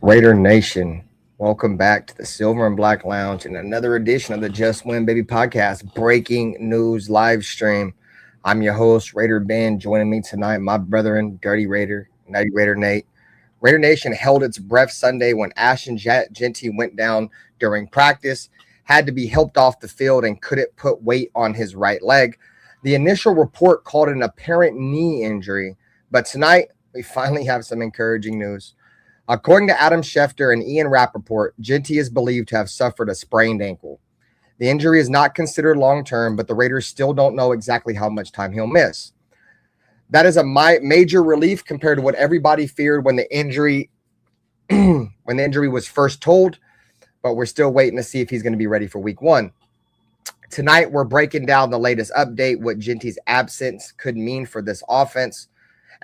Raider Nation, welcome back to the Silver and Black Lounge and another edition of the Just Win Baby podcast breaking news live stream. I'm your host, RaiderBen. Joining me tonight, my brethren, Dyrti Raider, Nutty Raider Nate. Raider Nation held its breath Sunday when Ashton Jeanty went down during practice, had to be helped off the field, and couldn't put weight on his right leg. The initial report called it an apparent knee injury, but tonight we finally have some encouraging news. According to Adam Schefter and Ian Rappaport, Jeanty is believed to have suffered a sprained ankle. The injury is not considered long-term, but the Raiders still don't know exactly how much time he'll miss. That is a major relief compared to what everybody feared when the injury was first told, but we're still waiting to see if he's going to be ready for week one. Tonight, we're breaking down the latest update, what Jeanty's absence could mean for this offense,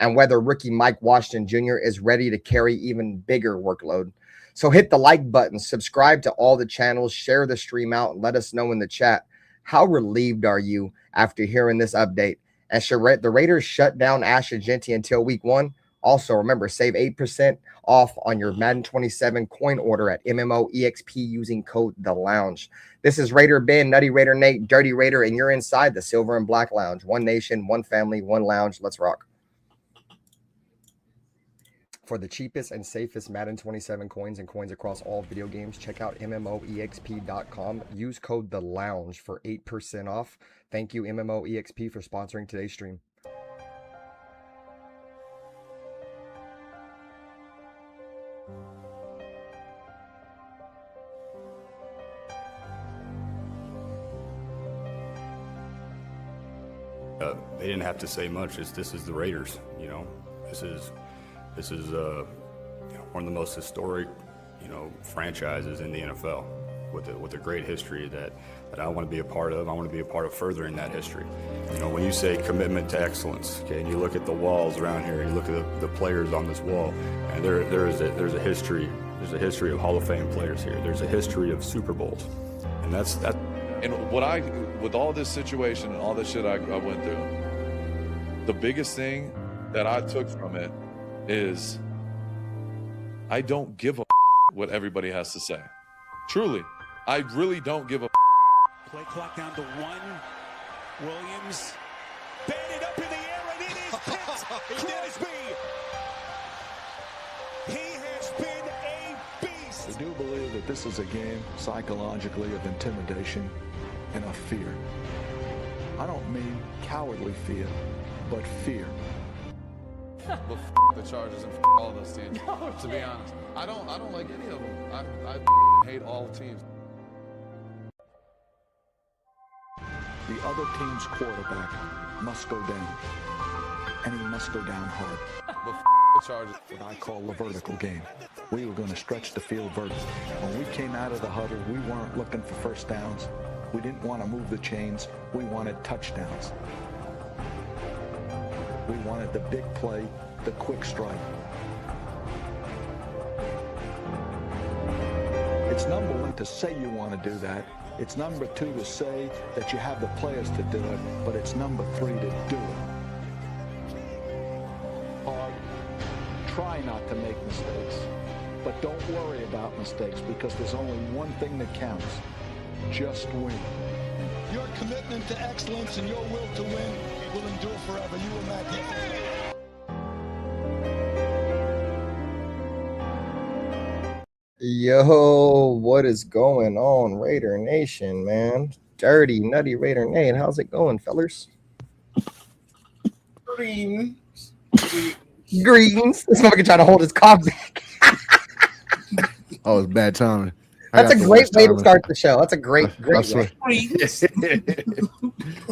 and whether rookie Mike Washington Jr. is ready to carry even bigger workload. So hit the like button, subscribe to all the channels, share the stream out, and let us know in the chat, how relieved are you after hearing this update? And should the Raiders shut down Ashton Jeanty until week one? Also, remember, save 8% off on your Madden 27 coin order at MMOEXP using code THELOUNGE. This is RaiderBen, Nutty Raider Nate, Dyrti Raider, and you're inside the Silver and Black Lounge. One nation, one family, one lounge. Let's rock. For the cheapest and safest Madden 27 coins and coins across all video games, check out MMOEXP.com. Use code THELOUNGE for 8% off. Thank you, MMOEXP, for sponsoring today's stream. They didn't have to say much. This is the Raiders, you know. This is one of the most historic, franchises in the NFL with a great history that I want to be a part of. I want to be a part of furthering that history. When you say commitment to excellence, okay, and you look at the walls around here, you look at the players on this wall, and there's a history. There's a history of Hall of Fame players here. There's a history of Super Bowls, and that's that. And with all this situation and all this shit I went through, the biggest thing that I took from it is I don't give a what everybody has to say. Truly, I really don't give a. Play clock down to 1. Williams batted up in the air, and it is picked. Crosby. He has been a beast. I do believe that this is a game psychologically of intimidation and of fear. I don't mean cowardly fear, but fear. But the Chargers and all those teams. To be honest, I don't like any of them. I hate all teams. The other team's quarterback must go down, and he must go down hard. But the Chargers. What I call the vertical game. We were going to stretch the field vertically. When we came out of the huddle, we weren't looking for first downs. We didn't want to move the chains. We wanted touchdowns. We wanted the big play, the quick strike. It's number one to say you want to do that. It's number two to say that you have the players to do it, but it's number three to do it. Hard. Try not to make mistakes, but don't worry about mistakes because there's only one thing that counts. Just win. Your commitment to excellence and your will to win will endure forever. You will not get it. Yo, what is going on, Raider Nation, man? Dyrti, Nutty, Raider Nate. How's it going, fellers? Greens. Greetings. This motherfucker trying to hold his cough back. Oh, it's bad timing. That's a great way to start the show. That's a great way.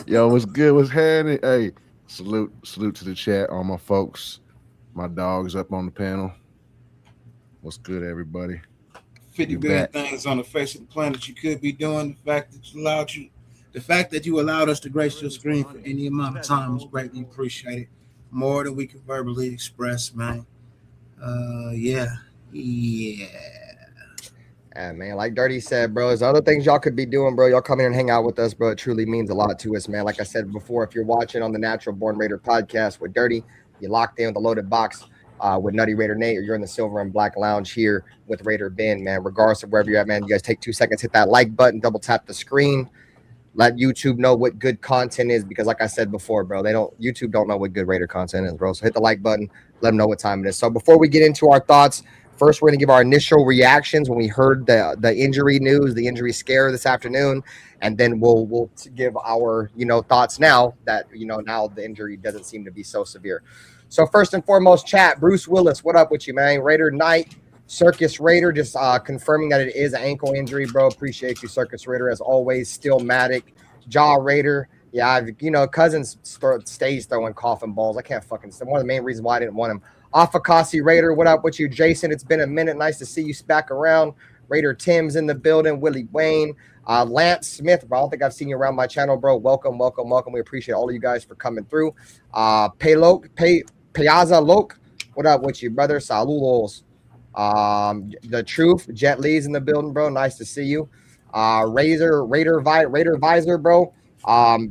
Yo, what's good? What's happening? Hey, salute to the chat, all my folks, my dogs up on the panel. What's good, everybody? 50 billion things on the face of the planet you could be doing. The fact that you allowed us to grace your screen for any amount of time is greatly appreciated. More than we can verbally express, man. Yeah. Man, like Dyrti said, bro, there's other things y'all could be doing, bro. Y'all come in and hang out with us, bro. It truly means a lot to us, man. Like I said before, if you're watching on the Natural Born Raider podcast with Dyrti, you're locked in with the loaded box. with Nutty Raider Nate, or you're in the Silver and Black Lounge here with RaiderBen, man. Regardless of wherever you're at, man, you guys take 2 seconds, hit that like button, double tap the screen. Let YouTube know what good content is, because like I said before, bro, YouTube don't know what good Raider content is, bro. So hit the like button, let them know what time it is. So before we get into our thoughts, first we're gonna give our initial reactions when we heard the injury news, the injury scare this afternoon, and then we'll give our thoughts now that now the injury doesn't seem to be so severe. So first and foremost, chat, Bruce Willis, what up with you, man? Raider Knight, Circus Raider, just confirming that it is an ankle injury, bro. Appreciate you, Circus Raider, as always. Still Matic, Jaw Raider. Yeah, Cousins stays throwing coffin balls. I can't fucking. One of the main reasons why I didn't want him. Afakasi Raider, what up with you, Jason? It's been a minute. Nice to see you back around. Raider Tim's in the building. Willie Wayne, Lance Smith, bro. I don't think I've seen you around my channel, bro. Welcome. We appreciate all of you guys for coming through. Piazza Loke, what up with you, brother? Saludos. The Truth, Jet Lee's in the building, bro. Nice to see you. Raider Visor, bro.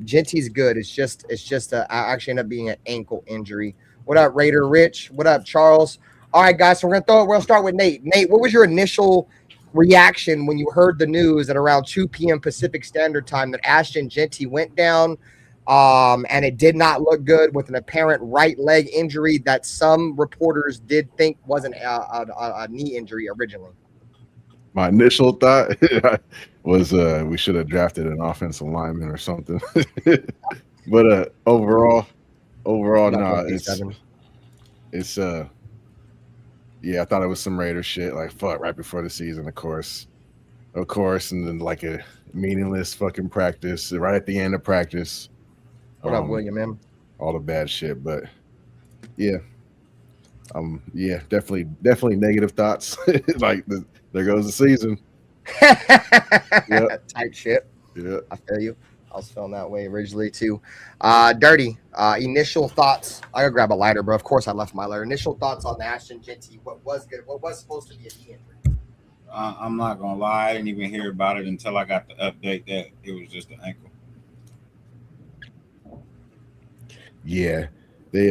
Jeanty's good. It's just actually end up being an ankle injury. What up, Raider Rich? What up, Charles? All right, guys. So we're gonna start with Nate. Nate, what was your initial reaction when you heard the news at around 2 p.m. Pacific Standard Time that Ashton Jeanty went down? And it did not look good, with an apparent right leg injury that some reporters did think wasn't a knee injury originally. My initial thought was we should have drafted an offensive lineman or something. But overall, no, it's yeah, I thought it was some Raider shit, like fuck, right before the season, of course, and then like a meaningless fucking practice right at the end of practice. What up, William, man? All the bad shit, but yeah, definitely negative thoughts. Like there goes the season. Yep. Type shit. Yeah, I feel you. I was feeling that way originally too. Dyrti, initial thoughts. I gotta grab a lighter, bro. Of course, I left my lighter. Initial thoughts on the Ashton Jeanty. What was good? What was supposed to be a knee injury? I'm not gonna lie. I didn't even hear about it until I got the update that it was just an ankle. Yeah, they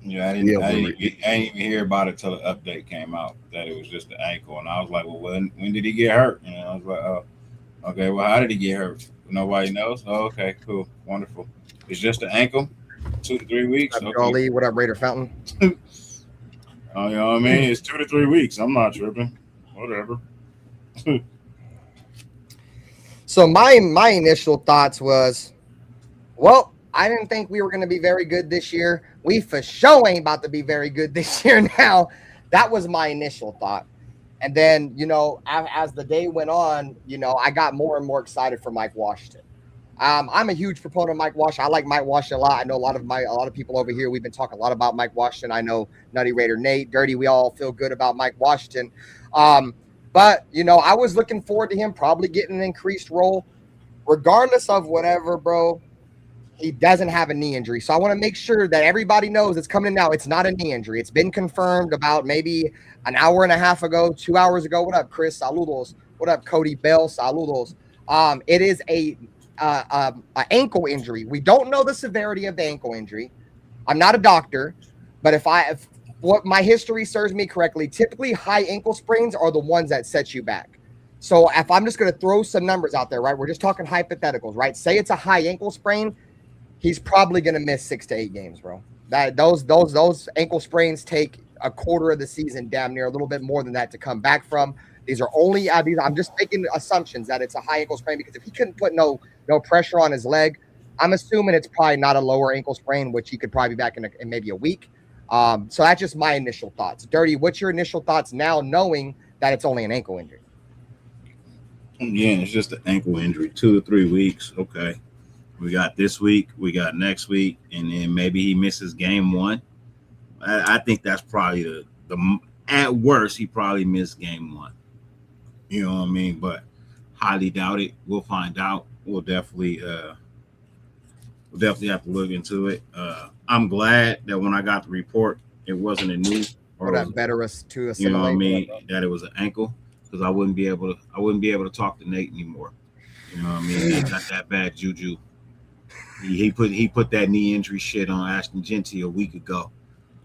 Yeah, I didn't even hear about it till the update came out that it was just the ankle, and I was like, well, when did he get hurt? And I was like, oh, okay, well, how did he get hurt? Nobody knows. Oh, okay, cool, wonderful. It's just an ankle, 2 to 3 weeks. What up, Jolly? What up, Raider Fountain? Oh, you know what I mean? It's 2 to 3 weeks. I'm not tripping. Whatever. So my initial thoughts was, well, I didn't think we were going to be very good this year. We for sure ain't about to be very good this year now. That was my initial thought. And then, as the day went on, I got more and more excited for Mike Washington. I'm a huge proponent of Mike Washington. I like Mike Washington a lot. I know a lot of people over here. We've been talking a lot about Mike Washington. I know Nutty Raider Nate, Dyrti. We all feel good about Mike Washington. But I was looking forward to him probably getting an increased role, regardless of whatever, bro. He doesn't have a knee injury. So I want to make sure that everybody knows it's coming in now. It's not a knee injury. It's been confirmed about maybe an hour and a half ago, 2 hours ago. What up, Chris? Saludos. What up, Cody Bell? Saludos. It is a ankle injury. We don't know the severity of the ankle injury. I'm not a doctor, but if what my history serves me correctly, typically high ankle sprains are the ones that set you back. So if I'm just going to throw some numbers out there, right? We're just talking hypotheticals, right? Say it's a high ankle sprain. He's probably going to miss 6 to 8 games, bro. Those ankle sprains take a quarter of the season, damn near, a little bit more than that to come back from. These are only I'm just making assumptions that it's a high ankle sprain, because if he couldn't put no pressure on his leg, I'm assuming it's probably not a lower ankle sprain, which he could probably be back in maybe a week. So that's just my initial thoughts. Dyrti, what's your initial thoughts now, knowing that it's only an ankle injury? Yeah, it's just an ankle injury, 2 to 3 weeks. Okay. We got this week, we got next week, and then maybe he misses game 1. I think that's probably the at worst, he probably missed game 1. You know what I mean? But highly doubt it. We'll find out. We'll definitely have to look into it. I'm glad that when I got the report, it wasn't a knee or that better us to assimilate. You know what I mean? That it was an ankle, because I wouldn't be able to talk to Nate anymore. You know what I mean? He got that bad juju. He put that knee injury shit on Ashton Jeanty a week ago.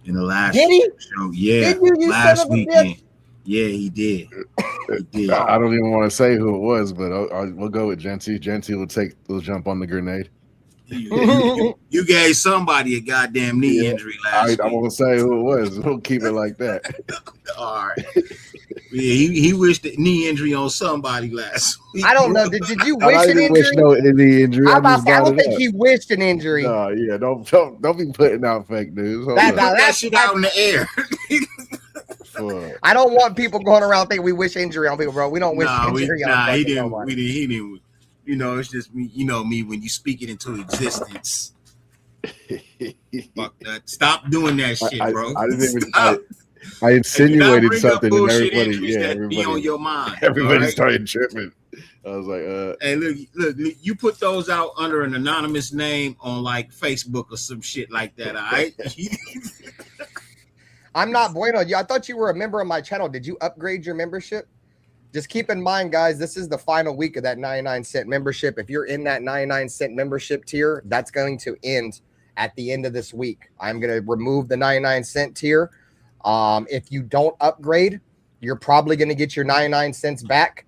in the last Did he? show. Yeah, Did you last weekend. Yeah, he did. He did. I don't even want to say who it was, but we'll go with Jeanty. Jeanty will jump on the grenade. You gave somebody a goddamn knee injury last week. I won't say who it was. We'll keep it like that. All right. Yeah, he wished a knee injury on somebody last week. I don't know. Did you wish an injury? Wish no knee injury. I don't think he wished an injury. No, yeah, don't be putting out fake news. That shit out in the air. I don't want people going around thinking we wish injury on people, bro. We don't wish injury on he didn't. Nobody. He didn't. You know, it's just me. You know me when you speak it into existence. Fuck that. Stop doing that shit, bro. I didn't even. I insinuated something, and everybody be on your mind. Everybody started tripping. I was like, "Hey, look, you put those out under an anonymous name on like Facebook or some shit like that, all right?" I'm not bueno. I thought you were a member of my channel. Did you upgrade your membership? Just keep in mind, guys, this is the final week of that 99-cent membership. If you're in that 99-cent membership tier, that's going to end at the end of this week. I'm going to remove the 99-cent tier. If you don't upgrade, you're probably going to get your 99 cents back.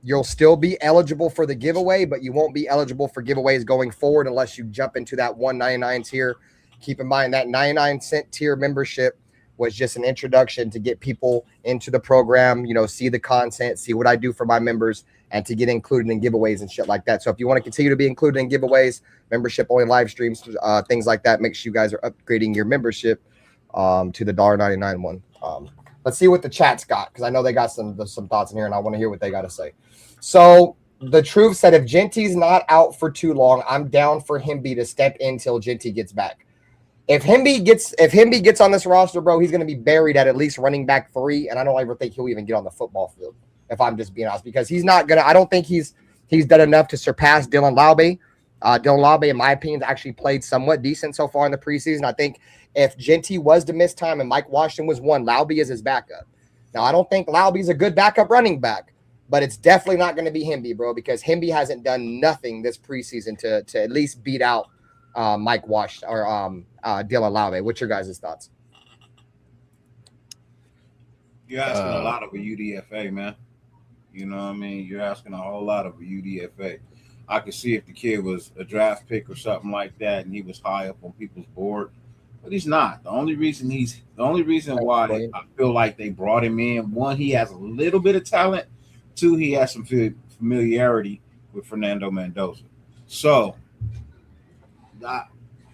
You'll still be eligible for the giveaway, but you won't be eligible for giveaways going forward unless you jump into that 199 tier. Keep in mind that 99-cent tier membership was just an introduction to get people into the program, you know, see the content, see what I do for my members, and to get included in giveaways and shit like that. So if you want to continue to be included in giveaways, membership only live streams, things like that, make sure you guys are upgrading your membership to the $1.99 one. Let's see what the chat's got, because I know they got some thoughts in here, and I want to hear what they got to say. So the truth said, if Jeanty's not out for too long, I'm down for Himby to step in till Jeanty gets back. If Himby gets on this roster, bro, he's going to be buried at least running back 3, and I don't ever think he'll even get on the football field, if I'm just being honest, because he's not going to – I don't think he's done enough to surpass Dylan Laube. Dylan Laube, in my opinion, has actually played somewhat decent so far in the preseason. I think if Jeanty was to miss time and Mike Washington was one, Laube is his backup. Now, I don't think Laube's a good backup running back, but it's definitely not going to be Himby, bro, because Himby hasn't done nothing this preseason to at least beat out Mike Wash or Dylan Laube. What's your guys' thoughts? You're asking a lot of a UDFA, man. You know what I mean? You're asking a whole lot of a UDFA. I could see if the kid was a draft pick or something like that, and he was high up on people's board, but he's not. The only reason why I feel like they brought him in, one, he has a little bit of talent. Two, he has some familiarity with Fernando Mendoza. So,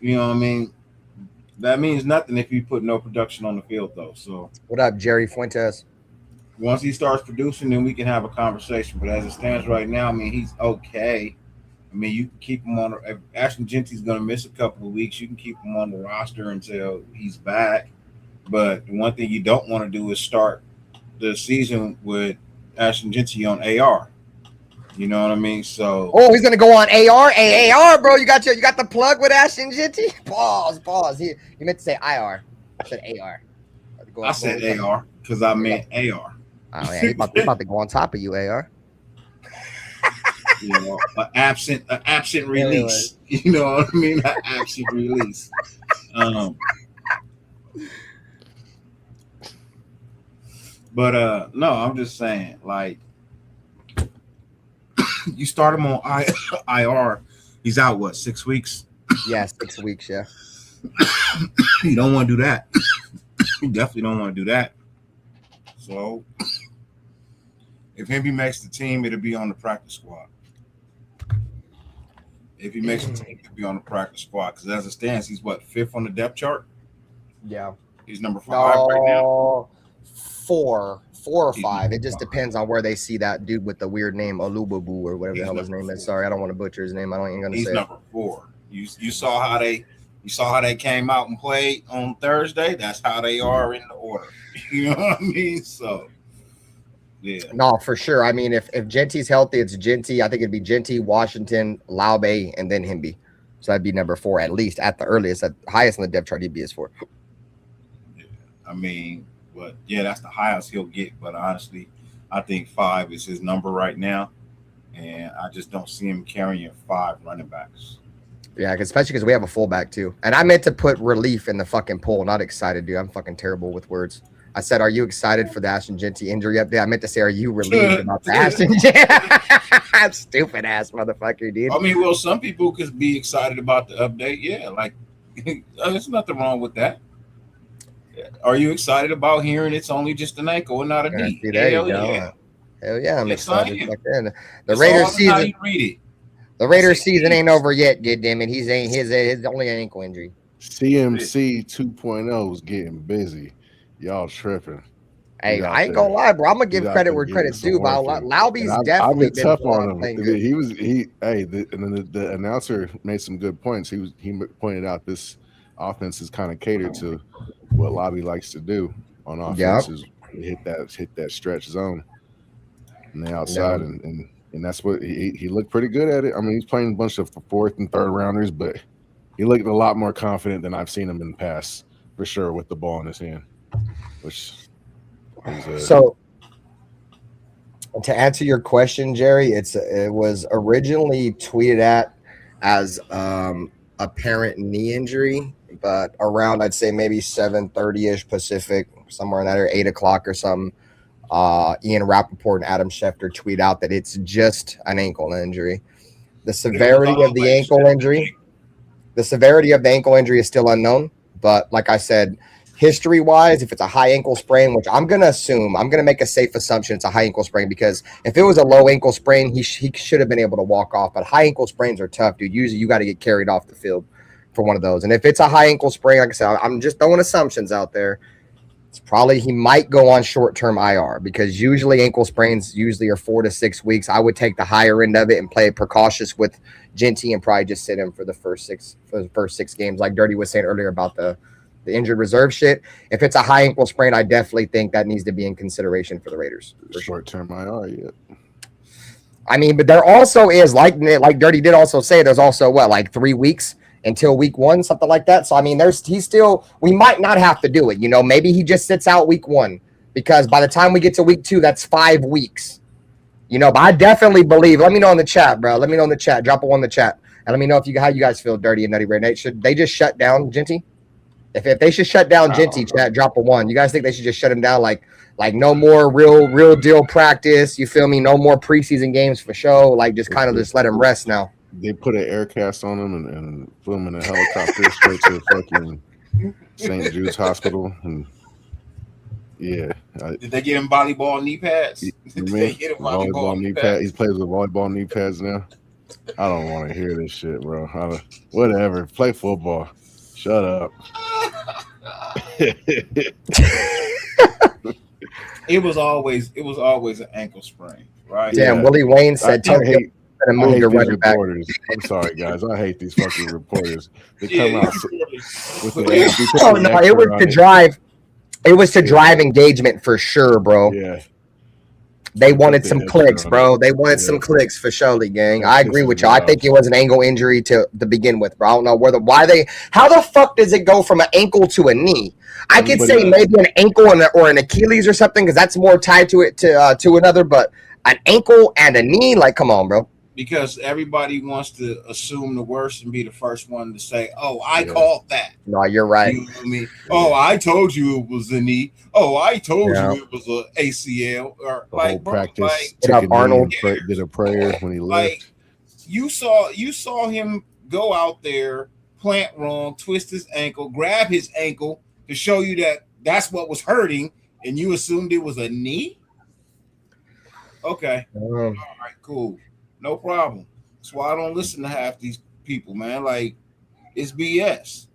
you know what I mean? That means nothing if you put no production on the field, though. So, what up, Jerry Fuentes? Once he starts producing, then we can have a conversation. But as it stands right now, I mean, he's okay. I mean, you can keep him on. If Ashton Jeanty's going to miss a couple of weeks, you can keep him on the roster until he's back. But the one thing you don't want to do is start the season with Ashton Jeanty on AR. You know what I mean? So, he's going to go on AR. AR, bro. You got the plug with Ashton Jeanty. Pause. You meant to say IR. I said AR. I said AR because I meant AR. Oh yeah, he's about to go on top of you, AR. You know, an absent release. You know what I mean? An absent release. But no, I'm just saying, like, you start him on IR. He's out, what, 6 weeks? Yeah, 6 weeks, yeah. You don't want to do that. You definitely don't want to do that. So, if Himby makes the team, it'll be on the practice squad. If he makes the team, it'll be on the practice squad. Because as it stands, he's, what, 5th on the depth chart? Yeah. He's number 5 right now? 4 or 5. It just depends on where they see that dude with the weird name, Olububu or whatever the hell his name is. Sorry, I don't want to butcher his name. I don't even going to say He's number 4. You saw how they came out and played on Thursday. That's how they are in the order. You know what I mean? So, yeah. No, for sure. I mean, if Jeanty's healthy, it's Jeanty. I think it'd be Jeanty, Washington, Laube, and then Himby. So that'd be number 4 at least, at the earliest, at the highest in the depth chart. He'd be his 4. Yeah, I mean, but yeah, that's the highest he'll get. But honestly, I think 5 is his number right now, and I just don't see him carrying 5 running backs. Yeah, especially because we have a fullback too. And I meant to put relief in the fucking poll, not excited, dude. I'm fucking terrible with words. I said, "Are you excited for the Ashton Jeanty injury update?" I meant to say, "Are you relieved about the Ashton Jeanty?" Stupid ass motherfucker, dude. I mean, well, some people could be excited about the update. Yeah, like there's nothing wrong with that. Are you excited about hearing it's only just an ankle and not a knee? See, there Hell you go. yeah. Hell yeah, I'm Yes, excited. I am. Fuck yeah. The It's Raiders all in how season. you read it. The Raiders season ain't over yet, goddammit. He's ain't his only ankle injury. CMC 2.0 is getting busy. Y'all tripping. Hey, I ain't gonna lie, bro. I'm gonna give credit where credit's due. But Lauby's definitely I've been tough on him. playing good. And then the announcer made some good points. He pointed out this offense is kind of catered to what Lobby likes to do on offenses. Hit that stretch zone and the outside, and that's what he looked pretty good at it. I mean, he's playing a bunch of fourth and third rounders, but he looked a lot more confident than I've seen him in the past, for sure, with the ball in his hand. So, to answer your question, Jerry, it was originally tweeted at as apparent knee injury, but around I'd say maybe 7:30ish Pacific, somewhere in that area, 8 o'clock or something. Ian Rappaport and Adam Schefter tweet out that it's just an ankle injury. The severity of the ankle injury is still unknown. But like I said, history-wise, if it's a high ankle sprain, which I'm going to make a safe assumption it's a high ankle sprain, because if it was a low ankle sprain, he should have been able to walk off. But high ankle sprains are tough, dude. Usually you got to get carried off the field for one of those. And if it's a high ankle sprain, like I said, I'm just throwing assumptions out there. It's probably he might go on short-term IR, because usually ankle sprains are 4 to 6 weeks. I would take the higher end of it and play it precautious with Jeanty and probably just sit him for the first six games, like Dyrti was saying earlier about the injured reserve shit. If it's a high ankle sprain, I definitely think that needs to be in consideration for the Raiders. For short-term IR, yeah. I mean, but there also is, like Dyrti did also say, there's also like 3 weeks until week 1, something like that. So I mean, we might not have to do it. Maybe he just sits out week 1, because by the time we get to week 2, that's 5 weeks. But I definitely believe. Let me know in the chat, bro. Let me know in the chat. Drop a 1 in the chat, and let me know how you guys feel, Dyrti and Nutty right now. Should they just shut down Jeanty? If they should shut down Jeanty, chat, drop a 1. You guys think they should just shut him down? Like no more real deal practice. You feel me? No more preseason games for show. Like just kind of just let him rest now. They put an air cast on him and flew him in a helicopter straight to the fucking St. Jude's Hospital. And yeah, did they get him volleyball knee pads? Did they get him volleyball knee pads? He plays with volleyball knee pads now. I don't want to hear this shit, bro. Whatever. Play football. Shut up. It was always an ankle sprain, right? Damn, yeah. Willie Wayne said, I hate these reporters. I'm sorry, guys. I hate these fucking reporters. They come out with the it was to drive. It was to drive engagement for sure, bro. Yeah. They wanted some clicks, bro. They wanted some clicks for surely, gang. I agree with you. I think it was an ankle injury to begin with, bro. I don't know how the fuck does it go from an ankle to a knee? I could say maybe an ankle or an Achilles or something, because that's more tied to it to another, but an ankle and a knee, like, come on, bro. Because everybody wants to assume the worst and be the first one to say, "Oh, I called that." No, you're right. You know what I mean? Oh, I told you it was a knee. Oh, I told you it was a ACL. Or the whole practice. Arnold did a prayer when he left. Like you saw him go out there, plant wrong, twist his ankle, grab his ankle to show you that that's what was hurting, and you assumed it was a knee. Okay, all right, cool. No problem. That's why I don't listen to half these people, man. Like, it's BS.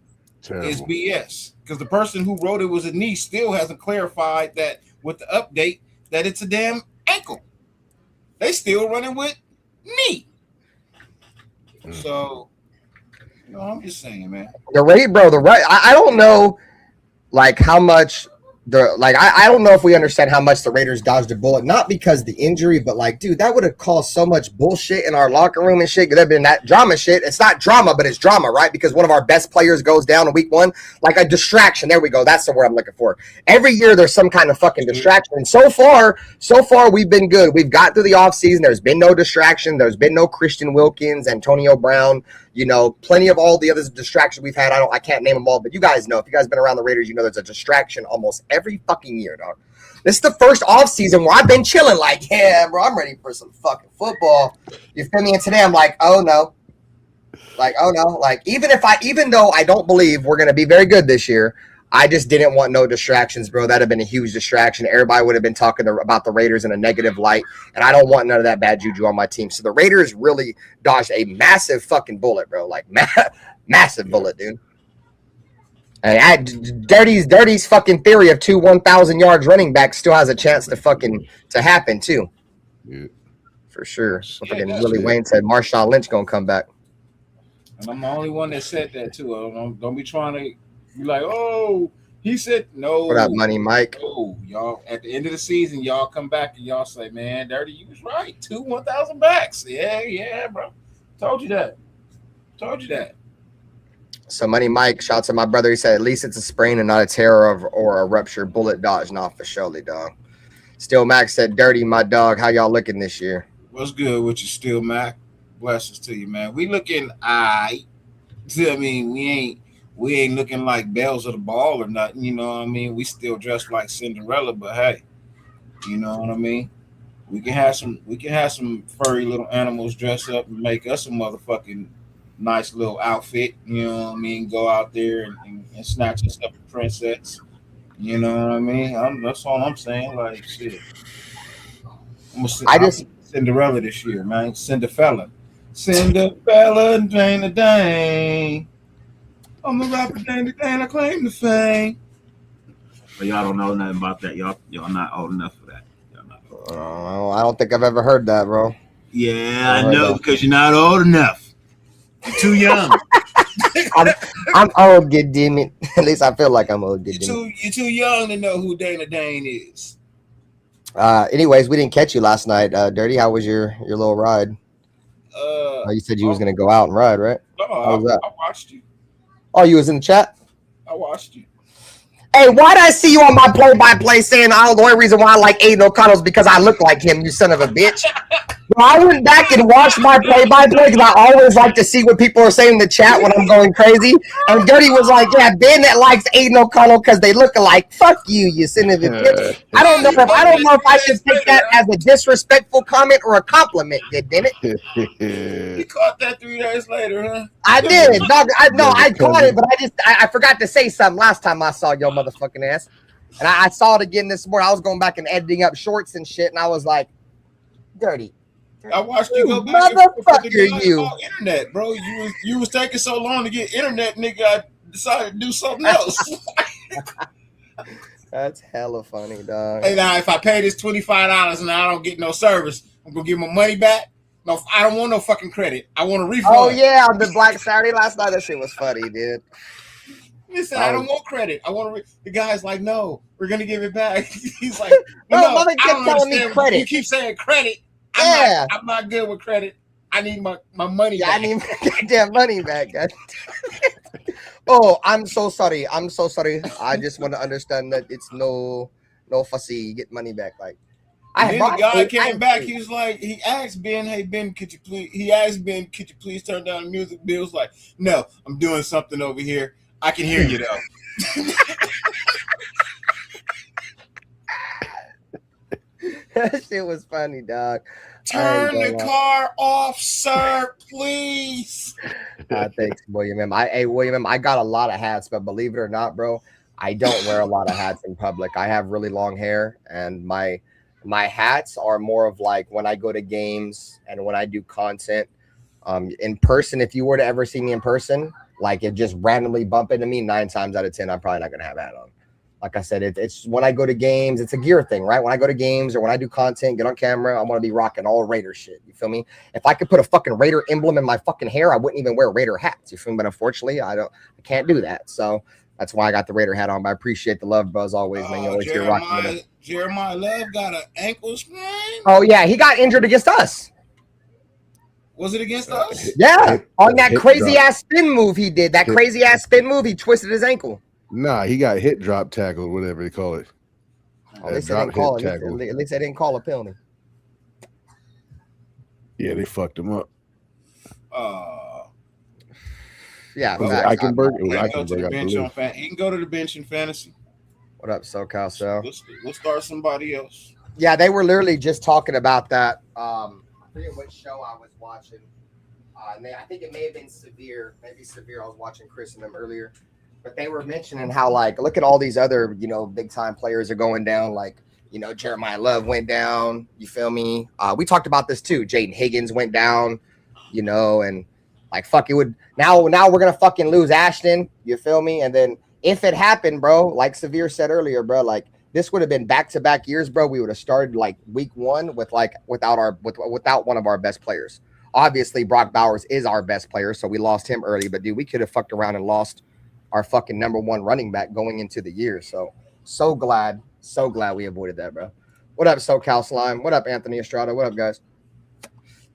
Terrible. It's BS. Because the person who wrote it was a knee still hasn't clarified that with the update that it's a damn ankle. They still running with knee. So, I'm just saying, man. I don't know, like, how much I don't know if we understand how much the Raiders dodged a bullet, not because the injury, but like, dude, that would have caused so much bullshit in our locker room and shit. Could have been that drama shit. It's not drama, but it's drama, right? Because one of our best players goes down in week 1, like a distraction. There we go. That's the word I'm looking for. Every year there's some kind of fucking distraction. And so far we've been good. We've got through the offseason. There's been no distraction. There's been no Christian Wilkins, Antonio Brown, You know, plenty of all the other distractions we've had. I can't name them all, but you guys know. If you guys been around the Raiders, you know there's a distraction almost every fucking year, dog. This is the first offseason where I've been chilling like, yeah, bro, I'm ready for some fucking football. You feel me? And today I'm like, oh no. Like, oh no. Like, even though I don't believe we're going to be very good this year, I just didn't want no distractions, bro. That'd have been a huge distraction. Everybody would have been talking about the Raiders in a negative light, and I don't want none of that bad juju on my team. So the Raiders really dodged a massive fucking bullet, bro. Like, massive bullet, dude. And Dyrti's fucking theory of 2 1,000 yards running backs still has a chance to happen too. Yeah. For sure. Fucking Willie Wayne said Marshawn Lynch gonna come back. And I'm the only one that said that too. Don't be trying to be like, oh, he said no. What up, Money Mike? Oh, y'all at the end of the season, y'all come back and y'all say, man, Dyrti, you was right. 2 1,000 backs. Yeah, bro. Told you that. So Money Mike, shout out to my brother. He said, at least it's a sprain and not a tear or a rupture. Bullet dodge, not for surely, dog. Still Max said, Dyrti, my dog. How y'all looking this year? What's good with you, Still Mac? Blessings to you, man. We looking I mean, we ain't looking like bells of the ball or nothing, you know what I mean? We still dressed like Cinderella, but hey, you know what I mean? We can have some furry little animals dress up and make us a motherfucking nice little outfit, you know what I mean? Go out there and snatch us up a princess. You know what I mean? That's all I'm saying. Like, shit. I'm Cinderella this year, man. Cinderfella, dang the dang. I'm a rapper, dang the dang. I claim the fame. But y'all don't know nothing about that. Y'all not old enough for that. I don't think I've ever heard that, bro. Yeah, I know, because you're not old enough. You're too young. I'm old, good damn it. At least I feel like I'm old, good damn it. You're too young to know who Dana Dane is. Anyways, we didn't catch you last night. Dyrti, how was your little ride? You said you was gonna go out and ride, right? No, how was that? I watched you. Oh, you was in the chat? I watched you. Hey, why'd I see you on my play-by-play saying the only reason why I like Aiden O'Connell is because I look like him, you son of a bitch? Well, I went back and watched my play-by-play because I always like to see what people are saying in the chat when I'm going crazy. And Dyrti was like, yeah, Ben that likes Aiden O'Connell because they look alike. Fuck you son of a bitch. I don't know if I should take that as a disrespectful comment or a compliment, damn it. You caught that 3 days later, huh? I did. Dog, I caught it, but I forgot to say something last time I saw your motherfucking ass. And I saw it again this morning. I was going back and editing up shorts and shit, and I was like, Dyrti. I watched you go back motherfucker, you internet, bro. You was taking so long to get internet, nigga. I decided to do something else. That's hella funny, dog. Hey, now if I pay this $25 and I don't get no service, I'm gonna give my money back. No, I don't want no fucking credit. I want a refund. Oh yeah, on the Black Saturday last night, that shit was funny, dude. Listen, I don't want credit. I want the guy's like, no, we're gonna give it back. He's like, no, I don't telling me credit. You keep saying credit. I'm not good with credit. I need my money back. I need my goddamn money back. Oh, I'm so sorry. I just want to understand that it's no fussy. You get money back. Like, the guy came back. He was like, he asked Ben, hey Ben, could you please turn down the music? Bill was like, no, I'm doing something over here. I can hear you though. That shit was funny, dog. Turn the car off, sir, please. Thanks, William. William, I got a lot of hats, but believe it or not, bro, I don't wear a lot of hats in public. I have really long hair, and my hats are more of like when I go to games and when I do content. In person, if you were to ever see me in person, like it just randomly bump into me, 9 times out of 10, I'm probably not gonna have a hat on. Like I said, it's when I go to games, it's a gear thing, right? When I go to games or when I do content, get on camera, I want to be rocking all Raider shit. You feel me? If I could put a fucking Raider emblem in my fucking hair, I wouldn't even wear Raider hats. You feel me? But unfortunately, I can't do that. So that's why I got the Raider hat on. But I appreciate the love, bro, as always, man. You always hear rocking. Jeremiah Love got an ankle sprain. Oh yeah, he got injured against us. Was it against us? Yeah, on that crazy ass spin move he did. That crazy ass spin move, he twisted his ankle. Nah, he got hit drop tackle, whatever they call it. Oh, at least they didn't call a penalty. Yeah, they fucked him up. Yeah, Was it facts. Eichenberg? It was He can go to Eichenberg, the I bench believe. he can go to the bench in fantasy. What up, SoCal Cell? We'll start somebody else. Yeah, they were literally just talking about that. I forget what show I was watching. I think it may have been Severe. Maybe Severe. I was watching Chris and them earlier. But they were mentioning how, like, look at all these other, big time players are going down. Like, Jeremiah Love went down. You feel me? We talked about this too. Jaden Higgins went down, and like, fuck, it would now we're going to fucking lose Ashton. You feel me? And then if it happened, bro, like Severe said earlier, bro, like, this would have been back-to-back years, bro. We would have started like week 1 without one of our best players. Obviously, Brock Bowers is our best player, so we lost him early. But dude, we could have fucked around and lost our fucking number 1 running back going into the year. So glad we avoided that, bro. What up, SoCal Slime? What up, Anthony Estrada? What up, guys?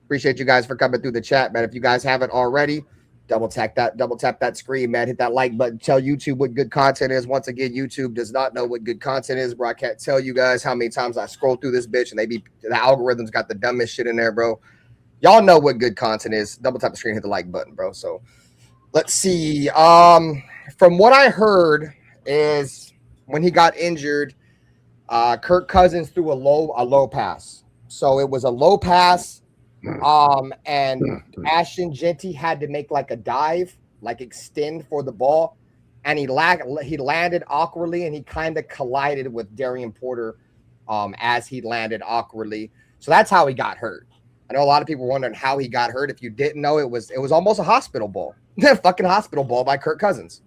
Appreciate you guys for coming through the chat, man. If you guys haven't already, double tap that screen, man. Hit that like button. Tell YouTube what good content is. Once again, YouTube does not know what good content is, bro. I can't tell you guys how many times I scroll through this bitch and the algorithm's got the dumbest shit in there, bro. Y'all know what good content is. Double tap the screen, hit the like button, bro. So let's see. From what I heard is when he got injured, Kirk Cousins threw a low pass. So it was a low pass. And Ashton Jeanty had to make like a dive, like extend for the ball, and he landed awkwardly, and he kind of collided with Darian Porter as he landed awkwardly. So that's how he got hurt. I know a lot of people wondering how he got hurt. If you didn't know, it was almost a hospital ball, fucking hospital ball by Kirk Cousins.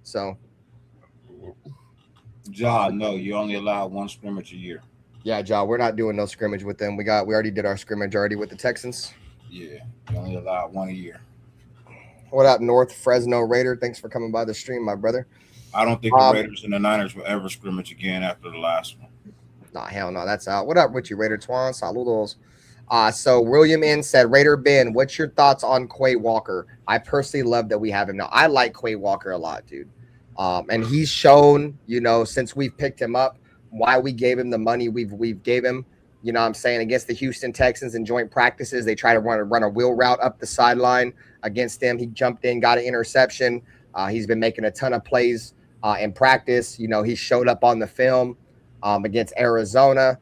So, John, no, you only allow 1 scrimmage a year. Yeah, John, we're not doing no scrimmage with them. We already did our scrimmage already with the Texans. Yeah, you only allow 1 a year. What up, North Fresno Raider? Thanks for coming by the stream, my brother. I don't think the Raiders and the Niners will ever scrimmage again after the last one. Nah, hell no, that's out. What up with you, Raider Twan? Saludos. So William N said, RaiderBen, what's your thoughts on Quay Walker? I personally love that we have him now. I like Quay Walker a lot, dude. And he's shown, since we've picked him up, why we gave him the money we've gave him. You know what I'm saying? Against the Houston Texans in joint practices, they try to run a wheel route up the sideline against him. He jumped in, got an interception. He's been making a ton of plays in practice. He showed up on the film against Arizona.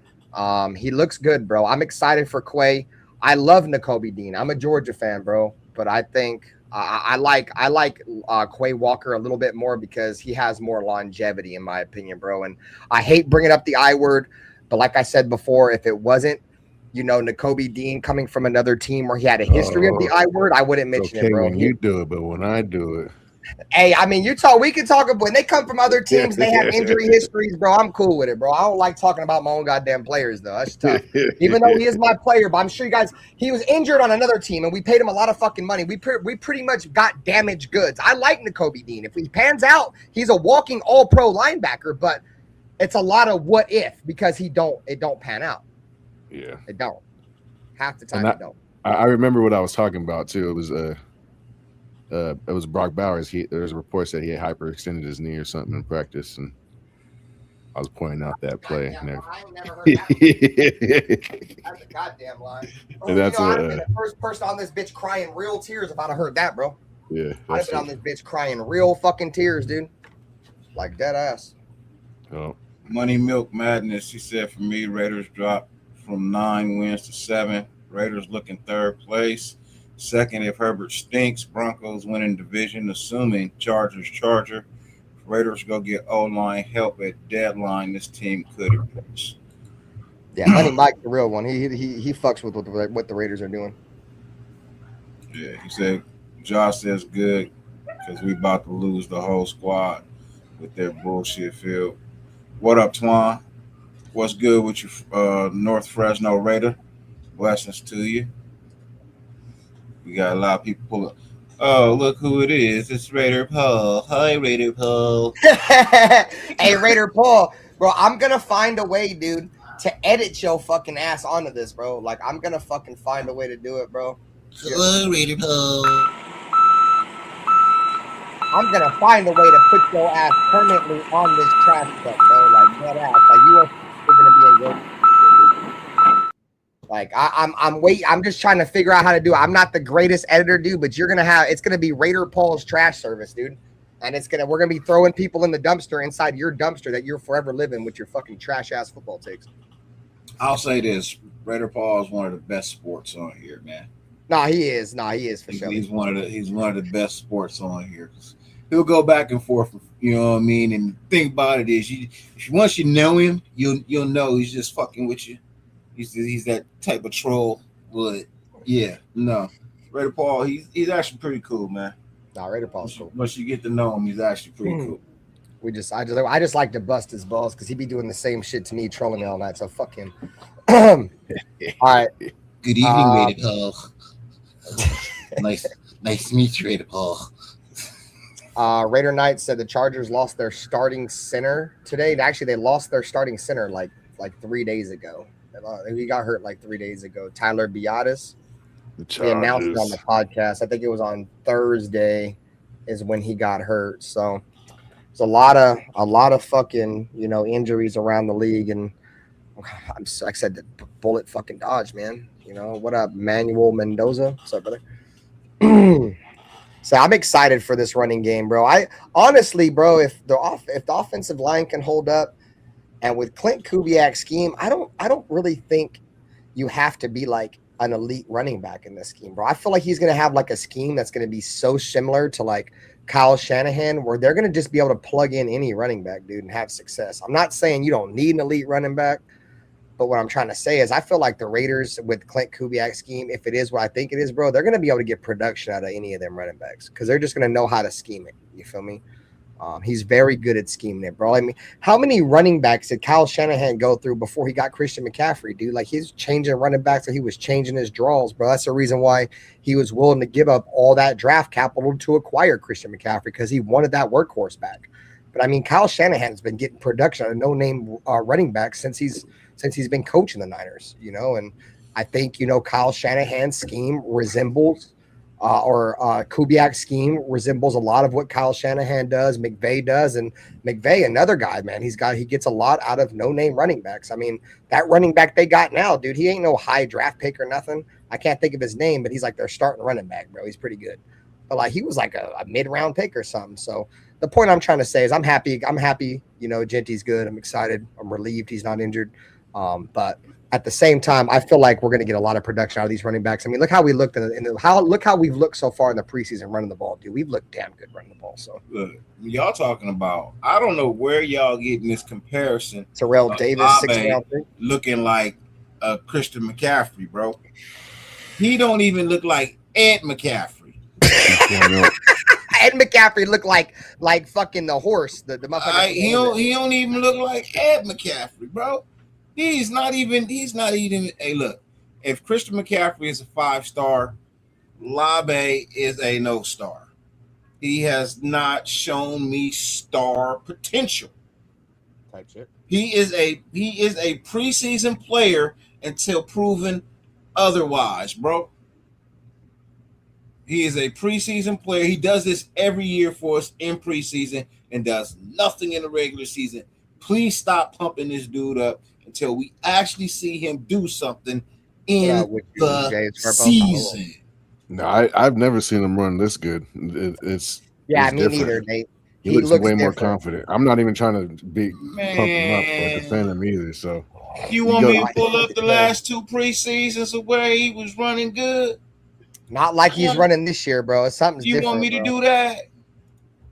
He looks good, bro. I'm excited for Quay. I love Nakobe Dean. I'm a Georgia fan, bro. But I think I like Quay Walker a little bit more because he has more longevity, in my opinion, bro. And I hate bringing up the I word, but like I said before, if it wasn't, Nakobe Dean coming from another team where he had a history of the I word, I wouldn't mention it, bro. When you do it, but when I do it. Hey, I mean, we can talk about when they come from other teams, they have injury histories, bro. I'm cool with it, bro. I don't like talking about my own goddamn players, though. That's tough. Even though he is my player, but I'm sure you guys, he was injured on another team, and we paid him a lot of fucking money. We pretty much got damaged goods. I like Nakobe Dean. If he pans out, he's a walking all-pro linebacker, but it's a lot of what if because it don't pan out. Yeah. It don't. Half the time it don't. I remember what I was talking about, too. It was Brock Bowers. There's reports that he had hyperextended his knee or something in practice, and I was pointing out that play. I ain't never heard that. That's a goddamn lie. And that's I'd have been the first person on this bitch crying real tears if I'd have heard that, bro. Yeah, I'd have been on this bitch crying real fucking tears, dude. Like dead ass. Oh. Money Milk Madness. He said, for me, Raiders dropped from 9 wins to 7. Raiders looking 3rd place. Second, if Herbert stinks, Broncos winning division, assuming Chargers. If Raiders go get O-line help at deadline, this team could impress. Yeah, Money Mike, the real one. He fucks with what the Raiders are doing. Yeah, he said, Josh says good because we about to lose the whole squad with their bullshit field. What up, Twan? What's good with you, North Fresno Raider? Blessings to you. We got a lot of people pulling. Oh, look who it is. It's Raider Paul. Hi, Raider Paul. Hey, Raider Paul. Bro, I'm going to find a way, dude, to edit your fucking ass onto this, bro. Like, I'm going to fucking find a way to do it, bro. Hello, Raider Paul. I'm going to find a way to put your ass permanently on this trash truck, bro. Like, that ass. Like, you are going to be in your... Like I'm waiting. I'm just trying to figure out how to do it. I'm not the greatest editor, dude, but it's gonna be Raider Paul's trash service, dude. And we're gonna be throwing people in the dumpster inside your dumpster that you're forever living with your fucking trash ass football takes. I'll say this: Raider Paul is one of the best sports on here, man. He is for sure. He's one of the best sports on here. He'll go back and forth, you know what I mean. And the thing about it is, once you know him, you'll know he's just fucking with you. He's that type of troll. But yeah, no, Raider Paul, he's actually pretty cool, man. Nah, Raider Paul's cool. Once you get to know him, he's actually pretty cool. I just like to bust his balls because he be doing the same shit to me, trolling me all night. So fuck him. All right. Good evening, Raider Paul. nice to meet you, Raider Paul. Raider Knight said the Chargers lost their starting center today. Actually, they lost their starting center like 3 days ago. He got hurt like 3 days ago. Tyler Biadasz. He announced it on the podcast. I think it was on Thursday is when he got hurt. So there's a lot of fucking, injuries around the league. And like I said, the bullet fucking dodge, man. What up, Manuel Mendoza? What's up, brother? So I'm excited for this running game, bro. I honestly, bro, if the offensive line can hold up, and with Clint Kubiak's scheme, I don't really think you have to be like an elite running back in this scheme, bro. I feel like he's going to have like a scheme that's going to be so similar to like Kyle Shanahan, where they're going to just be able to plug in any running back, dude, and have success. I'm not saying you don't need an elite running back, but what I'm trying to say is I feel like the Raiders with Clint Kubiak's scheme, if it is what I think it is, bro, they're going to be able to get production out of any of them running backs because they're just going to know how to scheme it. You feel me? He's very good at scheming it, bro. I mean, how many running backs did Kyle Shanahan go through before he got Christian McCaffrey, dude? Like, he's changing running backs, so he was changing his draws, bro. That's the reason why he was willing to give up all that draft capital to acquire Christian McCaffrey, because he wanted that workhorse back. But I mean, Kyle Shanahan's been getting production out of no-name running backs since he's been coaching the Niners, and I think Kyle Shanahan's scheme resembles. Kubiak's scheme resembles a lot of what Kyle Shanahan does, McVay does, and McVay, another guy, man. He gets a lot out of no-name running backs. I mean, that running back they got now, dude, he ain't no high draft pick or nothing. I can't think of his name, but he's like their starting running back, bro. He's pretty good. But like he was like a mid-round pick or something. So the point I'm trying to say is I'm happy. Jeanty's good. I'm excited. I'm relieved he's not injured. But at the same time, I feel like we're going to get a lot of production out of these running backs. I mean, look how we looked look how we've looked so far in the preseason running the ball, dude. We've looked damn good running the ball. So look, y'all talking about, I don't know where y'all getting this comparison. Terrell Davis, 6-round pick, looking like Christian McCaffrey, bro. He don't even look like Ed McCaffrey. Ed McCaffrey looked like fucking the horse. The motherfucker. He don't even look like Ed McCaffrey, bro. He's not even. Hey, look. If Christian McCaffrey is a 5-star, Labe is a no-star. He has not shown me star potential. Type shit. He is a preseason player until proven otherwise, bro. He is a preseason player. He does this every year for us in preseason and does nothing in the regular season. Please stop pumping this dude up until we actually see him do something in the season. No, I've never seen him run this good. It's me neither, Nate. He looks way more confident. I'm not even trying to pump him up or defend him either. So you want me to pull up the last 2 preseasons of where he was running good? Not like he's running this year, bro. Something's different. You want me to do that?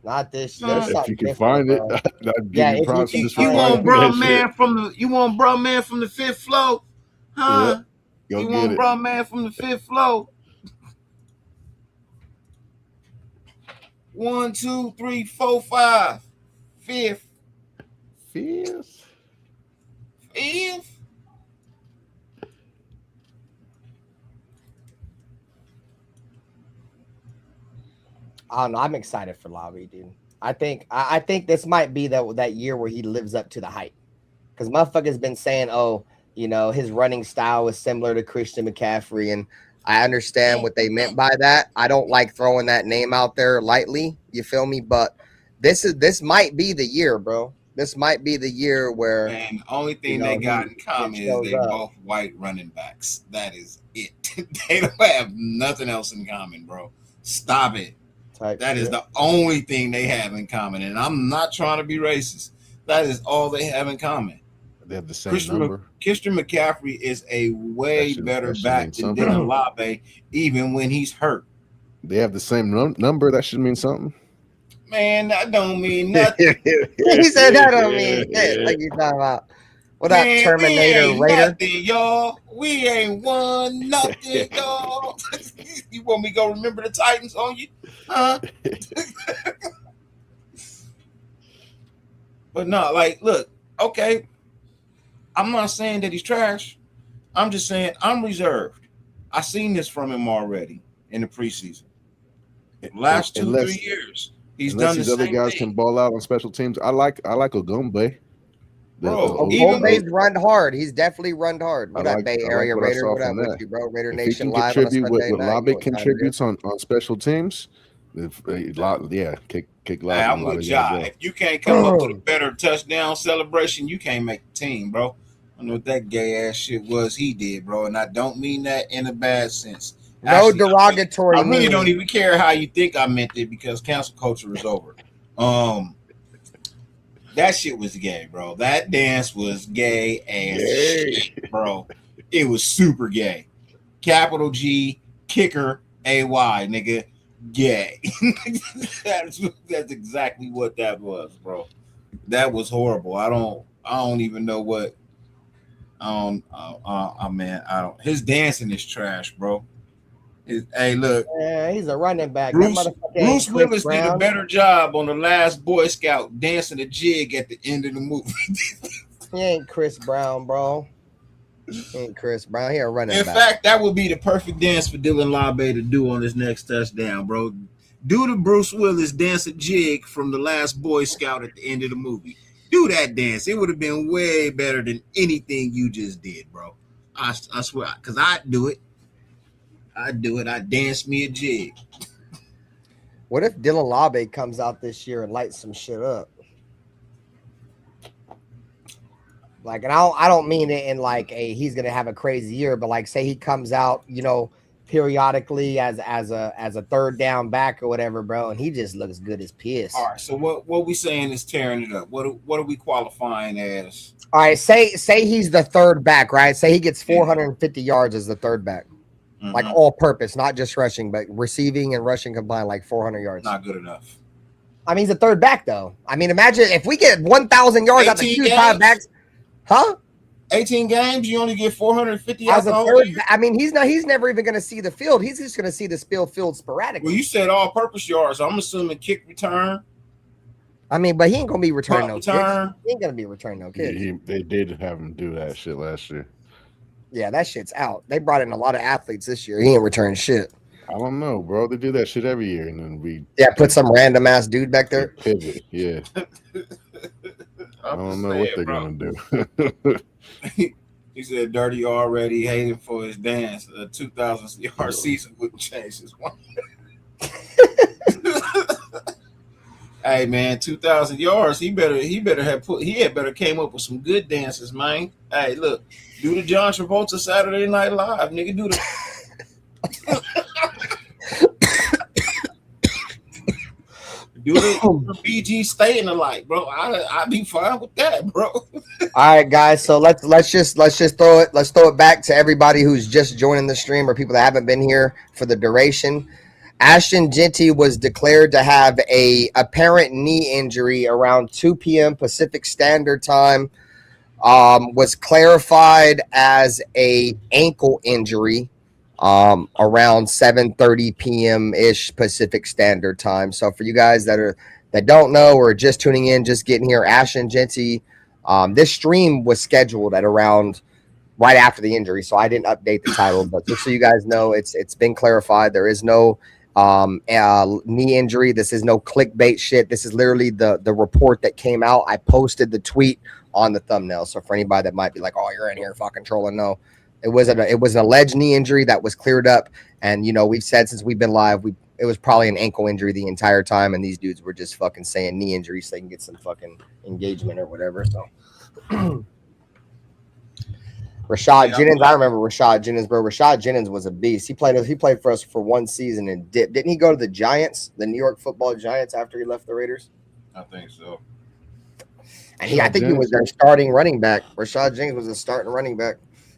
Not this year. If you can find it, I'd give you props. You want bro man from the 5th floor? Huh? Yeah. You want bro man from the 5th floor? 1, 2, 3, 4, 5. 5th. I don't know. I'm excited for Lavi, dude. I think this might be that year where he lives up to the hype. Because motherfucker's been saying, his running style is similar to Christian McCaffrey. And I understand what they meant by that. I don't like throwing that name out there lightly. You feel me? But this might be the year, bro. This might be the year where. And the only thing they got in common is they both white running backs. That is it. They don't have nothing else in common, bro. Stop it. That is the only thing they have in common. And I'm not trying to be racist. That is all they have in common. They have the same number. Christian McCaffrey is a way better back than Dylan Labe, even when he's hurt. They have the same number. That should mean something. Man, that don't mean nothing. He said that don't mean shit. Like you talking about. What up, Terminator Raider? Nothing, y'all. We ain't won nothing, y'all. You want me to go remember the Titans on you? Huh? But no, like, look, okay. I'm not saying that he's trash. I'm just saying I'm reserved. I seen this from him already in the preseason. Last 2-3 years, he's done the these other same guys thing. Can ball out on special teams. I like Ogumbe. Ogumbe's run hard. He's definitely run hard. What up, Bay Area Raider? What up with you, bro? Raider Nation live on a Sunday night. What Labe contributes on special teams, kick Labe. I'm with y'all. If you can't come up with a better touchdown celebration, you can't make the team, bro. I know what that gay ass shit was he did, bro, and I don't mean that in a bad sense. No derogatory. I really don't even care how you think I meant it because cancel culture is over. That shit was gay, bro. That dance was gay as shit, bro. It was super gay. Capital G, kicker, AY, nigga, gay. That's exactly what that was, bro. That was horrible. I don't even know what. His dancing is trash, bro. Hey, look. Yeah, he's a running back. Bruce Willis did a better job on the last Boy Scout dancing a jig at the end of the movie. He ain't Chris Brown, bro. He ain't Chris Brown. He a running back. In fact, that would be the perfect dance for Dylan Labe to do on his next touchdown, bro. Do the Bruce Willis dance a jig from the last Boy Scout at the end of the movie. Do that dance. It would have been way better than anything you just did, bro. I swear, because I'd do it. I'd dance me a jig. What if Dylan Labe comes out this year and lights some shit up? Like, and I don't mean it in like he's gonna have a crazy year, but like say he comes out, periodically as a third down back or whatever, bro, and he just looks good as piss. All right, so what we saying is tearing it up. What are we qualifying as? All right, say he's the third back, right? Say he gets 450 yards as the third back. Mm-hmm. Like all purpose, not just rushing, but receiving and rushing combined, like 400 yards. Not good enough. I mean, he's a third back, though. I mean, imagine if we get 1,000 yards out the two five backs, huh? 18 games, you only get 450 yards. I mean, he's never even going to see the field. He's just going to see the field sporadically. Well, you said all-purpose yards. So I'm assuming kick return. I mean, but he ain't going to be returning no return. He ain't going to be returning no kicks. They did have him do that shit last year. Yeah, that shit's out. They brought in a lot of athletes this year. He ain't returning shit. I don't know, bro. They do that shit every year, and then put some random ass dude back there. Pivot, yeah. I don't know what they're gonna do. He said Dyrti already hated for his dance. A 2,000-yard season wouldn't change his one. Hey man, 2,000 yards. He had better came up with some good dances, man. Hey, look, do the John Travolta Saturday Night Live, nigga. Do the. Do the BG staying alike, bro. I'd be fine with that, bro. All right, guys. So let's just throw it back to everybody who's just joining the stream or people that haven't been here for the duration. Ashton Jeanty was declared to have a apparent knee injury around 2 p.m. Pacific Standard Time. Was clarified as a ankle injury around 7:30 p.m. ish Pacific Standard Time. So for you guys that don't know or just tuning in, just getting here, Ashton Jeanty, this stream was scheduled at around right after the injury, so I didn't update the title, but just so you guys know, it's been clarified. There is no knee injury. This is no clickbait shit. This is literally the report that came out. I posted the tweet on the thumbnail. So for anybody that might be like, oh, you're in here fucking trolling, no, It was an alleged knee injury that was cleared up, and we've said since we've been live, it was probably an ankle injury the entire time, and these dudes were just fucking saying knee injury so they can get some fucking engagement or whatever. So Rashad Jennings, I remember Rashad Jennings, bro. Rashad Jennings was a beast. He played for us for one season and dipped. Didn't he go to the Giants, the New York Football Giants, after he left the Raiders? I think so. And I think he was their starting running back. Rashad Jennings was a starting running back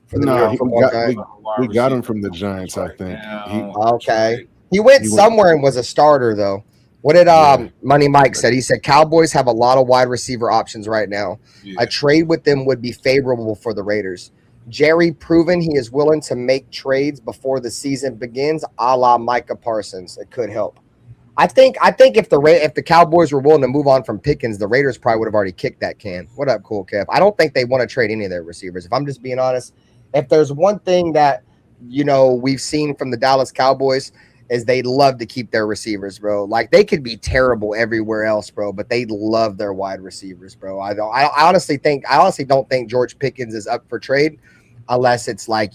for the New York Football Giants. We got him from the Giants, I think. He went somewhere and was a starter, though. What did Money Mike said? He said Cowboys have a lot of wide receiver options right now. A trade with them would be favorable for the Raiders. Jerry proven he is willing to make trades before the season begins, a la Micah Parsons. It could help. I think if the Cowboys were willing to move on from Pickens, the Raiders probably would have already kicked that can. What up, Cool Kev? I don't think they want to trade any of their receivers. If I'm just being honest, if there's one thing that we've seen from the Dallas Cowboys is they love to keep their receivers, bro. Like they could be terrible everywhere else, bro, but they love their wide receivers, bro. I honestly don't think George Pickens is up for trade unless it's like,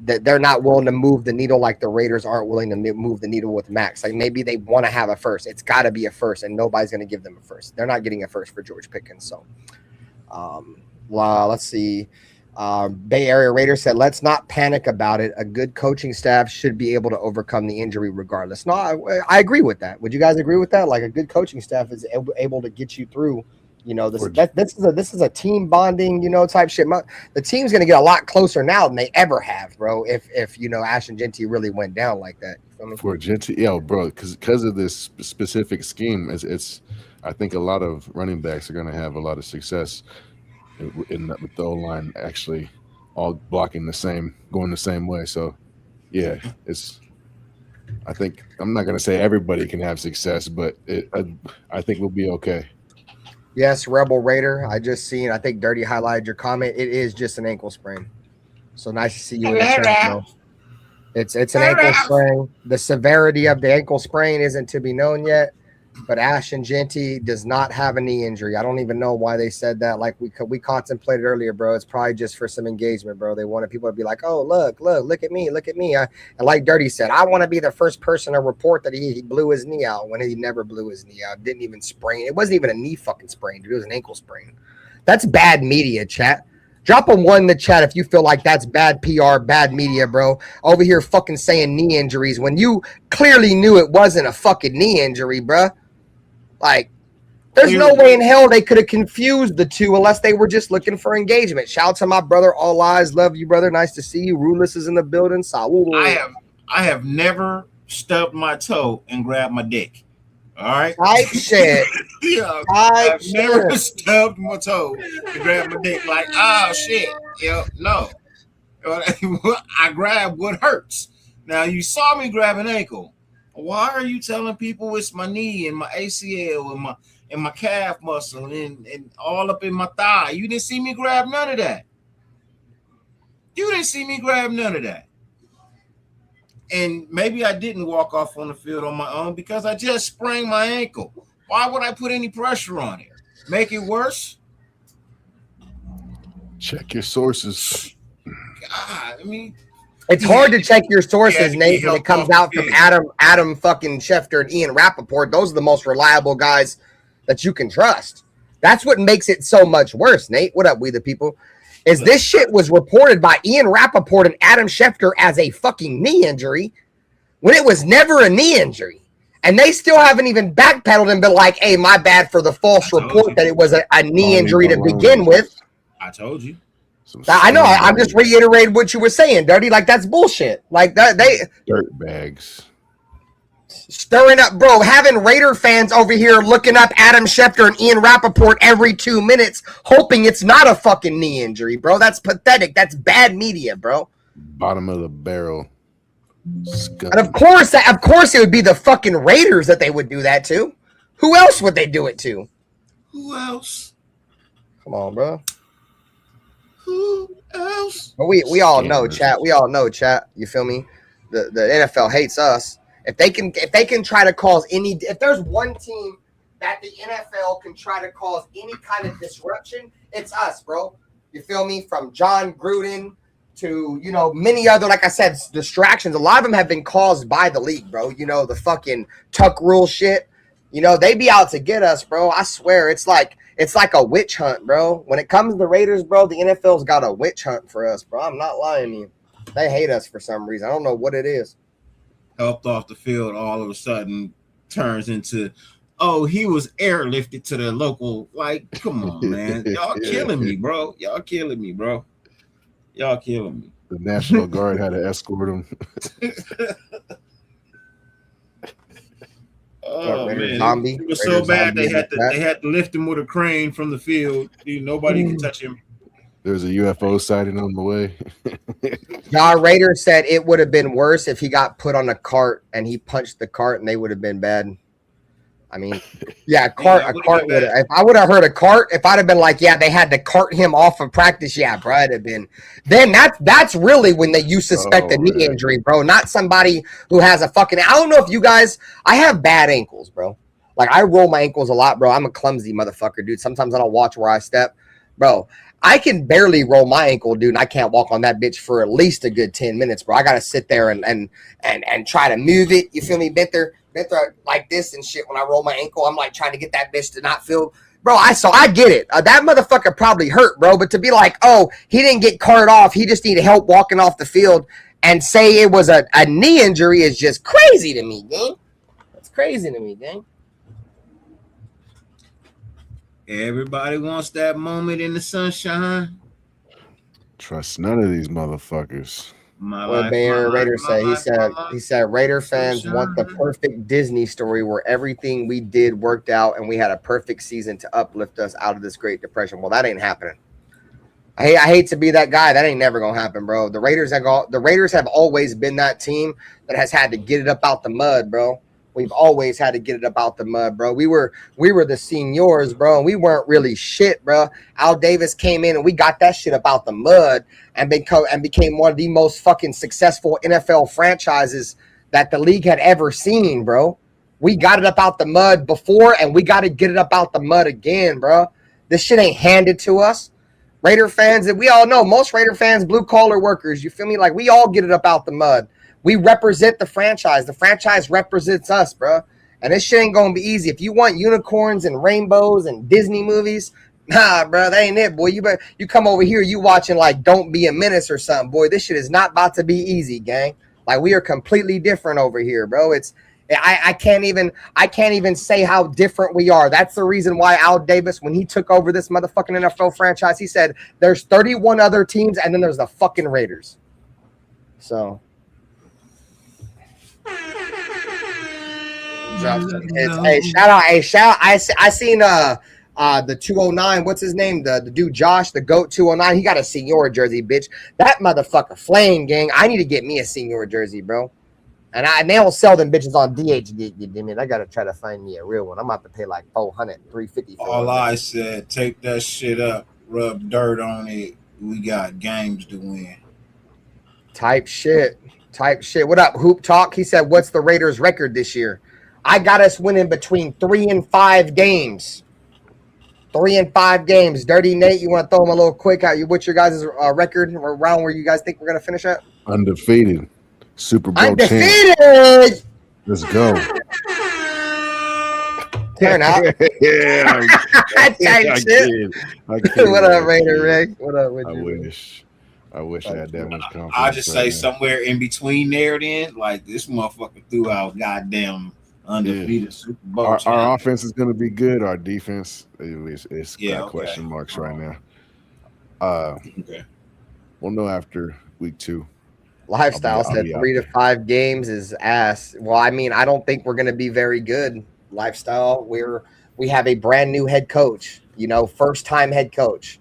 that they're not willing to move the needle like the Raiders aren't willing to move the needle with Max. Like maybe they want to have a first. It's got to be a first, and nobody's going to give them a first. They're not getting a first for George Pickens. So let's see. Bay Area Raiders said, let's not panic about it. A good coaching staff should be able to overcome the injury regardless. No, I agree with that. Would you guys agree with that? Like a good coaching staff is able to get you through. This is a team bonding, type shit. The team's going to get a lot closer now than they ever have, bro. If Ashton Jeanty really went down like that. You feel me? For Jeanty, bro, because of this specific scheme, it's I think a lot of running backs are going to have a lot of success with the O-line actually all blocking going the same way. So, yeah, I think I'm not going to say everybody can have success, but I think we'll be okay. Yes, Rebel Raider. I think Dyrti highlighted your comment. It is just an ankle sprain. So nice to see you in the chat, bro. It's an ankle sprain. The severity of the ankle sprain isn't to be known yet, but Ashton Jeanty does not have a knee injury. I don't even know why they said that. Like we contemplated earlier, bro. It's probably just for some engagement, bro. They wanted people to be like, oh, look at me. And like Dyrti said, I want to be the first person to report that he blew his knee out when he never blew his knee out. Didn't even sprain. It wasn't even a knee fucking sprain, dude. It was an ankle sprain. That's bad media, chat. Drop a 1 in the chat if you feel like that's bad PR, bad media, bro. Over here fucking saying knee injuries when you clearly knew it wasn't a fucking knee injury, bro. Like, there's no way in hell they could have confused the two unless they were just looking for engagement. Shout out to my brother, All Eyes. Love you, brother. Nice to see you. Ruless is in the building. Salud. I have never stubbed my toe and grabbed my dick. All right? Type shit. Yeah, I've never stubbed my toe and grabbed my dick like, oh, shit. No. I grab what hurts. Now, you saw me grab an ankle. Why are you telling people it's my knee and my ACL and my calf muscle and all up in my thigh? You didn't see me grab none of that. And maybe I didn't walk off on the field on my own because I just sprained my ankle. Why would I put any pressure on it? Make it worse? Check your sources. God, it's hard to check your sources, Nate, when it comes out from Adam fucking Schefter and Ian Rappaport. Those are the most reliable guys that you can trust. That's what makes it so much worse, Nate. What up, we the people? Is this shit was reported by Ian Rappaport and Adam Schefter as a fucking knee injury when it was never a knee injury. And they still haven't even backpedaled and been like, hey, my bad for the false report that it was a knee injury to begin with. I told you. I know. I'm just reiterating what you were saying, Dyrti. Like that's bullshit. Like that they dirt bags stirring up, bro. Having Raider fans over here looking up Adam Schefter and Ian Rappaport every 2 minutes, hoping it's not a fucking knee injury, bro. That's pathetic. That's bad media, bro. Bottom of the barrel. And of course, it would be the fucking Raiders that they would do that to. Who else would they do it to? Who else? Come on, bro. Who else? Well, we all know, chat. We all know, chat. You feel me? The NFL hates us. If they can try to cause if there's one team that the NFL can try to cause any kind of disruption, it's us, bro. You feel me? From John Gruden to, you know, many other, like I said, distractions. A lot of them have been caused by the league, bro. You know, the fucking tuck rule shit. You know, they be out to get us, bro. I swear, it's like a witch hunt, bro. When it comes to the Raiders, bro, the NFL's got a witch hunt for us, bro. I'm not lying to you. They hate us for some reason. I don't know what it is. Helped off the field all of a sudden turns into, oh, he was airlifted to the local. Like, come on, man. Y'all killing me, bro. Y'all killing me, bro. Y'all killing me. The National Guard had to escort him. Oh man, zombie. It was so bad they had to lift him with a crane from the field. Nobody could touch him. There's a UFO sighting on the way. Y'all Raider said it would have been worse if he got put on a cart and he punched the cart and they would have been bad. I mean, yeah, a cart would have. If I would have heard a cart, if I'd have been like, yeah, they had to cart him off of practice, yeah, bro, it'd have been. Then that's really when you suspect a knee injury, bro. Not somebody who has a fucking. I don't know if you guys. I have bad ankles, bro. Like I roll my ankles a lot, bro. I'm a clumsy motherfucker, dude. Sometimes I don't watch where I step, bro. I can barely roll my ankle, dude, and I can't walk on that bitch for at least a good 10 minutes, bro. I gotta sit there and try to move it. You feel me? Bent there like this and shit. When I roll my ankle, I'm like trying to get that bitch to not feel, bro. I get it. That motherfucker probably hurt, bro. But to be like, oh, he didn't get carted off, he just needed help walking off the field, and say it was a knee injury is just crazy to me, gang. That's crazy to me, gang. Everybody wants that moment in the sunshine. Trust none of these motherfuckers. What Mayor Raider say? He said Raider fans want the perfect Disney story where everything we did worked out and we had a perfect season to uplift us out of this Great Depression. Well, that ain't happening. I hate to be that guy. That ain't never gonna happen, bro. The Raiders have always been that team that has had to get it up out the mud, bro. We've always had to get it up out the mud, bro. We were the seniors, bro, and we weren't really shit, bro. Al Davis came in and we got that shit up out the mud and became one of the most fucking successful NFL franchises that the league had ever seen, bro. We got it up out the mud before, and we got to get it up out the mud again, bro. This shit ain't handed to us. Raider fans, and we all know most Raider fans, blue collar workers, you feel me? Like we all get it up out the mud. We represent the franchise. The franchise represents us, bro. And this shit ain't gonna be easy. If you want unicorns and rainbows and Disney movies, nah, bro, that ain't it, boy. You come over here, you watching like Don't Be a Menace or something, boy. This shit is not about to be easy, gang. Like we are completely different over here, bro. I can't even say how different we are. That's the reason why Al Davis, when he took over this motherfucking NFL franchise, he said there's 31 other teams and then there's the fucking Raiders. So. Hey, shout out. I seen the 209. What's his name? The dude Josh, the GOAT 209. He got a senior jersey, bitch. That motherfucker flame, gang. I need to get me a senior jersey, bro. And they don't sell them bitches on DH. I gotta try to find me a real one. I'm about to pay like $400, $350 for all I said, take that shit up, rub dirt on it. We got games to win. Type shit. What up, Hoop Talk? He said, what's the Raiders' record this year? I got us winning between 3 and 5 games. 3 and 5 games. Dirty Nate, you want to throw him a little quick? What's your guys' record around where you guys think we're going to finish at? Undefeated. Super Bowl undefeated. Champ. Let's go. Turn out. Yeah. I kid. What up, Raider Rick? What up with you? I wish I had that much confidence. I'll just say somewhere in between there then, like this motherfucker threw out goddamn undefeated Super Bowl. Our offense is going to be good. Our defense it's got question marks right now. Okay. We'll know after week 2. Lifestyle said 3 to 5 games is ass. Well, I mean, I don't think we're going to be very good. Lifestyle, we have a brand new head coach, first time head coach.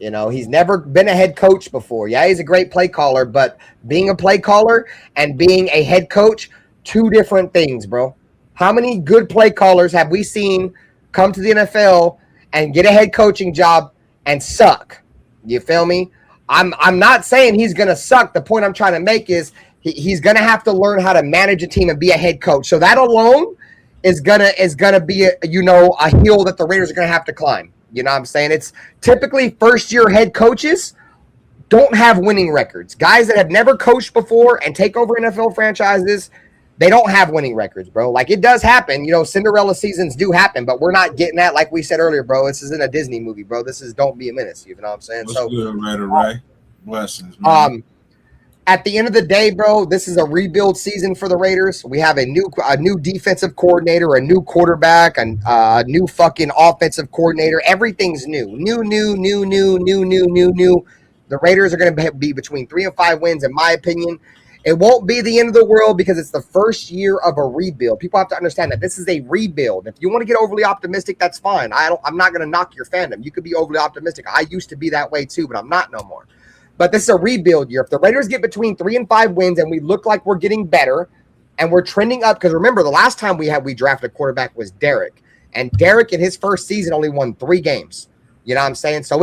He's never been a head coach before. Yeah, he's a great play caller, but being a play caller and being a head coach, 2 different things, bro. How many good play callers have we seen come to the NFL and get a head coaching job and suck? You feel me? I'm not saying he's going to suck. The point I'm trying to make is he's going to have to learn how to manage a team and be a head coach. So that alone is gonna be a hill that the Raiders are going to have to climb. You know what I'm saying? It's typically first-year head coaches don't have winning records. Guys that have never coached before and take over NFL franchises, they don't have winning records, bro. Like, it does happen. You know, Cinderella seasons do happen, but we're not getting that. Like we said earlier, bro, this isn't a Disney movie, bro. This is Don't Be a Menace. You know what I'm saying? What's good, Ray? Blessings, man. At the end of the day, bro, this is a rebuild season for the Raiders. We have a new defensive coordinator, a new quarterback, a new fucking offensive coordinator. Everything's new. New. The Raiders are going to be between 3 and 5 wins, in my opinion. It won't be the end of the world because it's the first year of a rebuild. People have to understand that this is a rebuild. If you want to get overly optimistic, that's fine. I'm not going to knock your fandom. You could be overly optimistic. I used to be that way too, but I'm not no more. But this is a rebuild year. If the Raiders get between 3 and 5 wins and we look like we're getting better and we're trending up, because remember, the last time we drafted a quarterback was Derek. And Derek in his first season only won 3 games. You know what I'm saying? So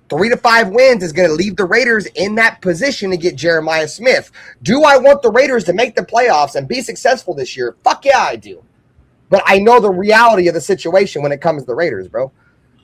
3 to 5 wins is going to leave the Raiders in that position to get Jeremiah Smith. Do I want the Raiders to make the playoffs and be successful this year? Fuck yeah, I do. But I know the reality of the situation when it comes to the Raiders, bro.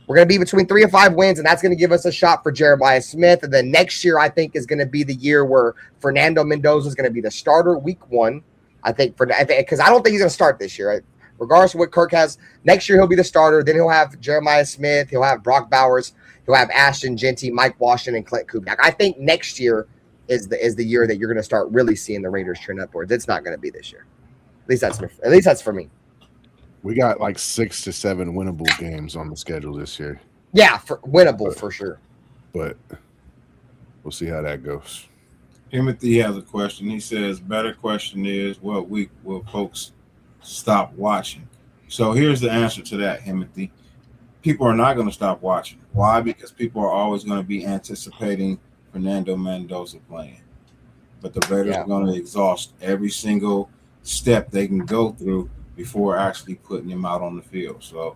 We're going to be between 3 and 5 wins, and that's going to give us a shot for Jeremiah Smith. And then next year, I think, is going to be the year where Fernando Mendoza is going to be the starter week 1. I think because I don't think he's going to start this year. Right? Regardless of what Kirk has, next year he'll be the starter. Then he'll have Jeremiah Smith. He'll have Brock Bowers. He'll have Ashton Jeanty, Mike Washington, and Clint Kubiak. I think next year is the year that you're going to start really seeing the Raiders trend upwards. It's not going to be this year. At least that's for me. We got like 6 to 7 winnable games on the schedule this year. Yeah, winnable for sure. But we'll see how that goes. Timothy has a question. He says, better question is, what week will folks stop watching? So here's the answer to that, Timothy. People are not going to stop watching. Why? Because people are always going to be anticipating Fernando Mendoza playing. But the Raiders are going to exhaust every single step they can go through before actually putting him out on the field. So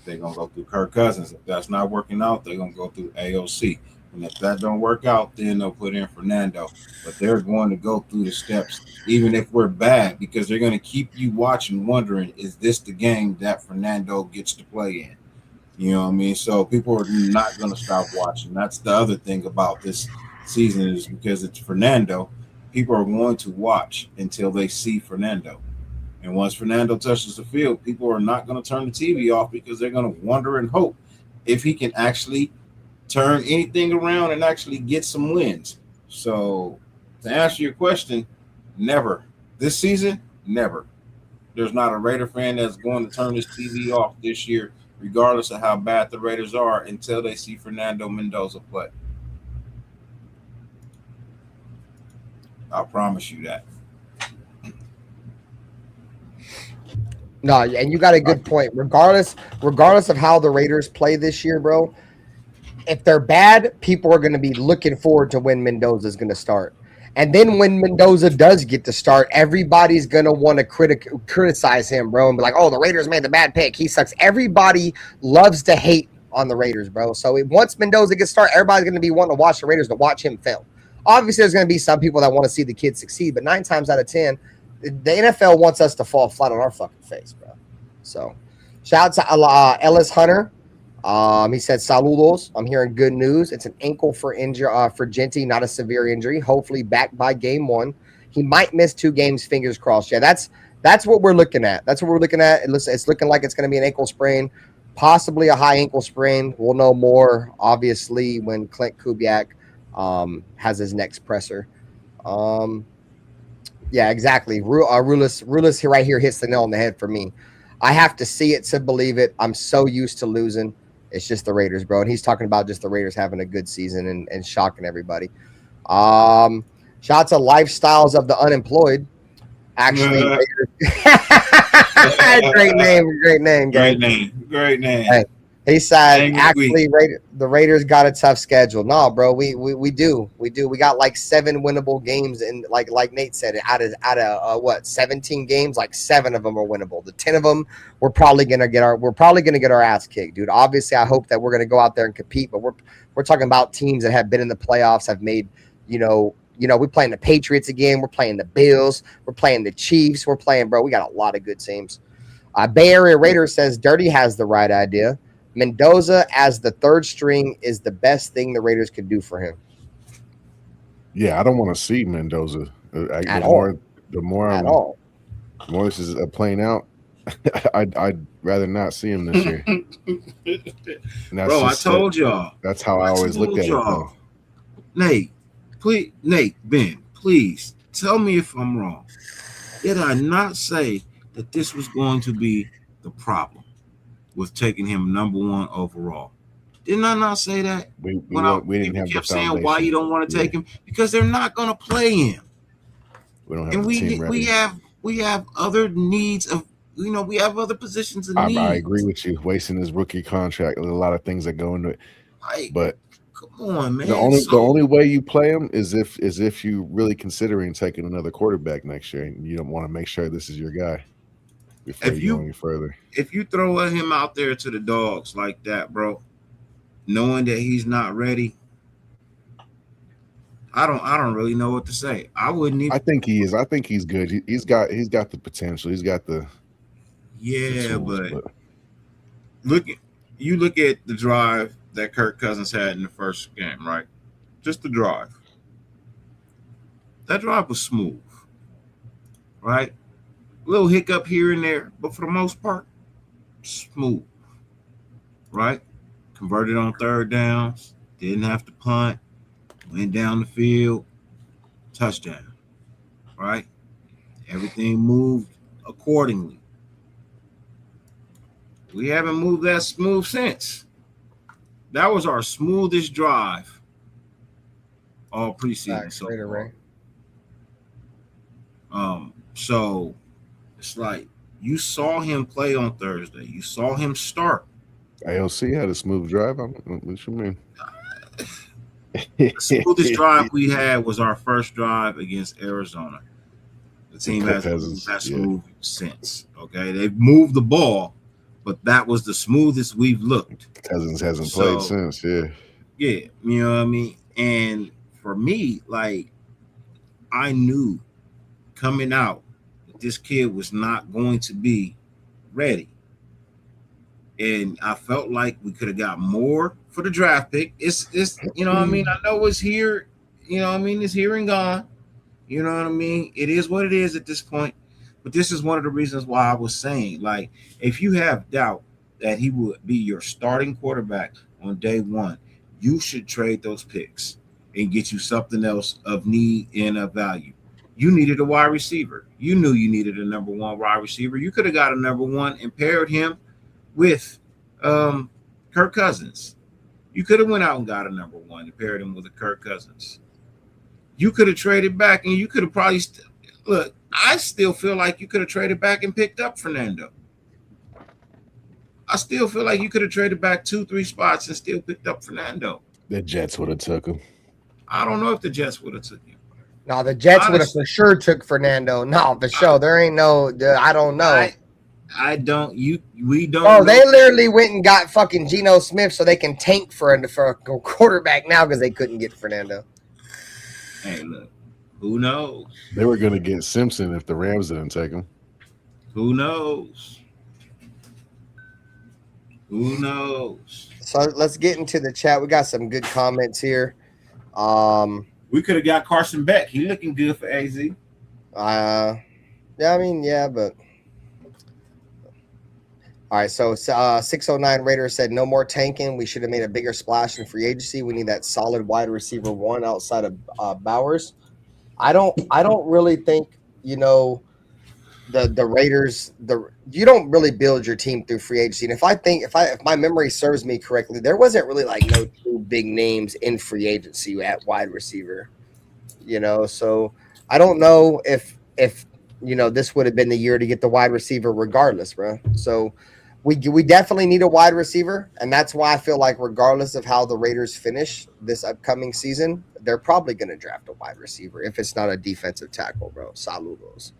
they're going to go through Kirk Cousins. If that's not working out, they're going to go through AOC. And if that don't work out, then they'll put in Fernando. But they're going to go through the steps, even if we're bad, because they're going to keep you watching, wondering, is this the game that Fernando gets to play in? You know what I mean? So people are not going to stop watching. That's the other thing about this season is because it's Fernando, people are going to watch until they see Fernando. And once Fernando touches the field, people are not going to turn the TV off because they're going to wonder and hope if he can actually turn anything around and actually get some wins. So to answer your question, never. This season, never. There's not a Raider fan that's going to turn his TV off this year, regardless of how bad the Raiders are, until they see Fernando Mendoza play. I promise you that. No, and you got a good point. Regardless of how the Raiders play this year, bro, if they're bad, people are going to be looking forward to when Mendoza is going to start. And then when Mendoza does get to start, everybody's going to want to criticize him, bro, and be like, oh, the Raiders made the bad pick. He sucks. Everybody loves to hate on the Raiders, bro. So once Mendoza gets started, everybody's going to be wanting to watch the Raiders to watch him fail. Obviously, there's going to be some people that want to see the kid succeed, but 9 times out of 10, the NFL wants us to fall flat on our fucking face, bro. So, shout out to Ellis Hunter. He said, "Saludos. I'm hearing good news. It's an ankle for Jeanty, not a severe injury. Hopefully, back by game 1. He might miss 2 games. Fingers crossed." Yeah, that's what we're looking at. That's what we're looking at. It's looking like it's going to be an ankle sprain, possibly a high ankle sprain. We'll know more, obviously, when Clint Kubiak has his next presser. Yeah, exactly. Rulis right here hits the nail on the head for me. I have to see it to believe it. I'm so used to losing. It's just the Raiders, bro. And he's talking about just the Raiders having a good season and shocking everybody. Shout out to Lifestyles of the Unemployed. Actually, great name. Hey, he said, actually, the Raiders got a tough schedule. No, bro, we do. We got like 7 winnable games, and like Nate said, out of what 17 games, like 7 of them are winnable. The 10 of them, we're probably gonna get our ass kicked, dude. Obviously, I hope that we're gonna go out there and compete, but we're talking about teams that have been in the playoffs, have made, we're playing the Patriots again, we're playing the Bills, we're playing the Chiefs, we got a lot of good teams. Bay Area Raiders says Dyrti has the right idea. Mendoza as the 3rd string is the best thing the Raiders could do for him. Yeah, I don't want to see Mendoza. At all. The more this is playing out, I'd rather not see him this year. Bro, I told y'all. That's how I always looked at it, though. Nate, Ben, please tell me if I'm wrong. Did I not say that this was going to be the problem with taking him number 1 overall? Didn't I not say that? We didn't have kept the saying foundation. why you don't want to take him, because they're not going to play him. We don't have the team ready. we have other needs of, we have other positions in need. I agree with you. Wasting his rookie contract, there's a lot of things that go into it. But come on, man. The only way you play him is if you really considering taking another quarterback next year, and you don't want to make sure this is your guy before you go any further. If you throw him out there to the dogs like that, bro, knowing that he's not ready, I don't really know what to say. I wouldn't even. I think he is. I think he's good. He's got the potential. He's got the tools, but look at the drive that Kirk Cousins had in the first game, right? Just the drive. That drive was smooth, right? A little hiccup here and there, but for the most part, smooth, right? Converted on third downs, didn't have to punt, went down the field, touchdown, right? Everything moved accordingly. We haven't moved that smooth since. That was our smoothest drive all preseason so far. So it's like you saw him play on Thursday. You saw him start. AOC had a smooth drive. What you mean? The smoothest drive we had was our first drive against Arizona. The team has moved since. Okay, they've moved the ball, but that was the smoothest we've looked. Cousins hasn't played since. Yeah, you know what I mean. And for me, like, I knew coming out that this kid was not going to be ready. And I felt like we could have got more for the draft pick. It's you know what I mean? I know it's here, you know what I mean? It's here and gone. You know what I mean? It is what it is at this point. But this is one of the reasons why I was saying, like, if you have doubt that he would be your starting quarterback on day one, you should trade those picks and get you something else of need and of value. You needed a wide receiver. You knew you needed a number one wide receiver. You could have got a number one and paired him with Kirk Cousins. You could have went out and got a number one and paired him with a Kirk Cousins. You could have traded back, and you could have probably look. I still feel like you could have traded back and picked up Fernando. I still feel like you could have traded back 2-3 spots and still picked up Fernando. The Jets would have took him. I don't know if the Jets would have took him. No, the Jets would have for sure took Fernando. No, for sure. There ain't no. I don't know. I don't. We don't. Oh, they literally went and got fucking Geno Smith so they can tank for a quarterback now because they couldn't get Fernando. Hey, look. Who knows? They were going to get Simpson if the Rams didn't take him. Who knows? Who knows? So let's get into the chat. We got some good comments here. We could have got Carson Beck. He looking good for AZ. Yeah, I mean, yeah, but all right. So 609 Raider said no more tanking. We should have made a bigger splash in free agency. We need that solid wide receiver one outside of Bowers. I don't really think, the Raiders, you don't really build your team through free agency. And if my memory serves me correctly, there wasn't really like no two big names in free agency at wide receiver, so I don't know if this would have been the year to get the wide receiver regardless, bro. So we definitely need a wide receiver. And that's why I feel like regardless of how the Raiders finish this upcoming season, they're probably going to draft a wide receiver if it's not a defensive tackle, bro. Saludos.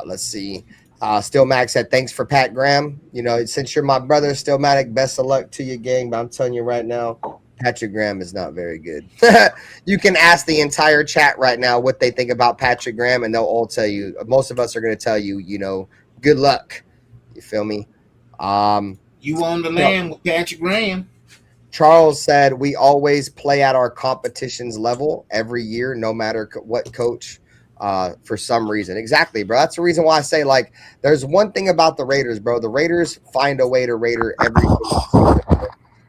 Let's see. Stillmatic said, thanks for Pat Graham. Since you're my brother, Stillmatic, best of luck to you, gang. But I'm telling you right now, Patrick Graham is not very good. You can ask the entire chat right now what they think about Patrick Graham, and they'll all tell you. Most of us are going to tell you, good luck. You feel me? You on the land with Patrick Graham. Charles said we always play at our competition's level every year, no matter what coach. For some reason, exactly, bro. That's the reason why I say, like, there's one thing about the Raiders, bro. The Raiders find a way to Raider every.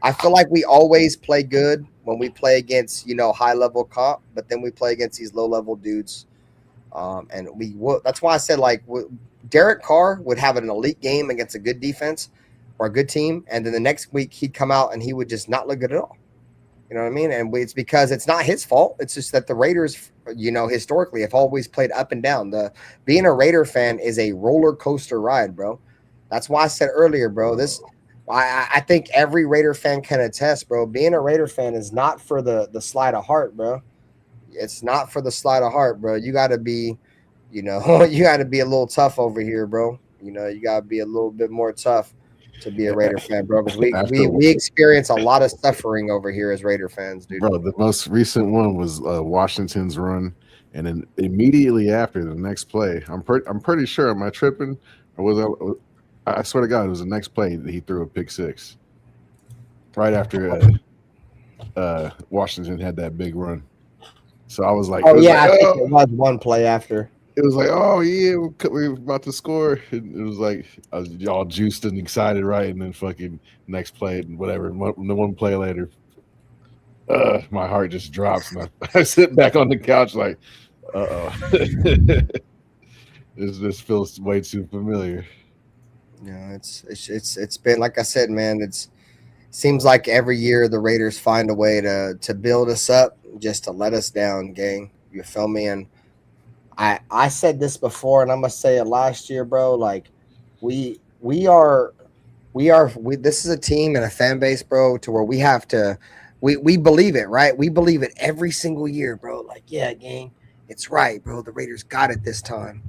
I feel like we always play good when we play against, high level comp, but then we play against these low level dudes. And that's why I said, like, Derek Carr would have an elite game against a good defense or a good team, and then the next week he'd come out and he would just not look good at all. You know what I mean? And it's because it's not his fault. It's just that the Raiders, historically have always played up and down. Being a Raider fan is a roller coaster ride, bro. That's why I said earlier, bro, I think every Raider fan can attest, bro. Being a Raider fan is not for the slide of heart, bro. It's not for the slide of heart, bro. You got to be, you got to be a little tough over here, bro. You got to be a little bit more tough to be a Raider fan, bro, because we experience a lot of suffering over here as Raider fans, dude. Bro, the most recent one was Washington's run, and then immediately after the next play, I'm pretty sure. Am I tripping? Or was I swear to God, it was the next play that he threw a pick six right after Washington had that big run. So I was like, I think it was one play after. It was like, oh yeah, we're about to score. It was like I was all juiced and excited, right? And then fucking next play and whatever. One play later, my heart just drops, and I sit back on the couch like, this feels way too familiar. Yeah, it's been, like I said, man. It seems like every year the Raiders find a way to build us up just to let us down, gang. You feel me? And I said this before, and I'm gonna say it last year, bro. Like, we this is a team and a fan base, bro, to where we have to we believe it, right? We believe it every single year, bro. Like, yeah, gang, it's right, bro. The Raiders got it this time.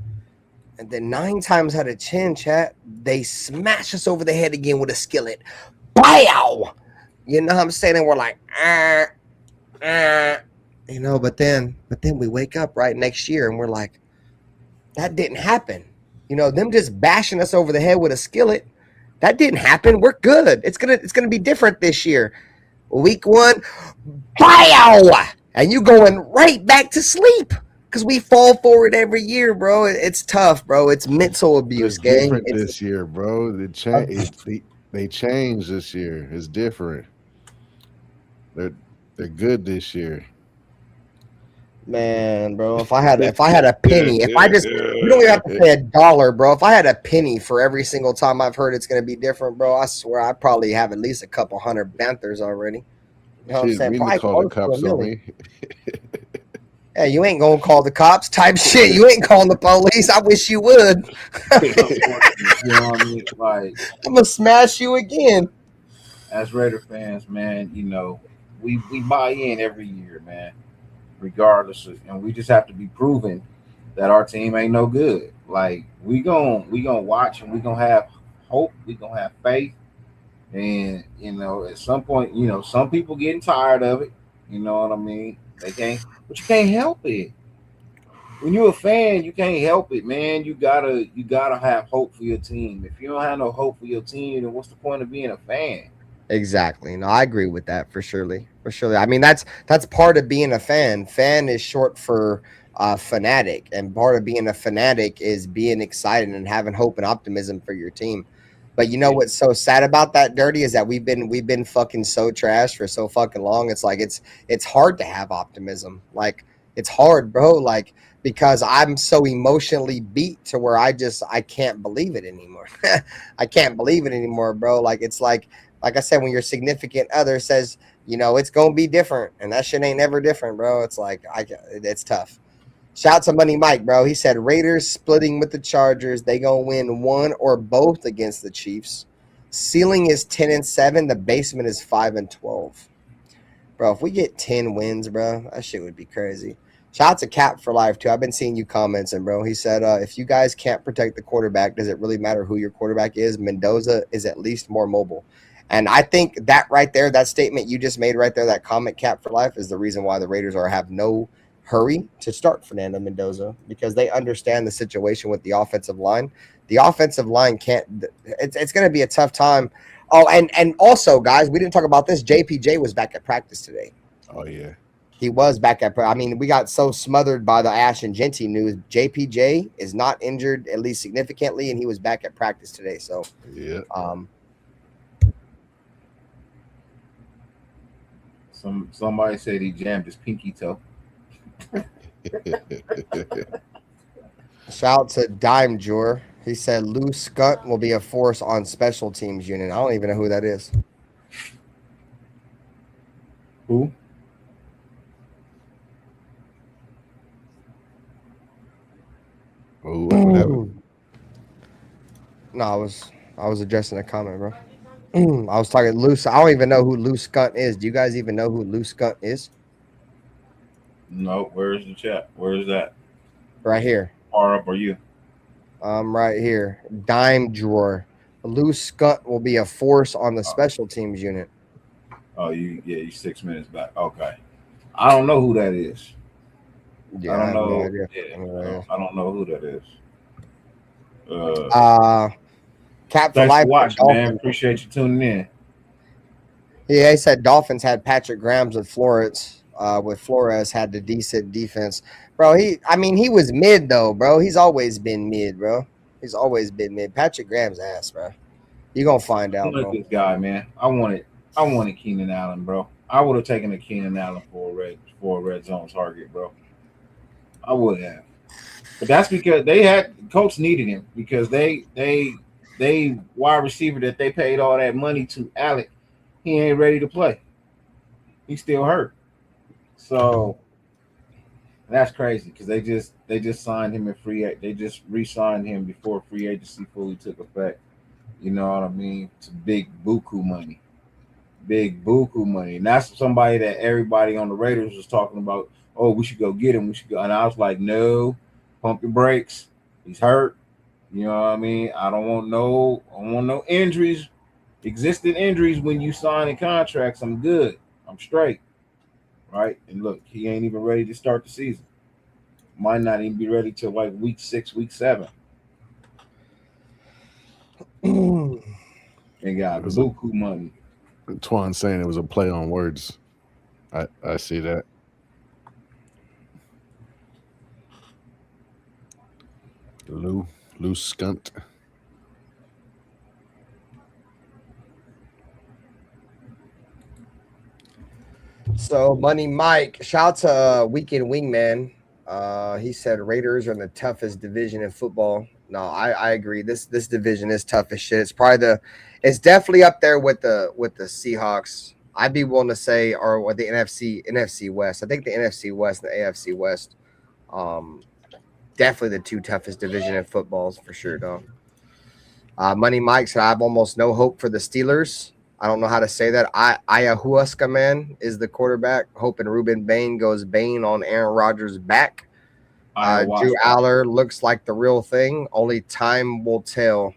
And then 9 times out of 10, chat, they smash us over the head again with a skillet. Bow! You know what I'm saying? And we're like, but then we wake up right next year and we're like, that didn't happen. Them just bashing us over the head with a skillet, that didn't happen. We're good. It's gonna be different this year. Week 1, bow! And you going right back to sleep. Because we fall forward every year, bro. It's tough, bro. It's mental abuse, gang. Different this year, bro. They changed this year. It's different. They're good this year. Man, bro. If I had a penny, you don't even have to pay $1, bro. If I had a penny for every single time I've heard it's gonna be different, bro, I swear I probably have at least a couple hundred Banthers already. You know what I'm saying? Probably call the cops on me. Yeah, you ain't gonna call the cops type shit. You ain't calling the police. I wish you would. You know what I mean? Like, I'm gonna smash you again. As Raider fans, man, we buy in every year, man, regardless of, and we just have to be proven that our team ain't no good. Like, we gonna watch, and we gonna have hope, we gonna have faith, and at some point, some people getting tired of it. You know what I mean? They can't. But you can't help it. When you're a fan, you can't help it, man. You gotta have hope for your team. If you don't have no hope for your team, then what's the point of being a fan? Exactly. No, I agree with that for surely. I mean, that's part of being a fan. Fan is short for fanatic, and part of being a fanatic is being excited and having hope and optimism for your team. But you know what's so sad about that, Dyrti, is that we've been fucking so trash for so fucking long. It's like it's hard to have optimism. Like, it's hard, bro. Like, because I'm so emotionally beat to where I can't believe it anymore. I can't believe it anymore, bro. Like, it's like I said, when your significant other says, it's gonna be different, and that shit ain't never different, bro. It's like it's tough. Shout to Money Mike, bro. He said Raiders splitting with the Chargers. They gonna win one or both against the Chiefs. Ceiling is 10-7. The basement is 5-12. Bro, if we get 10 wins, bro, that shit would be crazy. Shout out to Cap for Life too. I've been seeing you comments, and bro, he said, if you guys can't protect the quarterback, does it really matter who your quarterback is? Mendoza is at least more mobile. And I think that right there, that statement you just made right there, that comment, Cap for Life, is the reason why the Raiders have no hurry to start Fernando Mendoza, because they understand the situation with the offensive line. The offensive line it's going to be a tough time. Oh, and also, guys, we didn't talk about this. JPJ was back at practice today. Oh yeah. He was back at. I mean, we got so smothered by the Ashton Jeanty news. JPJ is not injured, at least significantly, and he was back at practice today. So, yeah. Somebody said he jammed his pinky toe. Shout out to Dime Jor. He said Lou Skunt will be a force on special teams unit. I don't even know who that is. Who? No, I was addressing a comment, bro. I was talking loose. I don't even know who Lou Skunt is. Do you guys even know who Lou Skunt is? No. Where's the chat? Where is that? Right here. Far up are you? Right here. Dime drawer. Lou Skunt will be a force on the special teams unit. Oh, you 6 minutes back. Okay. I don't know who that is. Yeah, I don't know. No idea. I don't know who that is. Cap for Thanks life. for watching, man. Appreciate you tuning in. Yeah, he said Dolphins had Patrick Grahams with Flores. With Flores had the decent defense, bro. He was mid though, bro. He's always been mid, bro. He's always been mid. Patrick Graham's ass, bro. You gonna find out, bro. This guy, man. I wanted Keenan Allen, bro. I would have taken a Keenan Allen for a red zone target, bro. I would have, but that's because coach needed him because they wide receiver that they paid all that money to, Alec, he ain't ready to play. He's still hurt. So that's crazy because they just signed him in they just re-signed him before free agency fully took effect. You know what I mean? It's big buku money. Big buku money. And that's somebody that everybody on the Raiders was talking about. Oh, we should go get him. We should go. And I was like, no, pump your brakes. He's hurt. You know what I mean? I don't want no injuries, existing injuries when you signing contracts. I'm good. I'm straight. Right? And look, he ain't even ready to start the season. Might not even be ready till like week 6, week 7. And got buku money. Twan saying it was a play on words. I see that. Lou Skunt. So Money Mike, shout out to Weekend Wingman. He said Raiders are in the toughest division in football. No, I agree. This division is tough as shit. It's definitely up there with the Seahawks. I'd be willing to say, or with the NFC West. I think the NFC West and the AFC West, definitely the two toughest division in footballs for sure, though. Money Mike said I have almost no hope for the Steelers. I don't know how to say that. Ayahuasca man is the quarterback. Hoping Ruben Bain goes Bain on Aaron Rodgers' back. Drew Aller looks like the real thing. Only time will tell.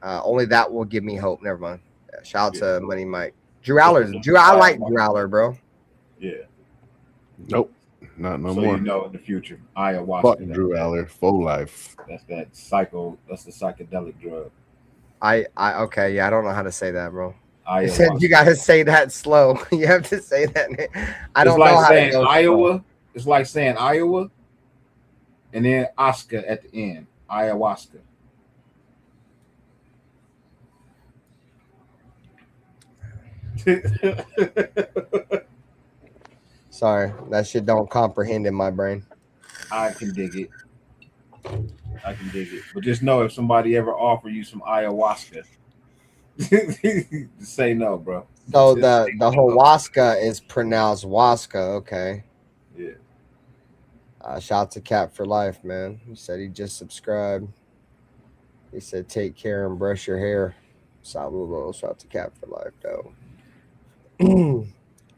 Only that will give me hope. Never mind. Shout out to Money Mike. I like Drew Aller, bro. Yeah. Nope. Not no so more. You know in the future. Ayahuasca. Fuck Drew Aller. Full life. That's the psychedelic drug. Okay, yeah, I don't know how to say that, bro. Ayahuasca. You gotta say that slow. You have to say that. I don't know how to go Iowa. slow. It's like saying Iowa, and then Oscar at the end. Ayahuasca. Sorry, that shit don't comprehend in my brain. I can dig it. But just know if somebody ever offer you some ayahuasca, just say no, bro. So the ayahuasca is pronounced Waska, okay. Yeah. Shout out to Cap for life, man. He said he just subscribed. He said take care and brush your hair. Saludos. Shout out to Cap for life, though.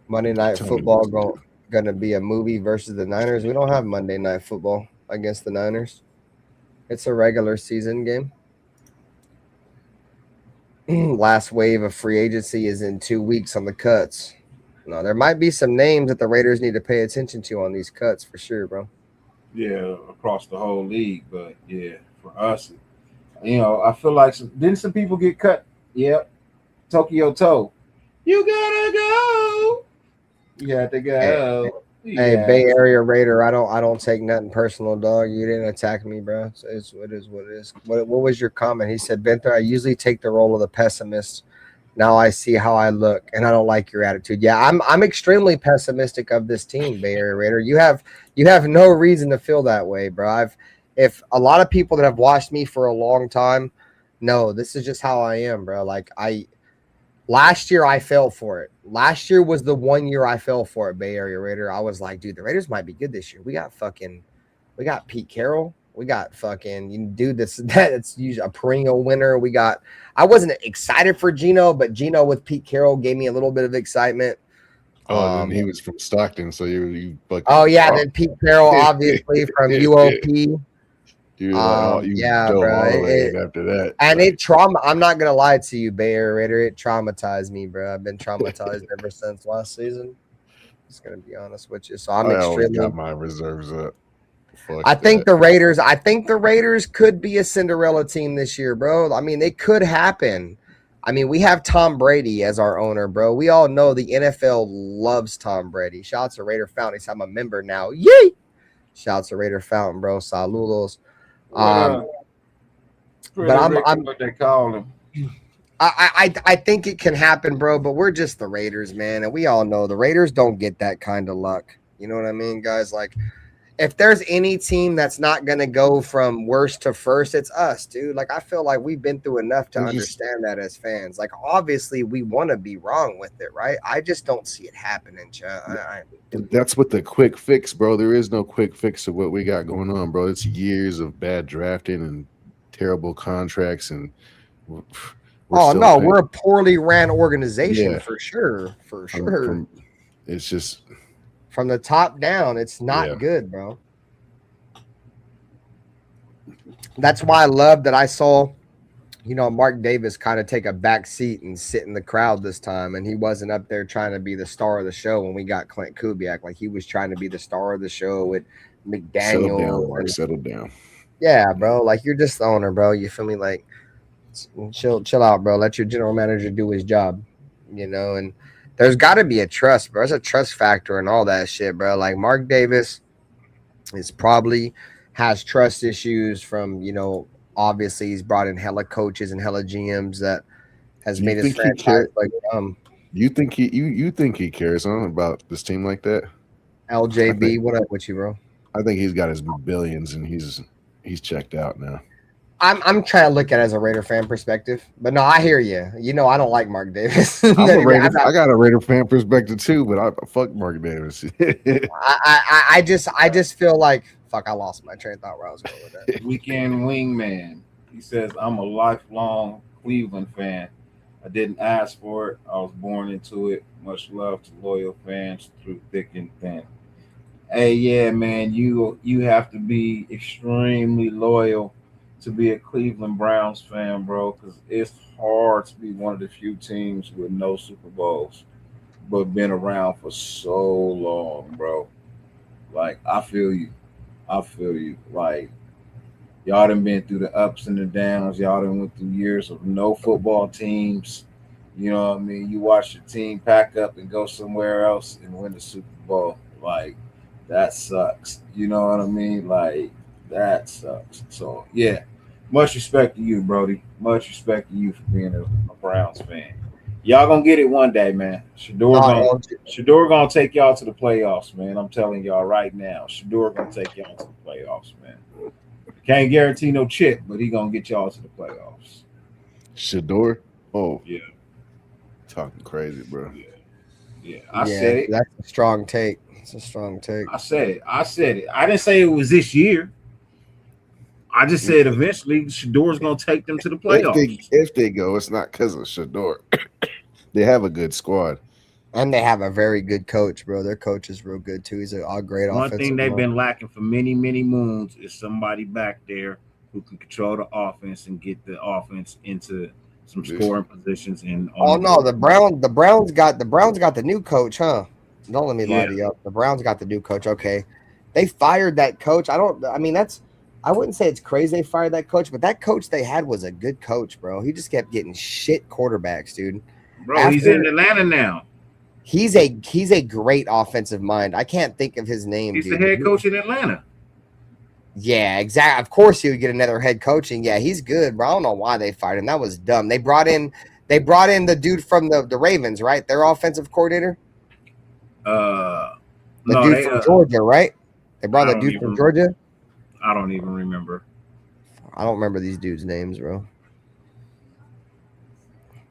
Monday Night Football gonna be a movie versus the Niners. We don't have Monday Night Football against the Niners. It's a regular season game. Last wave of free agency is in 2 weeks on the cuts. No, there might be some names that the Raiders need to pay attention to on these cuts for sure, bro. Yeah, across the whole league, but yeah, for us, I feel like didn't some people get cut? Yep. Tokyo Toe. You gotta go. You have to go. Hey, Bay Area Raider, I don't take nothing personal, dog. You didn't attack me, bro. So it is what it is. What was your comment? He said, Benther, I usually take the role of the pessimist. Now I see how I look, and I don't like your attitude. Yeah, I'm extremely pessimistic of this team, Bay Area Raider. You have no reason to feel that way, bro. If a lot of people that have watched me for a long time, no, this is just how I am, bro. Like last year I fell for it. Last year was the one year I fell for it, Bay Area Raider. I was like, dude, the Raiders might be good this year. We got Pete Carroll. We got fucking dude that's usually a perennial winner. I wasn't excited for Geno, but Geno with Pete Carroll gave me a little bit of excitement. Oh, then he was from Stockton, so you oh yeah, then Pete Carroll obviously from UOP. Yeah, bro. After that, and I'm not gonna lie to you, Bay Area Raider. It traumatized me, bro. I've been traumatized ever since last season. Just gonna be honest with you. So I extremely got my reserves up. I think the Raiders could be a Cinderella team this year, bro. I mean, it could happen. I mean, we have Tom Brady as our owner, bro. We all know the NFL loves Tom Brady. Shout out to Raider Fountain. He said, I'm a member now. Yay! Shout out to Raider Fountain, bro. Saludos. But I'm what they call him. I think it can happen, bro, but we're just the Raiders, man. And we all know the Raiders don't get that kind of luck. You know what I mean, guys? Like, if there's any team that's not going to go from worst to first, it's us, dude. Like, I feel like we've been through enough to understand that as fans. Like, obviously, we want to be wrong with it, right? I just don't see it happening, That's what the quick fix, bro. There is no quick fix to what we got going on, bro. It's years of bad drafting and terrible contracts. And we're a poorly ran organization for sure. For sure. It's just from the top down, it's not good, bro. That's why I love that I saw, Mark Davis kind of take a back seat and sit in the crowd this time. And he wasn't up there trying to be the star of the show when we got Clint Kubiak. Like, he was trying to be the star of the show with McDaniel. Settle down. Yeah, bro. Like, you're just the owner, bro. You feel me? Like, chill out, bro. Let your general manager do his job, and there's got to be a trust, bro. There's a trust factor and all that shit, bro. Like, Mark Davis has trust issues from, obviously he's brought in hella coaches and hella GMs that has made his franchise like You think he cares about this team like that? LJB, what up with you, bro? I think he's got his billions and he's checked out now. I'm trying to look at it as a Raider fan perspective, but no, I hear you. I don't like Mark Davis. I got a Raider fan perspective too, but I fuck Mark Davis. I just feel like I lost my train of thought where I was going with that. Weekend Wingman. He says, I'm a lifelong Cleveland fan. I didn't ask for it. I was born into it. Much love to loyal fans through thick and thin. Hey, yeah, man, you have to be extremely loyal to be a Cleveland Browns fan, bro, because it's hard to be one of the few teams with no Super Bowls, but been around for so long, bro. Like, I feel you. Like, y'all done been through the ups and the downs. Y'all done went through years of no football teams. You know what I mean? You watch your team pack up and go somewhere else and win the Super Bowl. Like, that sucks. You know what I mean? Like, that sucks. So, yeah, much respect to you, Brody. Much respect to you for being a Browns fan. Y'all gonna get it one day, man. Shador gonna take y'all to the playoffs, man. I'm telling y'all right now. Shador gonna take y'all to the playoffs, man. Can't guarantee no chip, but he gonna get y'all to the playoffs. Shador? Oh, yeah. Talking crazy, bro. Yeah. I said it. That's a strong take. It's a strong take. I said it. I didn't say it was this year. I just said eventually Shador's gonna take them to the playoffs. If they go, it's not because of Shador. They have a good squad. And they have a very good coach, bro. Their coach is real good, too. He's a great offensive. One thing they've been lacking for many, many moons is somebody back there who can control the offense and get the offense into some scoring positions. The Browns got the new coach, huh? Don't let me lie to you. The Browns got the new coach. Okay. They fired that coach. I wouldn't say it's crazy they fired that coach, but that coach they had was a good coach, bro. He just kept getting shit quarterbacks, dude. Bro, he's in Atlanta now. He's a great offensive mind. I can't think of his name. He's the head coach in Atlanta. Yeah, exactly. Of course he would get another head coaching. Yeah, he's good, bro. I don't know why they fired him. That was dumb. They brought in the dude from the Ravens, right? Their offensive coordinator. No, dude from Georgia, right? They brought the dude from Georgia. I don't even remember. I don't remember these dudes' names, bro.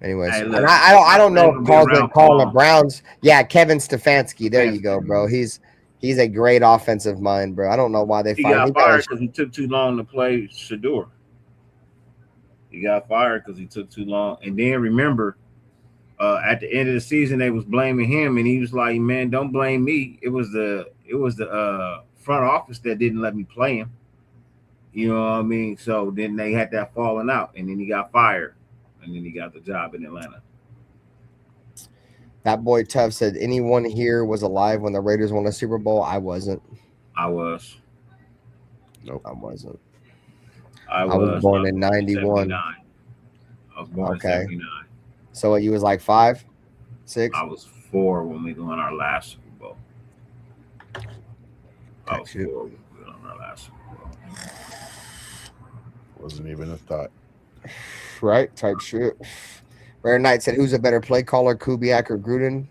Anyways, Hey, look, and I don't know if Paul's been calling the Browns. Yeah, Kevin Stefanski. There you go, bro. He's a great offensive mind, bro. I don't know why they fired him. He got fired because he took too long to play Shador. He got fired because he took too long. And then remember, at the end of the season, they was blaming him, and he was like, "Man, don't blame me. It was the front office that didn't let me play him." You know what I mean? So then they had that falling out, and then he got fired, and then he got the job in Atlanta. That boy Tough said, anyone here was alive when the Raiders won a Super Bowl? I wasn't. I was. Nope, I wasn't. I was born in 91. I was born in 79. So you was like 5, 6? I was 4 when we won our last Super Bowl. I was 4 when we won our last Super Bowl. Wasn't even a thought. Right? Type shit. Rare Knight said, who's a better play caller, Kubiak or Gruden?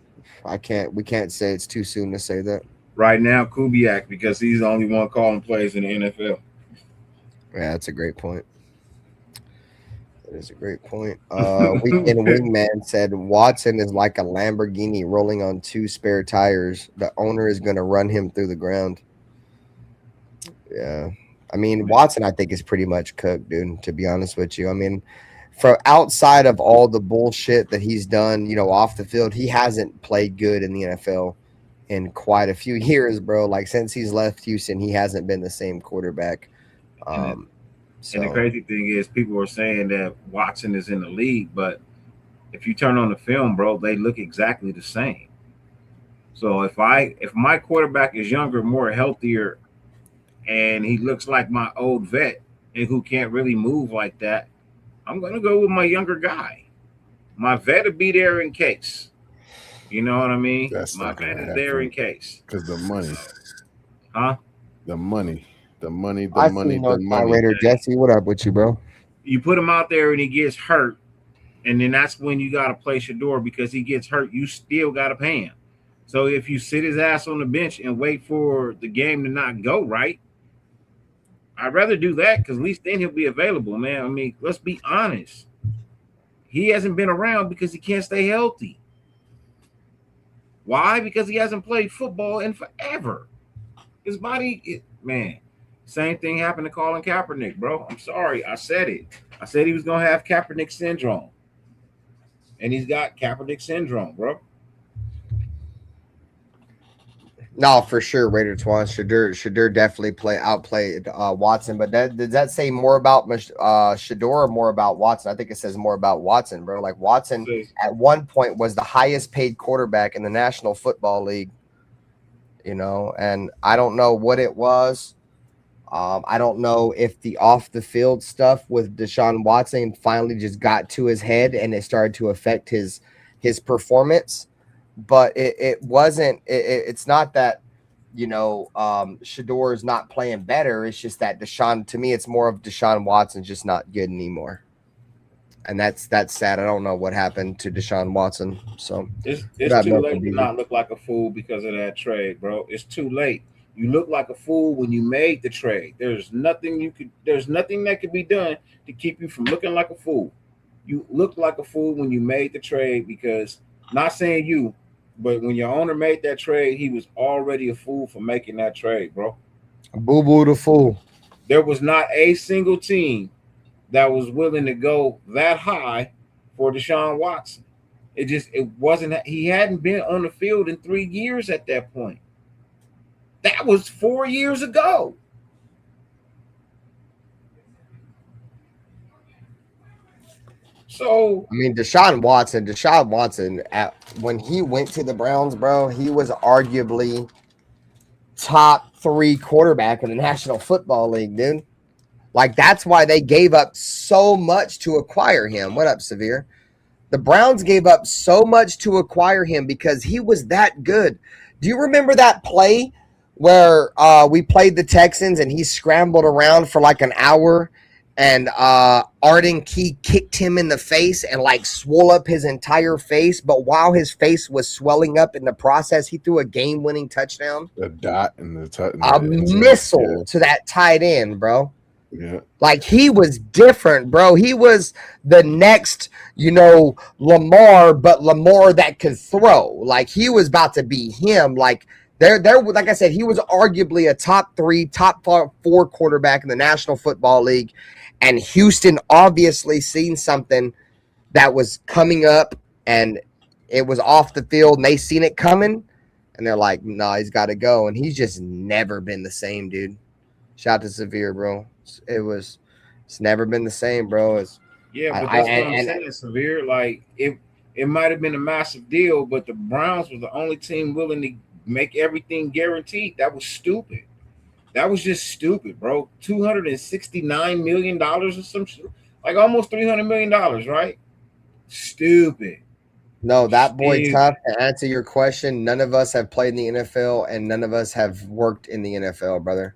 We can't say. It's too soon to say that. Right now, Kubiak, because he's the only one calling plays in the NFL. Yeah, that's a great point. That is a great point. Weekend Wingman said, Watson is like a Lamborghini rolling on 2 spare tires. The owner is going to run him through the ground. Yeah. I mean, Watson, I think, is pretty much cooked, dude, to be honest with you. I mean, for outside of all the bullshit that he's done, off the field, he hasn't played good in the NFL in quite a few years, bro. Like, since he's left Houston, he hasn't been the same quarterback. And the crazy thing is, people are saying that Watson is in the league, but if you turn on the film, bro, they look exactly the same. So if my quarterback is younger, more healthier, and he looks like my old vet and who can't really move like that, I'm going to go with my younger guy. My vet will be there in case. You know what I mean? My vet is there in case. Because the money. Huh? The money. The money. Raider Jesse, what up with you, bro? You put him out there and he gets hurt, and then that's when you got to play Shador because he gets hurt. You still got to pay him. So if you sit his ass on the bench and wait for the game to not go right, I'd rather do that because at least then he'll be available, man. I mean, let's be honest. He hasn't been around because he can't stay healthy. Why? Because he hasn't played football in forever. His body, man, same thing happened to Colin Kaepernick, bro. I'm sorry. I said it. I said he was going to have Kaepernick syndrome. And he's got Kaepernick syndrome, bro. No, for sure, Raider Twan. Shador definitely outplayed Watson. But does that say more about Shador or more about Watson? I think it says more about Watson, bro. Like, Watson at one point was the highest paid quarterback in the National Football League, and I don't know what it was. I don't know if the off the field stuff with Deshaun Watson finally just got to his head and it started to affect his performance. But it wasn't. It's not that Shador is not playing better. It's just that Deshaun. To me, it's more of Deshaun Watson's just not good anymore, and that's sad. I don't know what happened to Deshaun Watson. So it's too late to not look like a fool because of that trade, bro. It's too late. You look like a fool when you made the trade. There's nothing that could be done to keep you from looking like a fool. You looked like a fool when you made the trade because, not saying you, but when your owner made that trade, he was already a fool for making that trade, bro. Boo-boo the fool. There was not a single team that was willing to go that high for Deshaun Watson. It wasn't. He hadn't been on the field in 3 years at that point. That was 4 years ago. So, I mean, Deshaun Watson, when he went to the Browns, bro, he was arguably top 3 quarterback in the National Football League, dude. Like, that's why they gave up so much to acquire him. What up, Severe? The Browns gave up so much to acquire him because he was that good. Do you remember that play where we played the Texans and he scrambled around for like an hour and Arden Key kicked him in the face and like swole up his entire face, but while his face was swelling up in the process, he threw a game-winning touchdown. A dot in the a missile to that tight end, bro. Yeah. Like he was different, bro. He was the next, Lamar, but Lamar that could throw. Like he was about to be him. Like there, like I said, he was arguably a top 3, top 4 quarterback in the National Football League. And Houston obviously seen something that was coming up and it was off the field and they seen it coming and they're like, nah, he's got to go. And he's just never been the same, dude. Shout out to Severe, bro. It's never been the same, bro. But that's what I'm saying, Severe. Like it might have been a massive deal, but the Browns were the only team willing to make everything guaranteed. That was stupid. That was just stupid, bro. $269 million or some shit, like almost $300 million, right? Stupid. No, that boy tough. To answer your question, none of us have played in the NFL, and none of us have worked in the NFL, brother.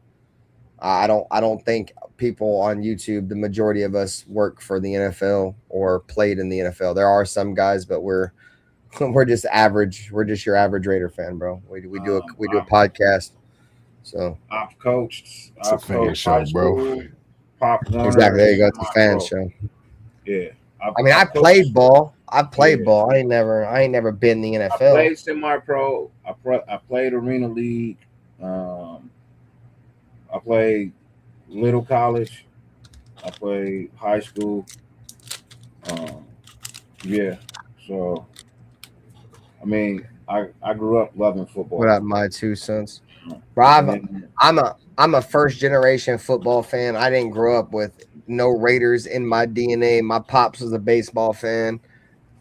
I don't think people on YouTube, the majority of us work for the NFL or played in the NFL. There are some guys, but we're just average. We're just your average Raider fan, bro. We do a podcast. So I've coached. It's a fan show, bro. Pop Warner. Exactly. There you go. It's a fan show. Yeah. I played ball. I played ball. I ain't never been in the NFL. I played semi-pro. I played Arena League. I played little college. I played high school. So, I mean, I grew up loving football. What up, my 2 cents? Bro, I'm a first generation football fan. I didn't grow up with no Raiders in my DNA. My pops was a baseball fan.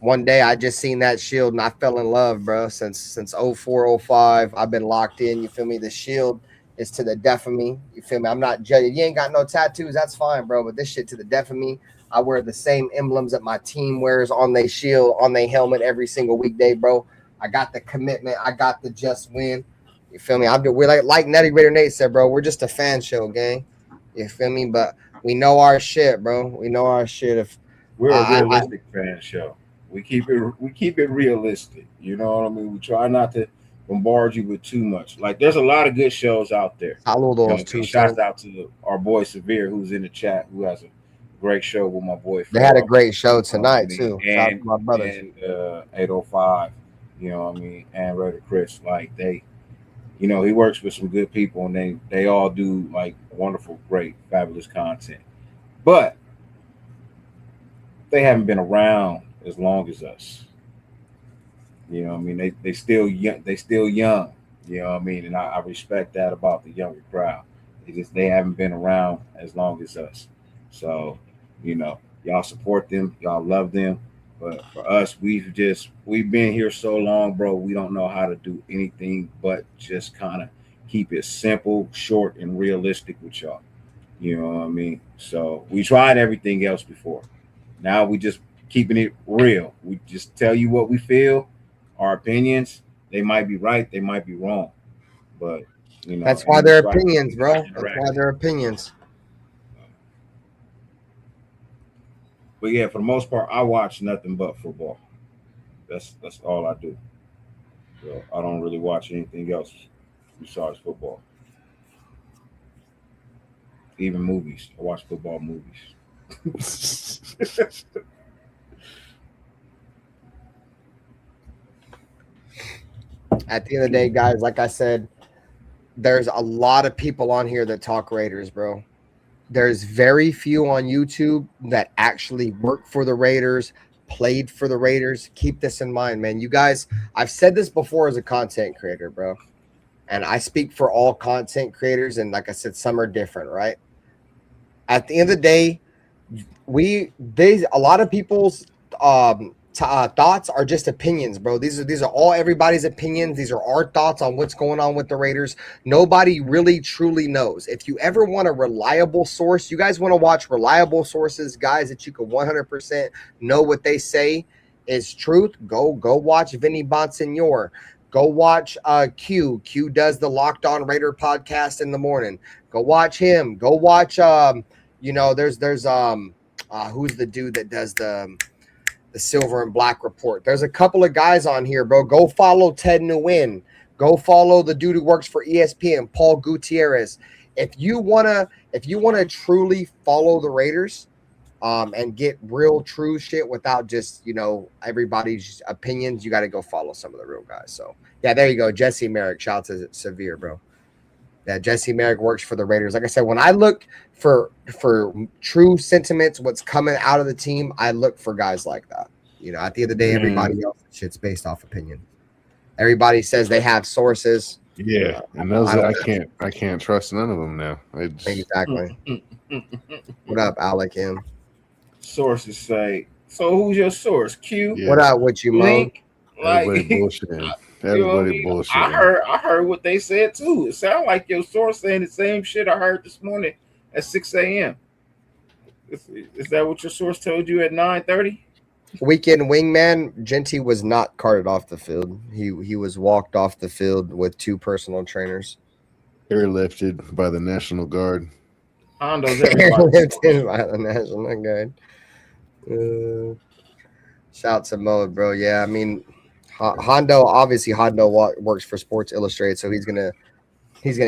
One day I just seen that shield and I fell in love, bro. Since 04, 05, I've been locked in. You feel me? The shield is to the death of me. You feel me? I'm not judging. You ain't got no tattoos. That's fine, bro. But this shit to the death of me. I wear the same emblems that my team wears on their shield, on their helmet every single weekday, bro. I got the commitment. I got the just win. You feel me? We're like Nutty Raider Nate said, bro. We're just a fan show, gang. You feel me? But we know our shit, bro. We know our shit. If we're a realistic fan show, we keep it realistic. You know what I mean? We try not to bombard you with too much. Like there's a lot of good shows out there. Shouts out to our boy Severe, who's in the chat, who has a great show with my boy. They had a great show tonight too. Shout out to my brothers. And 805, you know what I mean, and Raider Chris. Like they, he works with some good people, and they all do like wonderful, great, fabulous content. But they haven't been around as long as us. You know what I mean? They still young. They still young. You know what I mean? And I respect that about the younger crowd. They haven't been around as long as us. So, y'all support them. Y'all love them. But for us, we've been here so long, bro. We don't know how to do anything but just kind of keep it simple, short, and realistic with y'all. You know what I mean? So we tried everything else before. Now we just keeping it real. We just tell you what we feel, our opinions. They might be right, they might be wrong, but that's why they're opinions, bro. That's why they're opinions. But yeah, for the most part, I watch nothing but football. That's all I do. So I don't really watch anything else besides football. Even movies. I watch football movies. At the end of the day, guys, like I said, there's a lot of people on here that talk Raiders, bro. There's very few on YouTube that actually work for the Raiders, played for the Raiders. Keep this in mind, man. You guys, I've said this before as a content creator, bro. And I speak for all content creators. And like I said, some are different, right? At the end of the day, a lot of people's thoughts are just opinions, bro. These are all everybody's opinions. These are our thoughts on what's going on with the Raiders. Nobody really truly knows. If you ever want a reliable source, you guys want to watch reliable sources, guys that you can 100% know what they say. is truth, go watch Vinny Bonsignor. Go watch Q. Q does the Locked On Raider podcast in the morning. Go watch him. Go watch there's who's the dude that does the Silver and Black Report. There's a couple of guys on here, bro. Go follow Ted Nguyen. Go follow the dude who works for ESPN, Paul Gutierrez. If you wanna truly follow the Raiders, and get real true shit without just everybody's opinions, you got to go follow some of the real guys. So yeah, there you go. Jesse Merrick, shout out to Severe, bro. Yeah, Jesse Merrick works for the Raiders. Like I said, when I look for true sentiments, what's coming out of the team, I look for guys like that. At the end of the day, everybody else shit's based off opinion. Everybody says they have sources. Yeah, and those I can't trust none of them now. Exactly. What up, Alec? Him. Sources say. So who's your source? Q. Yeah. What up with you, Link? Everybody bullshitting. Everybody bullshitting. I heard what they said too. It sounded like your source saying the same shit I heard this morning at 6 a.m. Is that what your source told you at 9:30? Weekend wingman Jeanty was not carted off the field. He was walked off the field with 2 personal trainers. Airlifted by the National Guard. Hondo's Airlifted by the National Guard. Shouts to Mo, bro. Yeah, I mean, Hondo works for Sports Illustrated, so he's gonna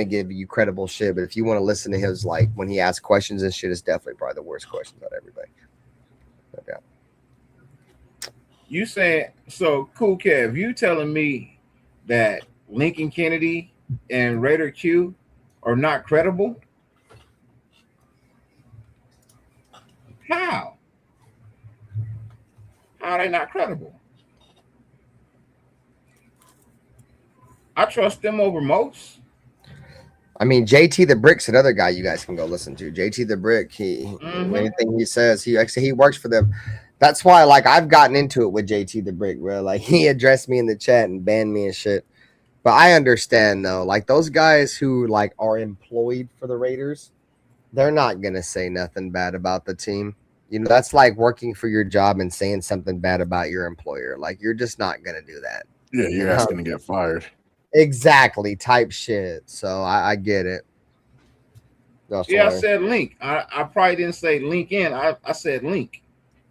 give you credible shit. But if you want to listen to his when he asks questions and shit, it's definitely probably the worst questions out of everybody. Okay. You saying so? Cool, Kev. You telling me that Lincoln Kennedy and Raider Q are not credible? How? How are they not credible? I trust them over most. I mean, JT the Brick's another guy you guys can go listen to. JT the Brick, anything he says, he works for them. That's why, I've gotten into it with JT the Brick, bro. He addressed me in the chat and banned me and shit. But I understand, though. Those guys who, are employed for the Raiders, they're not going to say nothing bad about the team. That's like working for your job and saying something bad about your employer. You're just not going to do that. Yeah, you're asking to get fired. Exactly, type shit. So I get it. Yeah, I said link. I probably didn't say link in. I said link.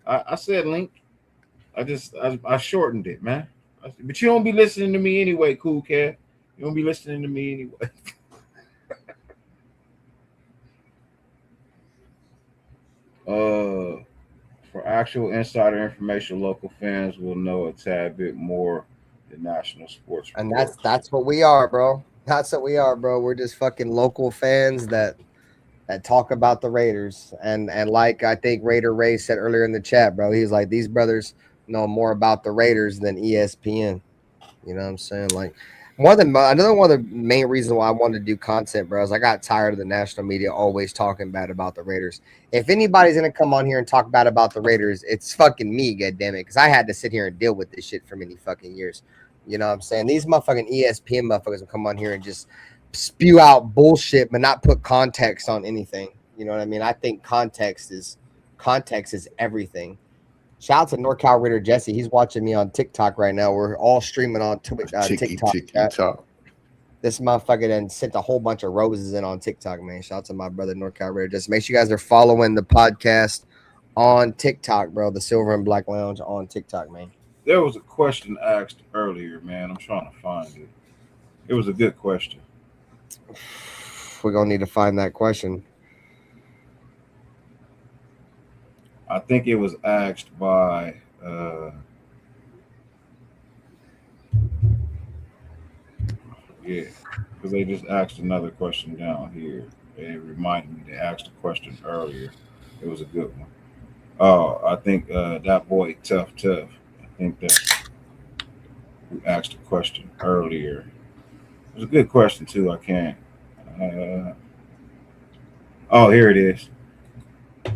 I said link. I shortened it, man. But you don't be listening to me anyway, cool cat. You don't be listening to me anyway. For actual insider information, local fans will know a tad bit more than national sports reports. And that's what we are, bro. That's what we are, bro. We're just fucking local fans that talk about the Raiders. And like I think Raider Ray said earlier in the chat, bro, he's like, these brothers know more about the Raiders than ESPN. You know what I'm saying? Another one of the main reasons why I wanted to do content, bro, is I got tired of the national media always talking bad about the Raiders. If anybody's gonna come on here and talk bad about the Raiders, it's fucking me, goddammit, because I had to sit here and deal with this shit for many fucking years. You know what I'm saying? These motherfucking ESPN motherfuckers will come on here and just spew out bullshit, but not put context on anything. You know what I mean? I think context is everything. Shout out to NorCal Raider Jesse. He's watching me on TikTok right now. We're all streaming on TikTok. This motherfucker then sent a whole bunch of roses in on TikTok, man. Shout out to my brother NorCal Raider Jesse. Make sure you guys are following the podcast on TikTok, bro. The Silver and Black Lounge on TikTok, man. There was a question asked earlier, man. I'm trying to find it. It was a good question. We're going to need to find that question. I think it was asked by because they just asked another question down here. It reminded me they asked a question earlier. It was a good one. Oh, I think that boy Tough. I think that who asked a question earlier. It was a good question too. I can't. Oh, here it is.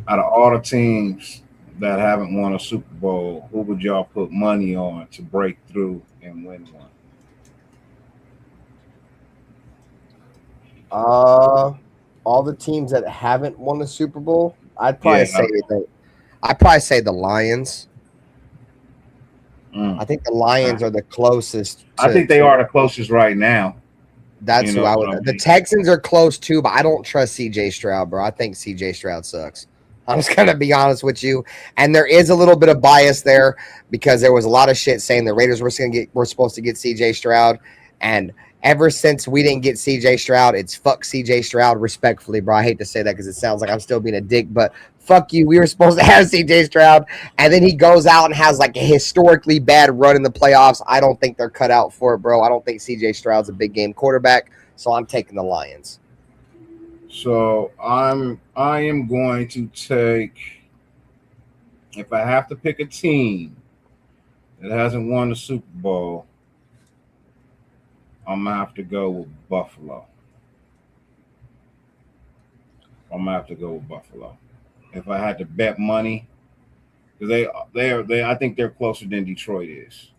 Out of all the teams that haven't won a Super Bowl, who would y'all put money on to break through and win one? All the teams that haven't won a Super Bowl, I'd probably say the Lions. I think the Lions are the closest. I think they are the closest right now. That's who I would. The Texans are close too, but I don't trust CJ Stroud, bro. I think CJ Stroud sucks. I'm just gonna be honest with you, and there is a little bit of bias there because there was a lot of shit saying the Raiders were supposed to get CJ Stroud, and ever since we didn't get CJ Stroud, it's fuck CJ Stroud. Respectfully, bro, I hate to say that because it sounds like I'm still being a dick, but fuck you. We were supposed to have CJ Stroud, and then he goes out and has like a historically bad run in the playoffs. I don't think they're cut out for it, bro. I don't think CJ Stroud's a big game quarterback, so I'm taking the Lions. So I am going to take, if I have to pick a team that hasn't won the Super Bowl, I'm gonna have to go with Buffalo. If I had to bet money, because I think they're closer than Detroit is.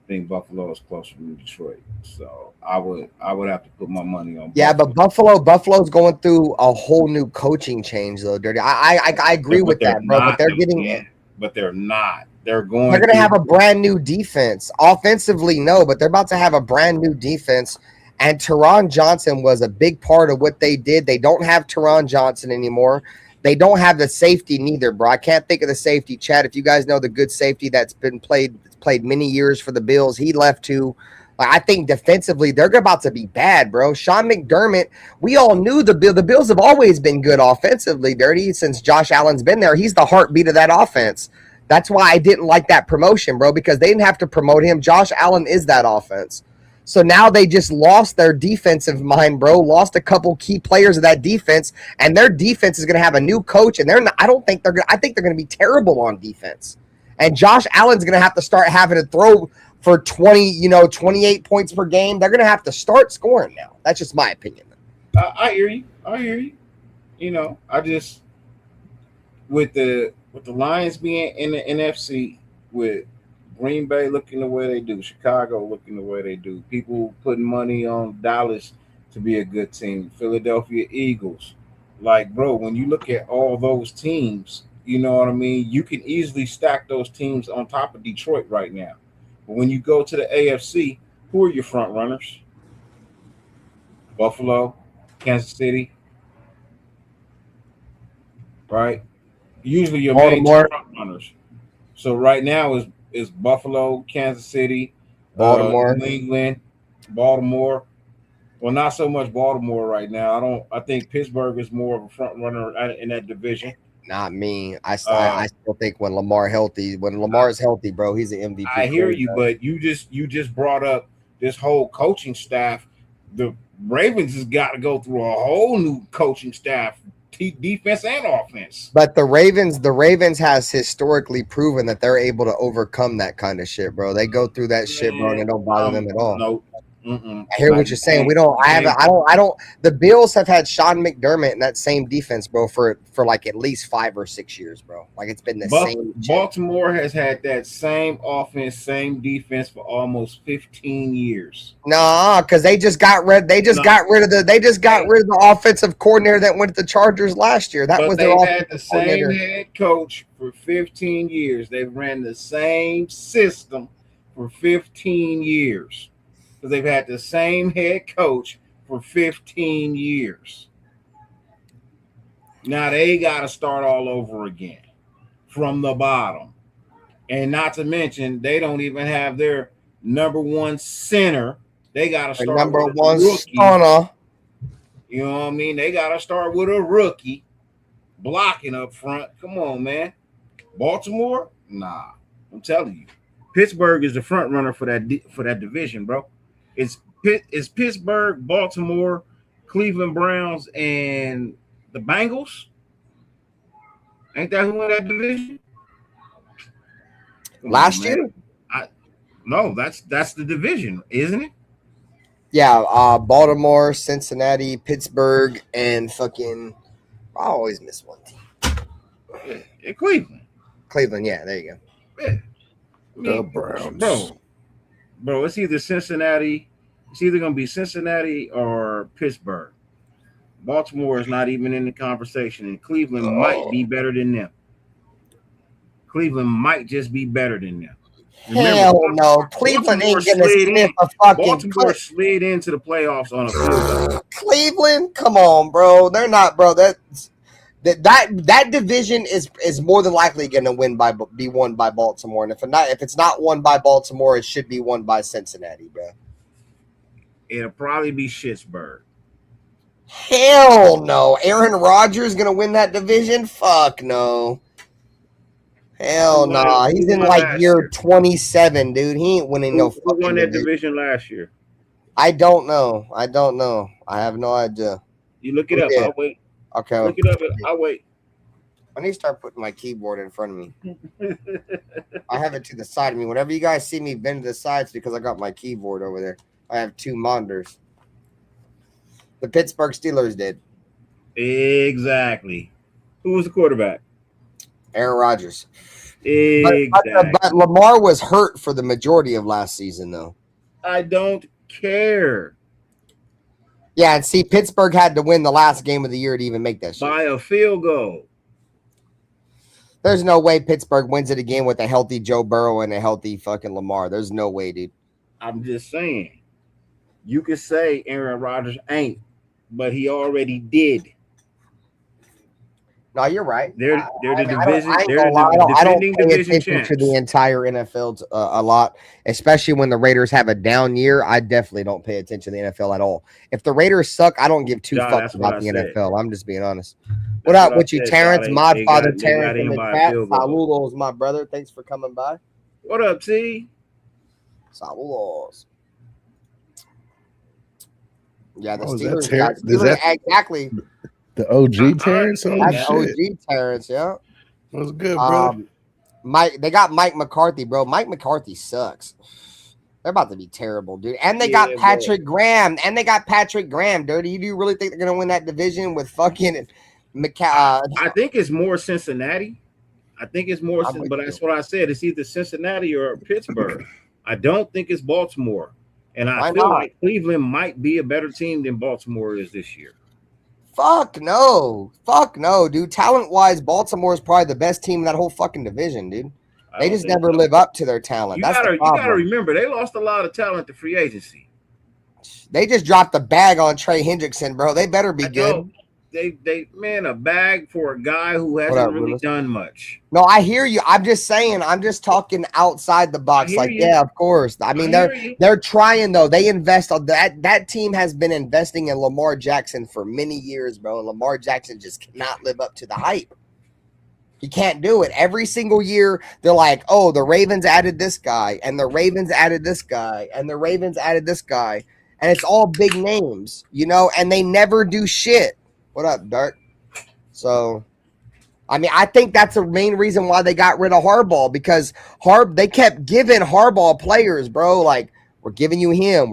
I think Buffalo is closer than Detroit, so I would have to put my money on. Yeah, Buffalo. But Buffalo's going through a whole new coaching change, though. Dirty. I agree with that, bro. But they're getting it. But they're not. They're going to have a brand new defense. Offensively, no, but they're about to have a brand new defense. And Teron Johnson was a big part of what they did. They don't have Teron Johnson anymore. They don't have the safety neither, bro. I can't think of the safety. Chad, if you guys know the good safety that's been played many years for the Bills, he left too. Like, I think defensively, they're about to be bad, bro. Sean McDermott, we all knew the Bills have always been good offensively, Dirty, since Josh Allen's been there. He's the heartbeat of that offense. That's why I didn't like that promotion, bro, because they didn't have to promote him. Josh Allen is that offense. So now they just lost their defensive mind, bro, lost a couple key players of that defense, and their defense is going to have a new coach, and I think they're going to be terrible on defense. And Josh Allen's going to have to start having to throw for 28 points per game. They're going to have to start scoring now. That's just my opinion. I hear you. You know, I just with the Lions being in the NFC, with Green Bay looking the way they do, Chicago looking the way they do, people putting money on Dallas to be a good team, Philadelphia Eagles. Like, bro, when you look at all those teams, you know what I mean? You can easily stack those teams on top of Detroit right now. But when you go to the AFC, who are your front runners? Buffalo, Kansas City, right? Usually your main front runners. So right now is Buffalo, Kansas City, Baltimore, New England, Baltimore. Well, not so much Baltimore right now. I think Pittsburgh is more of a front runner in that division. Not me. I still think when Lamar is healthy, bro, he's an MVP. I hear you, but you just brought up this whole coaching staff. The Ravens has got to go through a whole new coaching staff, defense and offense. But the Ravens has historically proven that they're able to overcome that kind of shit, bro. They go through that shit, bro, and it don't bother them at all. No. I hear what you're saying. The Bills have had Sean McDermott in that same defense, bro, for like at least 5 or 6 years, bro. Like, it's been the same. Baltimore has had that same offense, same defense for almost 15 years. Nah, because they just got rid of the offensive coordinator that went to the Chargers last year. They've had the same head coach for 15 years. They ran the same system for 15 years. They've had the same head coach for 15 years. Now they got to start all over again from the bottom. And not to mention, they don't even have their number one center. They got to start number with one a rookie. stunner. You know what I mean? They got to start with a rookie blocking up front. Come on, man. Baltimore? Nah. I'm telling you. Pittsburgh is the front runner for that division, bro. It's Pittsburgh, Baltimore, Cleveland Browns, and the Bengals. Ain't that who in that division? Last year? No, that's the division, isn't it? Yeah, Baltimore, Cincinnati, Pittsburgh, and fucking I always miss one team. Yeah, Cleveland. Cleveland, yeah, there you go. Yeah. The Browns. Bro, it's either Cincinnati. It's either going to be Cincinnati or Pittsburgh. Baltimore is not even in the conversation, and Cleveland might be better than them. Cleveland might just be better than them. Hell no. Cleveland ain't going to sniff a fucking Baltimore slid into the playoffs on a field goal. Cleveland? Come on, bro. They're not, bro. That division is more than likely going to be won by Baltimore. And if it's not won by Baltimore, it should be won by Cincinnati, bro. It'll probably be Pittsburgh. Hell no. Aaron Rodgers going to win that division? Fuck no. Hell no. Nah. He's in like year 27, dude. He ain't winning no fucking won that division last year? I don't know. I have no idea. You look it up. I'll wait. Okay. Look it up. I'll wait. I need to start putting my keyboard in front of me. I have it to the side of me. Whenever you guys see me bend to the sides, because I got my keyboard over there. I have two monitors. The Pittsburgh Steelers did. Exactly. Who was the quarterback? Aaron Rodgers. Exactly. But Lamar was hurt for the majority of last season, though. I don't care. Yeah, and see, Pittsburgh had to win the last game of the year to even make that shit. By a field goal. There's no way Pittsburgh wins it again with a healthy Joe Burrow and a healthy fucking Lamar. There's no way, dude. I'm just saying. You could say Aaron Rodgers ain't, but he already did. No, you're right. They're the division. I don't pay attention to the entire NFL a lot, especially when the Raiders have a down year. I definitely don't pay attention to the NFL at all. If the Raiders suck, I don't give two fucks about the NFL. I'm just being honest. What up with you, Terrence? Modfather Terrence in the chat. Saludos, my brother. Thanks for coming by. What up, T? Saludos. Yeah, the Steelers exactly. The OG Terrence? That's OG Terrence, yeah. What's good, bro? They got Mike McCarthy, bro. Mike McCarthy sucks. They're about to be terrible, dude. And they got Patrick Graham. Dyrti, do you really think they're going to win that division with fucking I think it's more Cincinnati. But that's what I said. It's either Cincinnati or Pittsburgh. I don't think it's Baltimore. And I feel like Cleveland might be a better team than Baltimore is this year. Fuck no, dude. Talent-wise, Baltimore is probably the best team in that whole fucking division, dude. They just never live up to their talent. You gotta remember, they lost a lot of talent to free agency. They just dropped the bag on Trey Hendrickson, bro. They better be good. A bag for a guy who hasn't really done much. No, I hear you. I'm just saying. I'm just talking outside the box. Yeah, of course. I mean, they're trying though. They invest on that. That team has been investing in Lamar Jackson for many years, bro. And Lamar Jackson just cannot live up to the hype. He can't do it. Every single year, they're like, "Oh, the Ravens added this guy, and the Ravens added this guy, and the Ravens added this guy," and it's all big names, and they never do shit. What up, Dart? So, I mean, I think that's the main reason why they got rid of Harbaugh, because they kept giving Harbaugh players, bro. Like, we're giving you him,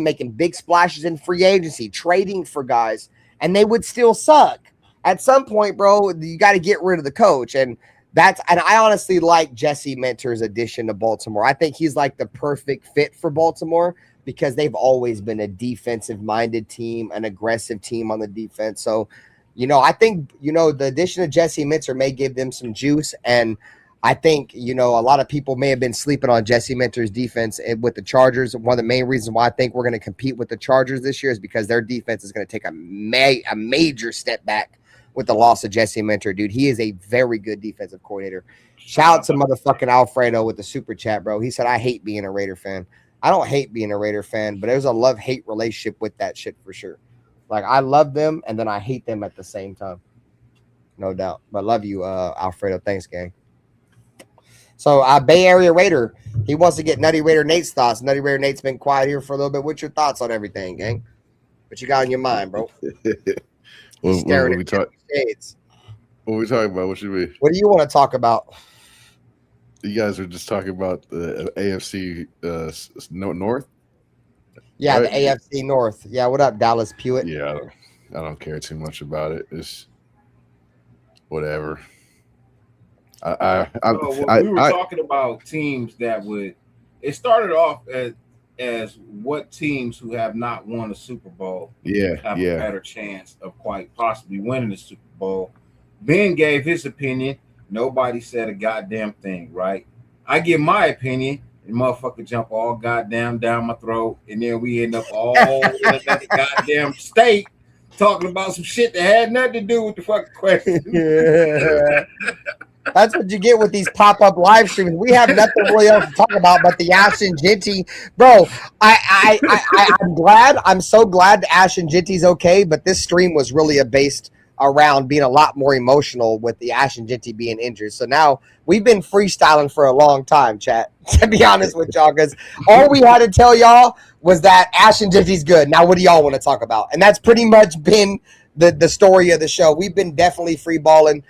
making big splashes in free agency, trading for guys, and they would still suck. At some point, bro, you got to get rid of the coach. And I honestly like Jesse Minter's addition to Baltimore. I think he's like the perfect fit for Baltimore, because they've always been a defensive-minded team, an aggressive team on the defense. So, I think, the addition of Jesse Minter may give them some juice. And I think, a lot of people may have been sleeping on Jesse Minter's defense with the Chargers. One of the main reasons why I think we're going to compete with the Chargers this year is because their defense is going to take a major step back with the loss of Jesse Minter, dude. He is a very good defensive coordinator. Shout out to motherfucking Alfredo with the super chat, bro. He said, I hate being a Raider fan. I don't hate being a Raider fan, but there's a love-hate relationship with that shit for sure. Like, I love them, and then I hate them at the same time. No doubt. But love you, Alfredo. Thanks, gang. So, Bay Area Raider, he wants to get Nutty Raider Nate's thoughts. Nutty Raider Nate's been quiet here for a little bit. What's your thoughts on everything, gang? What you got on your mind, bro? What we talking about? What you mean? What do you want to talk about? You guys are just talking about the AFC North? Yeah, right? The AFC North. Yeah, what up, Dallas Pewitt? Yeah, I don't care too much about it. It's whatever. We were talking about teams that would – it started off as what teams who have not won a Super Bowl have a better chance of quite possibly winning the Super Bowl. Ben gave his opinion. Nobody said a goddamn thing, right? I give my opinion, and motherfucker jump all goddamn down my throat, and then we end up all in another goddamn state talking about some shit that had nothing to do with the fucking question. Yeah. That's what you get with these pop-up live streams. We have nothing really else to talk about but the Ashton Jeanty. Bro, I'm glad. I'm so glad Ashton Jeanty's okay, but this stream was really based around being a lot more emotional with the Ashton Jeanty being injured. So now we've been freestyling for a long time, chat, to be honest with y'all, because all we had to tell y'all was that Ashton Jeanty's good. Now what do y'all want to talk about? And that's pretty much been the story of the show. We've been definitely free balling.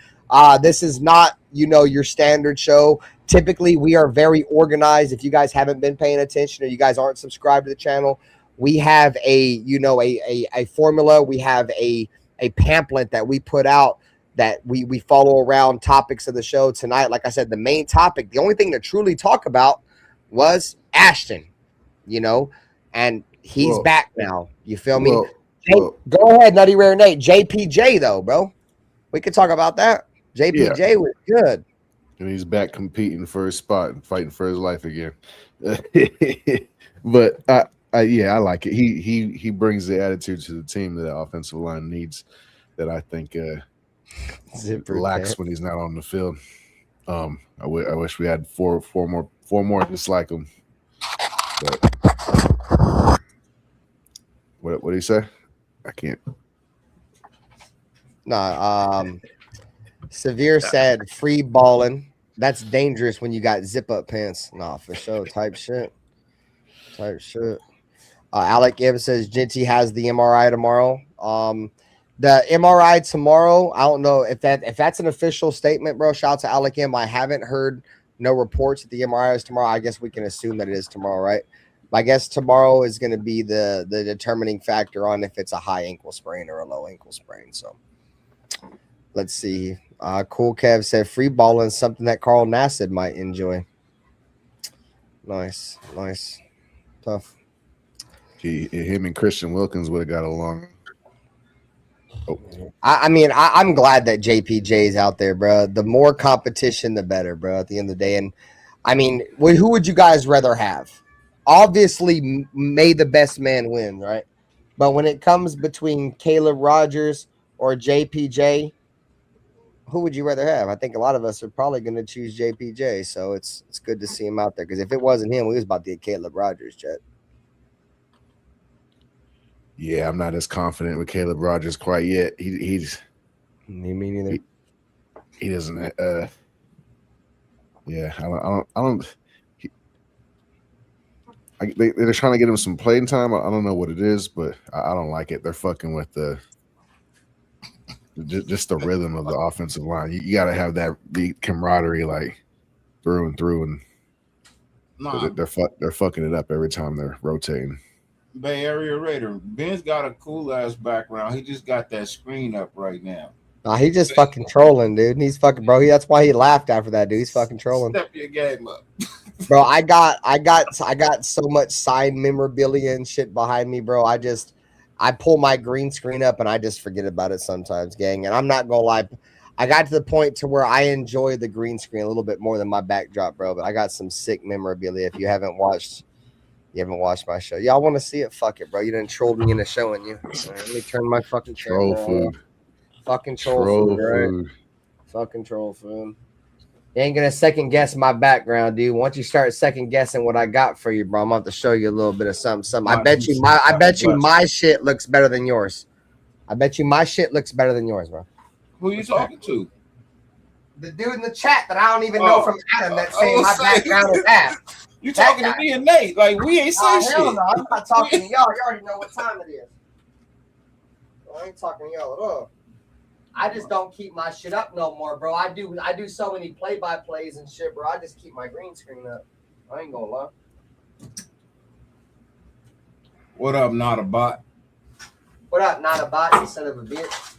This is not, your standard show. Typically, we are very organized. If you guys haven't been paying attention or you guys aren't subscribed to the channel, we have a formula. We have a pamphlet that we put out that we follow around topics of the show tonight. Like I said, the main topic, the only thing to truly talk about was Ashton, and he's back now. You feel me? Go ahead, Nutty Rare Nate. JPJ, though, bro. We could talk about that. JPJ was good. And he's back competing for his spot and fighting for his life again. But I like it. He brings the attitude to the team that the offensive line needs that I think lacks when he's not on the field. I wish we had four more just like him. But what do you say? I can't. Severe said free balling. That's dangerous when you got zip up pants. Nah, for sure. Type shit. Alec Gibbs says Jeanty has the MRI tomorrow. The MRI tomorrow, I don't know if that's an official statement, bro. Shout out to Alec M. I haven't heard no reports that the MRI is tomorrow. I guess we can assume that it is tomorrow, right? I guess tomorrow is going to be the determining factor on if it's a high ankle sprain or a low ankle sprain. So let's see. Cool Kev said free balling, something that Carl Nassib might enjoy. Nice. Tough. Him and Christian Wilkins would have got along. I'm glad that JPJ is out there, bro. The more competition, the better, bro, at the end of the day. And who would you guys rather have? Obviously, may the best man win, right? But when it comes between Caleb Rogers or JPJ, who would you rather have? I think a lot of us are probably going to choose JPJ. So it's good to see him out there, because if it wasn't him, we was about to get Caleb Rogers, Chet. Yeah, I'm not as confident with Caleb Rogers quite yet. He's me neither. He doesn't. Yeah, I don't. They're trying to get him some playing time. I don't know what it is, but I don't like it. They're fucking with just the rhythm of the offensive line. You got to have the camaraderie like through and through, and they're fucking it up every time they're rotating. Bay Area Raider. Ben's got a cool ass background. He just got that screen up right now. He just fucking trolling, dude. He's fucking, bro. That's why he laughed after that, dude. He's fucking trolling. Step your game up. Bro, I got so much signed memorabilia and shit behind me, bro. I pull my green screen up and I just forget about it sometimes, gang. And I'm not gonna lie, I got to the point to where I enjoy the green screen a little bit more than my backdrop, bro. But I got some sick memorabilia. If you haven't watched my show, y'all want to see it? Fuck it, bro. You done trolled me into showing you. Right, let me turn my fucking troll food. Fucking troll food, right? Fucking troll food. You ain't gonna second guess my background, dude. Once you start second guessing what I got for you, bro, I'm about to show you a little bit of something. I bet you my shit looks better than yours. I bet you my shit looks better than yours, bro. Who you talking to? The dude in the chat that I don't even know from Adam that's saying my background is that. You talking to me and Nate? Like we ain't saying shit. Hell no, I'm not talking to y'all. You already know what time it is. I ain't talking to y'all at all. I just don't keep my shit up no more, bro. I do so many play-by-plays and shit, bro. I just keep my green screen up. I ain't gonna lie. What up, not a bot? What up, not a bot, you son of a bitch?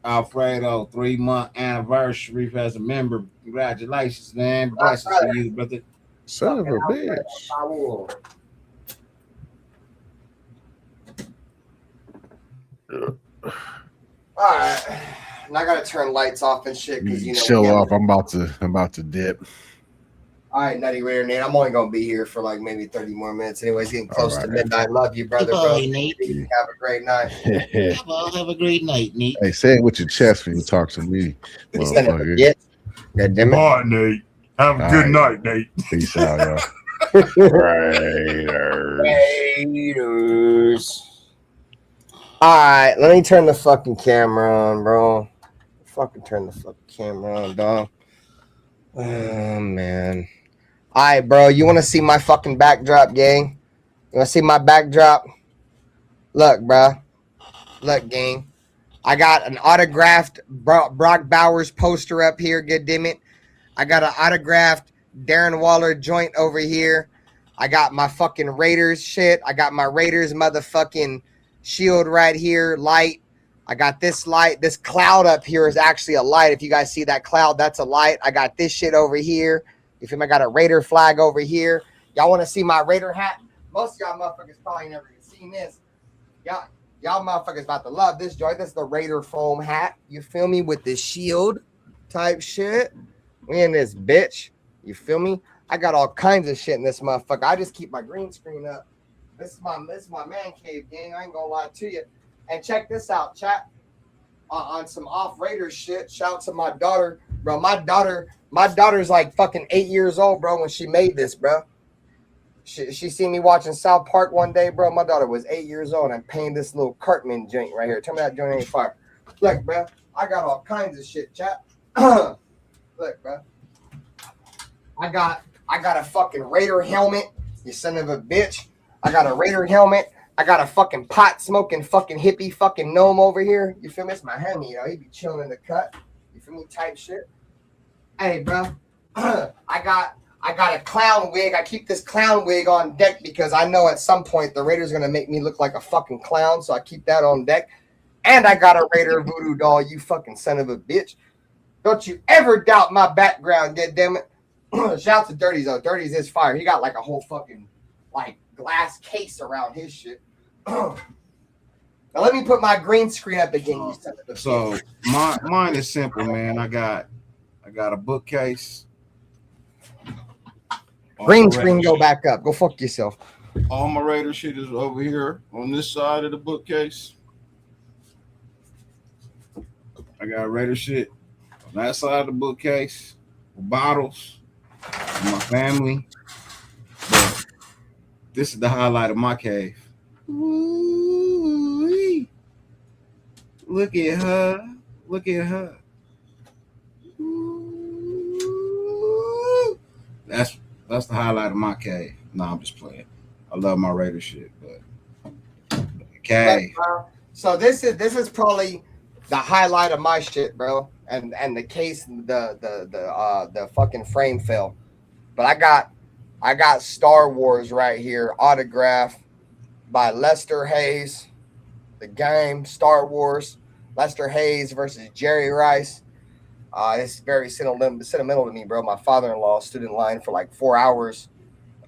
Alfredo, 3-month anniversary as a member. Congratulations, man. Blessings to you, brother. Son of a bitch. All right. And I gotta turn lights off and shit because show off. I'm about to dip. All right, Nutty Raider Nate. I'm only gonna be here for like maybe 30 more minutes. Anyways, getting close to midnight. Love you, brother. Bro. Nate. Have a great night. Have a great night, Nate. Hey, say it with your chest when you talk to me, motherfucker. God damn it. Bye, Nate. Have a good night, Nate. Peace out, y'all. Raiders. All right, let me turn the fucking camera on, bro. Fucking turn the fucking camera on, dog. Oh, man. All right, bro. You want to see my fucking backdrop, gang? You want to see my backdrop? Look, bro. Look, gang. I got an autographed Brock Bowers poster up here, good damn it. I got an autographed Darren Waller joint over here. I got my fucking Raiders shit. I got my Raiders motherfucking shield right here, light. I got this light. This cloud up here is actually a light. If you guys see that cloud, that's a light. I got this shit over here. You feel me? I got a Raider flag over here. Y'all want to see my Raider hat? Most of y'all motherfuckers probably never seen this. Y'all motherfuckers about to love this joint. This is the Raider foam hat. You feel me? With the shield type shit. We in this bitch. You feel me? I got all kinds of shit in this motherfucker. I just keep my green screen up. This is my man cave, gang. I ain't gonna lie to you. And check this out, chat. On some off Raiders shit. Shout out to my daughter, bro. My daughter's like fucking 8 years old, bro. When she made this, bro. She seen me watching South Park one day, bro. My daughter was 8 years old and painted this little Cartman joint right here. Tell me that joint ain't fire. Look, bro. I got all kinds of shit, chat. Look, bro. I got a fucking Raider helmet. You son of a bitch. I got a Raider helmet. I got a fucking pot smoking fucking hippie fucking gnome over here. You feel me? It's my homie, you know. He be chilling in the cut. You feel me? Type shit. Hey, bro. I got a clown wig. I keep this clown wig on deck because I know at some point the Raiders are gonna make me look like a fucking clown, so I keep that on deck. And I got a Raider voodoo doll. You fucking son of a bitch. Don't you ever doubt my background, goddammit. Shout out to Dyrti though. Dyrti's his fire. He got like a whole fucking like glass case around his shit. Now let me put my green screen up again. So mine is simple, man. I got a bookcase. Green screen, go back up. Go fuck yourself. All my Raider shit is over here on this side of the bookcase. I got Raider shit on that side of the bookcase. Bottles. My family. But this is the highlight of my cave. Ooh-wee. Look at her. Look at her. Ooh. That's the highlight of my cave. No, I'm just playing. I love my Raider shit, but cave. So this is probably the highlight of my shit, bro. And the case, the fucking frame fell. But I got Star Wars right here, autograph by Lester Hayes. The game, Star Wars, Lester Hayes versus Jerry Rice. It's very sentimental to me, bro. My father-in-law stood in line for like 4 hours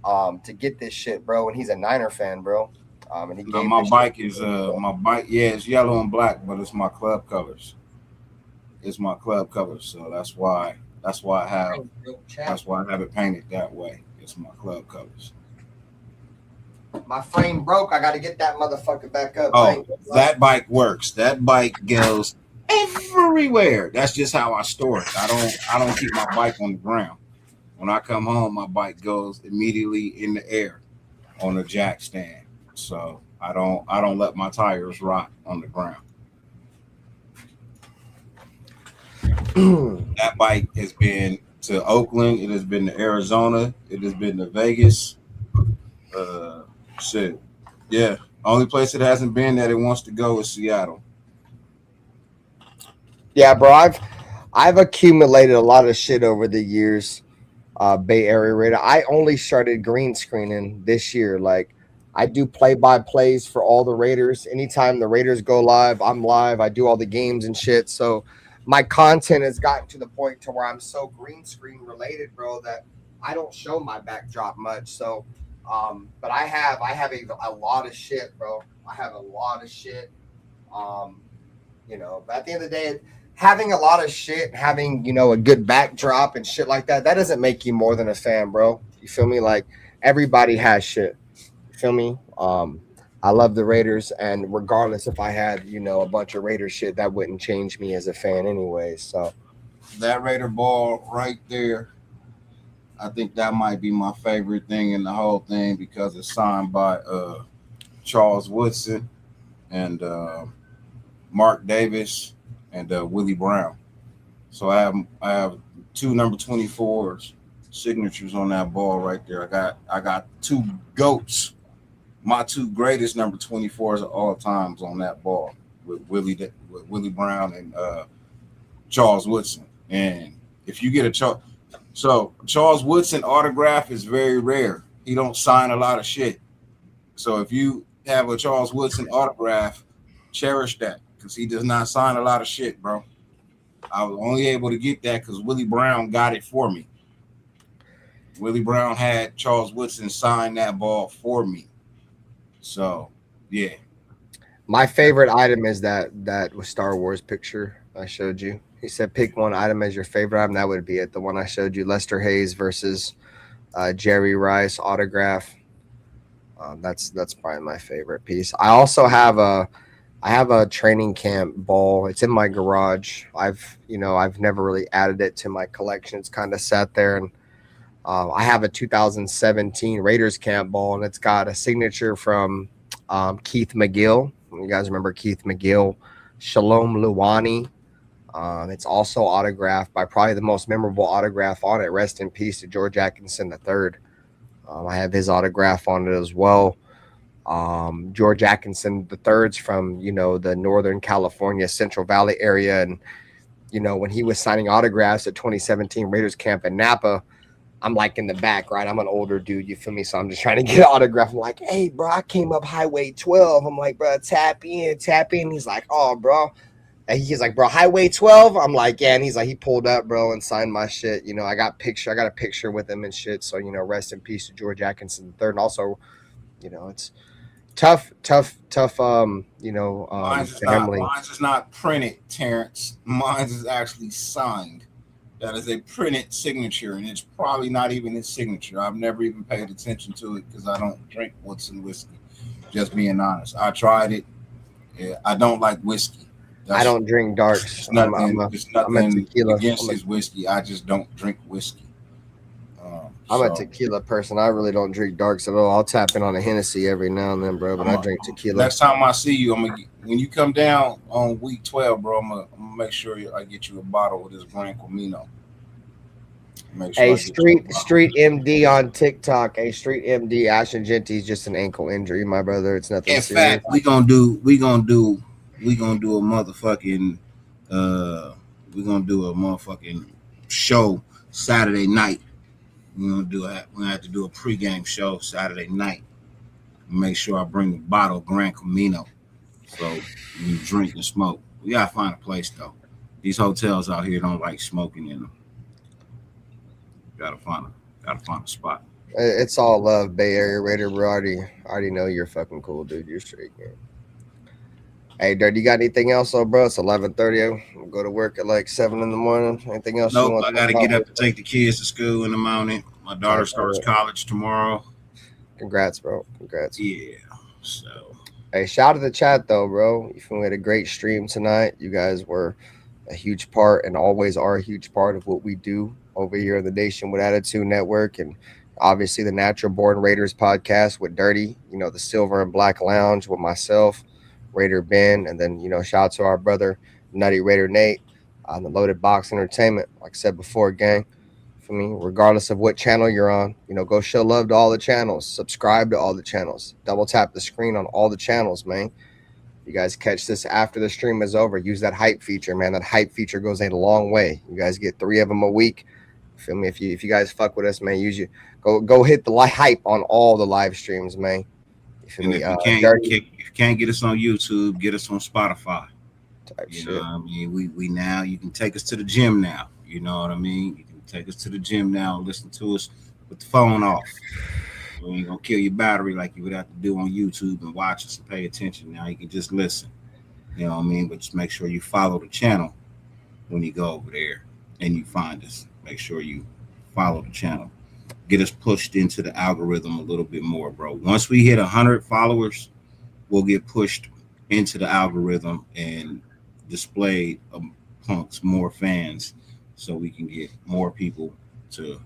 to get this shit, bro. And he's a Niner fan, bro. And he gave my bike is yeah, it's yellow and black, but it's my club colors. It's my club colors, so that's why I have it painted that way. It's my club colors. My frame broke. I got to get that motherfucker back up. Oh, that bike works. That bike goes everywhere. That's just how I store it. I don't keep my bike on the ground. When I come home, my bike goes immediately in the air on a jack stand. So I don't let my tires rot on the ground. That bike has been to Oakland. It has been to Arizona. It has been to Vegas. Shit. Yeah. Only place it hasn't been that it wants to go is Seattle. Yeah, bro. I've accumulated a lot of shit over the years. Bay Area Raider. I only started green screening this year. Like, I do play-by-plays for all the Raiders. Anytime the Raiders go live, I'm live. I do all the games and shit. So my content has gotten to the point to where I'm so green screen related, bro, that I don't show my backdrop much. So, but I have a lot of shit, bro. I have a lot of shit. You know, but at the end of the day, having a lot of shit, having, you know, a good backdrop and shit like that, that doesn't make you more than a fan, bro. You feel me? Like everybody has shit. You feel me? I love the Raiders, and regardless if I had, you know, a bunch of Raiders shit, that wouldn't change me as a fan anyway. So That Raider ball right there, I think that might be my favorite thing in the whole thing because it's signed by Charles Woodson and Mark Davis and Willie Brown. So I have two number 24s signatures on that ball right there. I got two GOATs, my two greatest number 24s of all times on that ball with Willie Brown and Charles Woodson. And if you get a Charles Woodson autograph is very rare. He don't sign a lot of shit. So if you have a Charles Woodson autograph, cherish that because he does not sign a lot of shit, bro. I was only able to get that because Willie Brown got it for me. Willie Brown had Charles Woodson sign that ball for me. So, yeah. my favorite item is that Star Wars picture I showed you. He said pick one item as your favorite item. That would be it. The one I showed you, Lester Hayes versus Jerry Rice autograph. That's probably my favorite piece. I also have a training camp ball. It's in my garage. I've never really added it to my collection. It's kind of sat there, and I have a 2017 Raiders camp ball, and it's got a signature from Keith McGill. You guys remember Keith McGill? Shalom Luwani. It's also autographed by probably the most memorable autograph on it. Rest in peace to George Atkinson III. I have his autograph on it as well. George Atkinson III's from, you know, the Northern California Central Valley area. And, you know, when he was signing autographs at 2017 Raiders camp in Napa, I'm like in the back, right? I'm an older dude, you feel me? So I'm just trying to get an autograph. I'm like, hey, bro, I came up Highway 12. I'm like, bro, tap in. He's like, oh, bro. And he's like, bro, Highway 12? I'm like, yeah. And he's like, he pulled up, bro, and signed my shit. You know, I got a picture with him and shit. So, you know, rest in peace to George Atkinson III. And also, you know, it's tough, family. Mine's is not printed, Terrence. Mine's is actually signed. That is a printed signature, and it's probably not even his signature. I've never even paid attention to it because I don't drink Woodson whiskey. Just being honest. I tried it. Yeah, I don't like whiskey. I don't drink darks. It's nothing against his whiskey. I just don't drink whiskey. I'm a tequila person. I really don't drink darks at all. I'll tap in on a Hennessy every now and then, bro, but I drink tequila. Next time I see you, when you come down on week 12, bro, I'm gonna make sure I get you a bottle of this Gran Camino. Hey, Street MD on TikTok. Hey, Street MD, Ashton Jeanty is just an ankle injury, my brother. It's nothing In serious. fact, we gonna do a motherfucking show Saturday night. We're gonna have to do a pregame show Saturday night. Make sure I bring a bottle of Gran Camino so you drink and smoke. We gotta find a place though. These hotels out here don't like smoking in them. Gotta find a spot. It's all love, Bay Area Raider, bro. I already know you're fucking cool, dude. You're straight, man. Hey, Dyrti, you got anything else, bro? It's 11:30. We'll go to work at like 7 in the morning. Anything else? Nope, I got to get up to take the kids to school in the morning. My daughter starts college tomorrow. Congrats, bro. Congrats. Yeah. So. Hey, shout out to the chat, though, bro. You feel we had a great stream tonight. You guys were a huge part and always are a huge part of what we do over here in the Nation with Attitude Network, and obviously the Natural Born Raiders podcast with Dyrti, you know, the Silver and Black Lounge with myself, RaiderBen, and then, you know, shout out to our brother Nutty Raider Nate on the Loaded Box Entertainment. Like I said before, gang, for me, regardless of what channel you're on, you know, go show love to all the channels, subscribe to all the channels, double tap the screen on all the channels, man. You guys catch this after the stream is over, use that hype feature, man. That hype feature goes a long way. You guys get 3 of them a week. Feel me? If you guys fuck with us, man, go hit the hype on all the live streams, man. You feel me? If you can't get us on YouTube, get us on Spotify. You know what I mean? We now, you can take us to the gym now. You know what I mean? You can take us to the gym now and listen to us with the phone off. We ain't gonna kill your battery like you would have to do on YouTube and watch us and pay attention. Now you can just listen. You know what I mean? But just make sure you follow the channel when you go over there and you find us. Make sure you follow the channel. Get us pushed into the algorithm a little bit more, bro. Once we hit 100 followers, we'll get pushed into the algorithm and displayed amongst more fans, so we can get more people to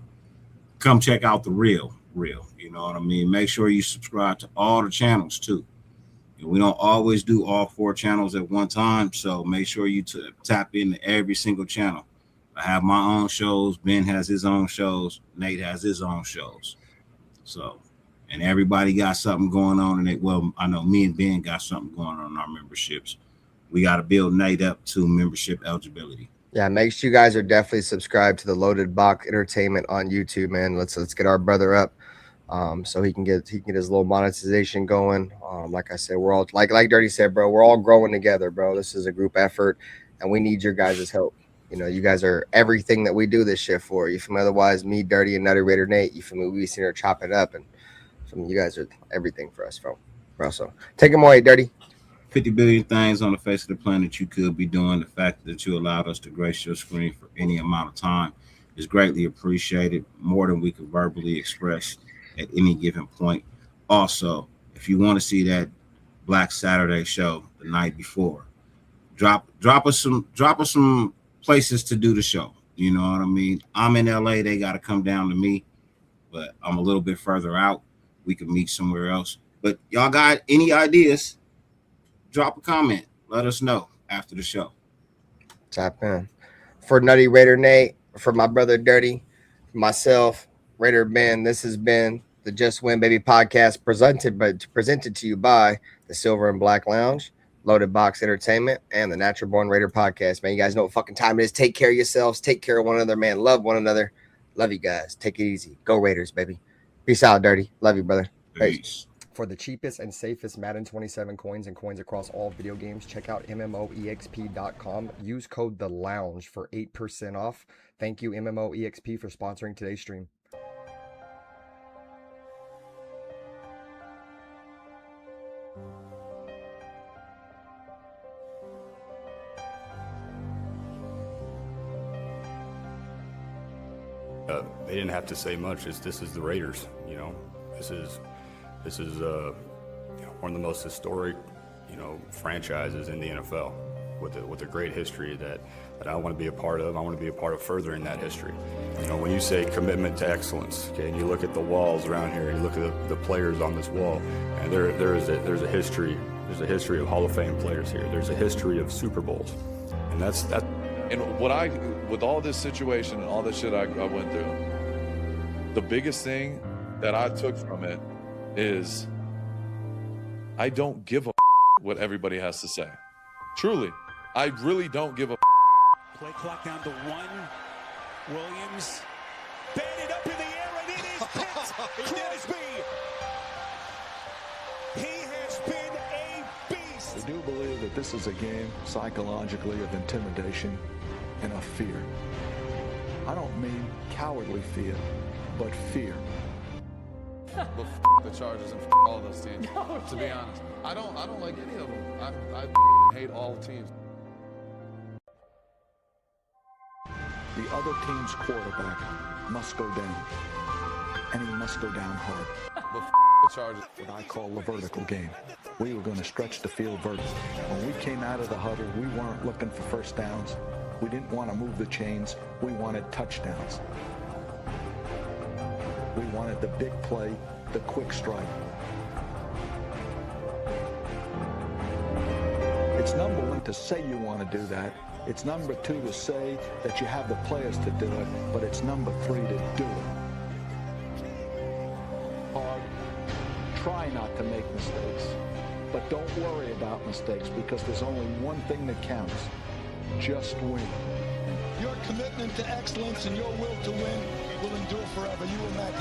come check out the real. You know what I mean? Make sure you subscribe to all the channels too. We don't always do all 4 channels at one time, so make sure you tap into every single channel. I have my own shows. Ben has his own shows. Nate has his own shows. So, and everybody got something going on. And well, I know me and Ben got something going on in our memberships. We got to build Nate up to membership eligibility. Yeah, make sure you guys are definitely subscribed to the Loaded Box Entertainment on YouTube, man. Let's get our brother up, so he can get his little monetization going. Like I said, we're all like Dyrti said, bro. We're all growing together, bro. This is a group effort, and we need your guys' help. You know, you guys are everything that we do this shit for. You feel me? Otherwise, me, Dyrti, and Nutty, Raider, Nate, you feel me? We be sitting here chopping up, and you guys are everything for us, bro. So take them away, Dyrti. 50 billion things on the face of the planet you could be doing. The fact that you allowed us to grace your screen for any amount of time is greatly appreciated, more than we could verbally express at any given point. Also, if you want to see that Black Saturday show the night before, drop us some places to do the show. You know what I mean? I'm in LA, they got to come down to me, but I'm a little bit further out. We could meet somewhere else. But y'all got any ideas? Drop a comment. Let us know after the show. Tap in. For Nutty, Raider, Nate, for my brother Dyrti, for myself, RaiderBen, this has been the Just Win Baby podcast presented to you by the Silver and Black Lounge, Loaded Box Entertainment, and the Natural Born Raider podcast. Man, you guys know what fucking time it is. Take care of yourselves. Take care of one another, man. Love one another. Love you guys. Take it easy. Go Raiders, baby. Peace out, Dyrti. Love you, brother. Peace. For the cheapest and safest Madden 27 coins and coins across all video games, check out MMOEXP.com. Use code THELOUNGE for 8% off. Thank you, MMOEXP, for sponsoring today's stream. They didn't have to say much. This is the Raiders. You know, this is one of the most historic, franchises in the NFL, with a great history that I want to be a part of. I want to be a part of furthering that history. You know, when you say commitment to excellence, okay, and you look at the walls around here, and you look at the players on this wall, and there's a history. There's a history of Hall of Fame players here. There's a history of Super Bowls, and that's. And with all this situation and all this shit I went through, the biggest thing that I took from it is I don't give a what everybody has to say. Truly, I really don't give a. Play clock down to 1. Williams batted up in the air, and it is picked. Crosby. He has been a beast. We do believe that this is a game psychologically of intimidation and of fear. I don't mean cowardly fear, but fear. But the Chargers and all those teams. No, to be honest, I don't like any of them. I hate all teams. The other team's quarterback must go down, and he must go down hard. But the Chargers. What I call the vertical game. We were going to stretch the field vertical. When we came out of the huddle, we weren't looking for first downs. We didn't want to move the chains. We wanted touchdowns. We wanted the big play, the quick strike. It's number one to say you want to do that. It's number two to say that you have the players to do it, but it's number three to do it. Hard. Try not to make mistakes, but don't worry about mistakes because there's only one thing that counts. Just win. Your commitment to excellence and your will to win will endure forever. You and Matt.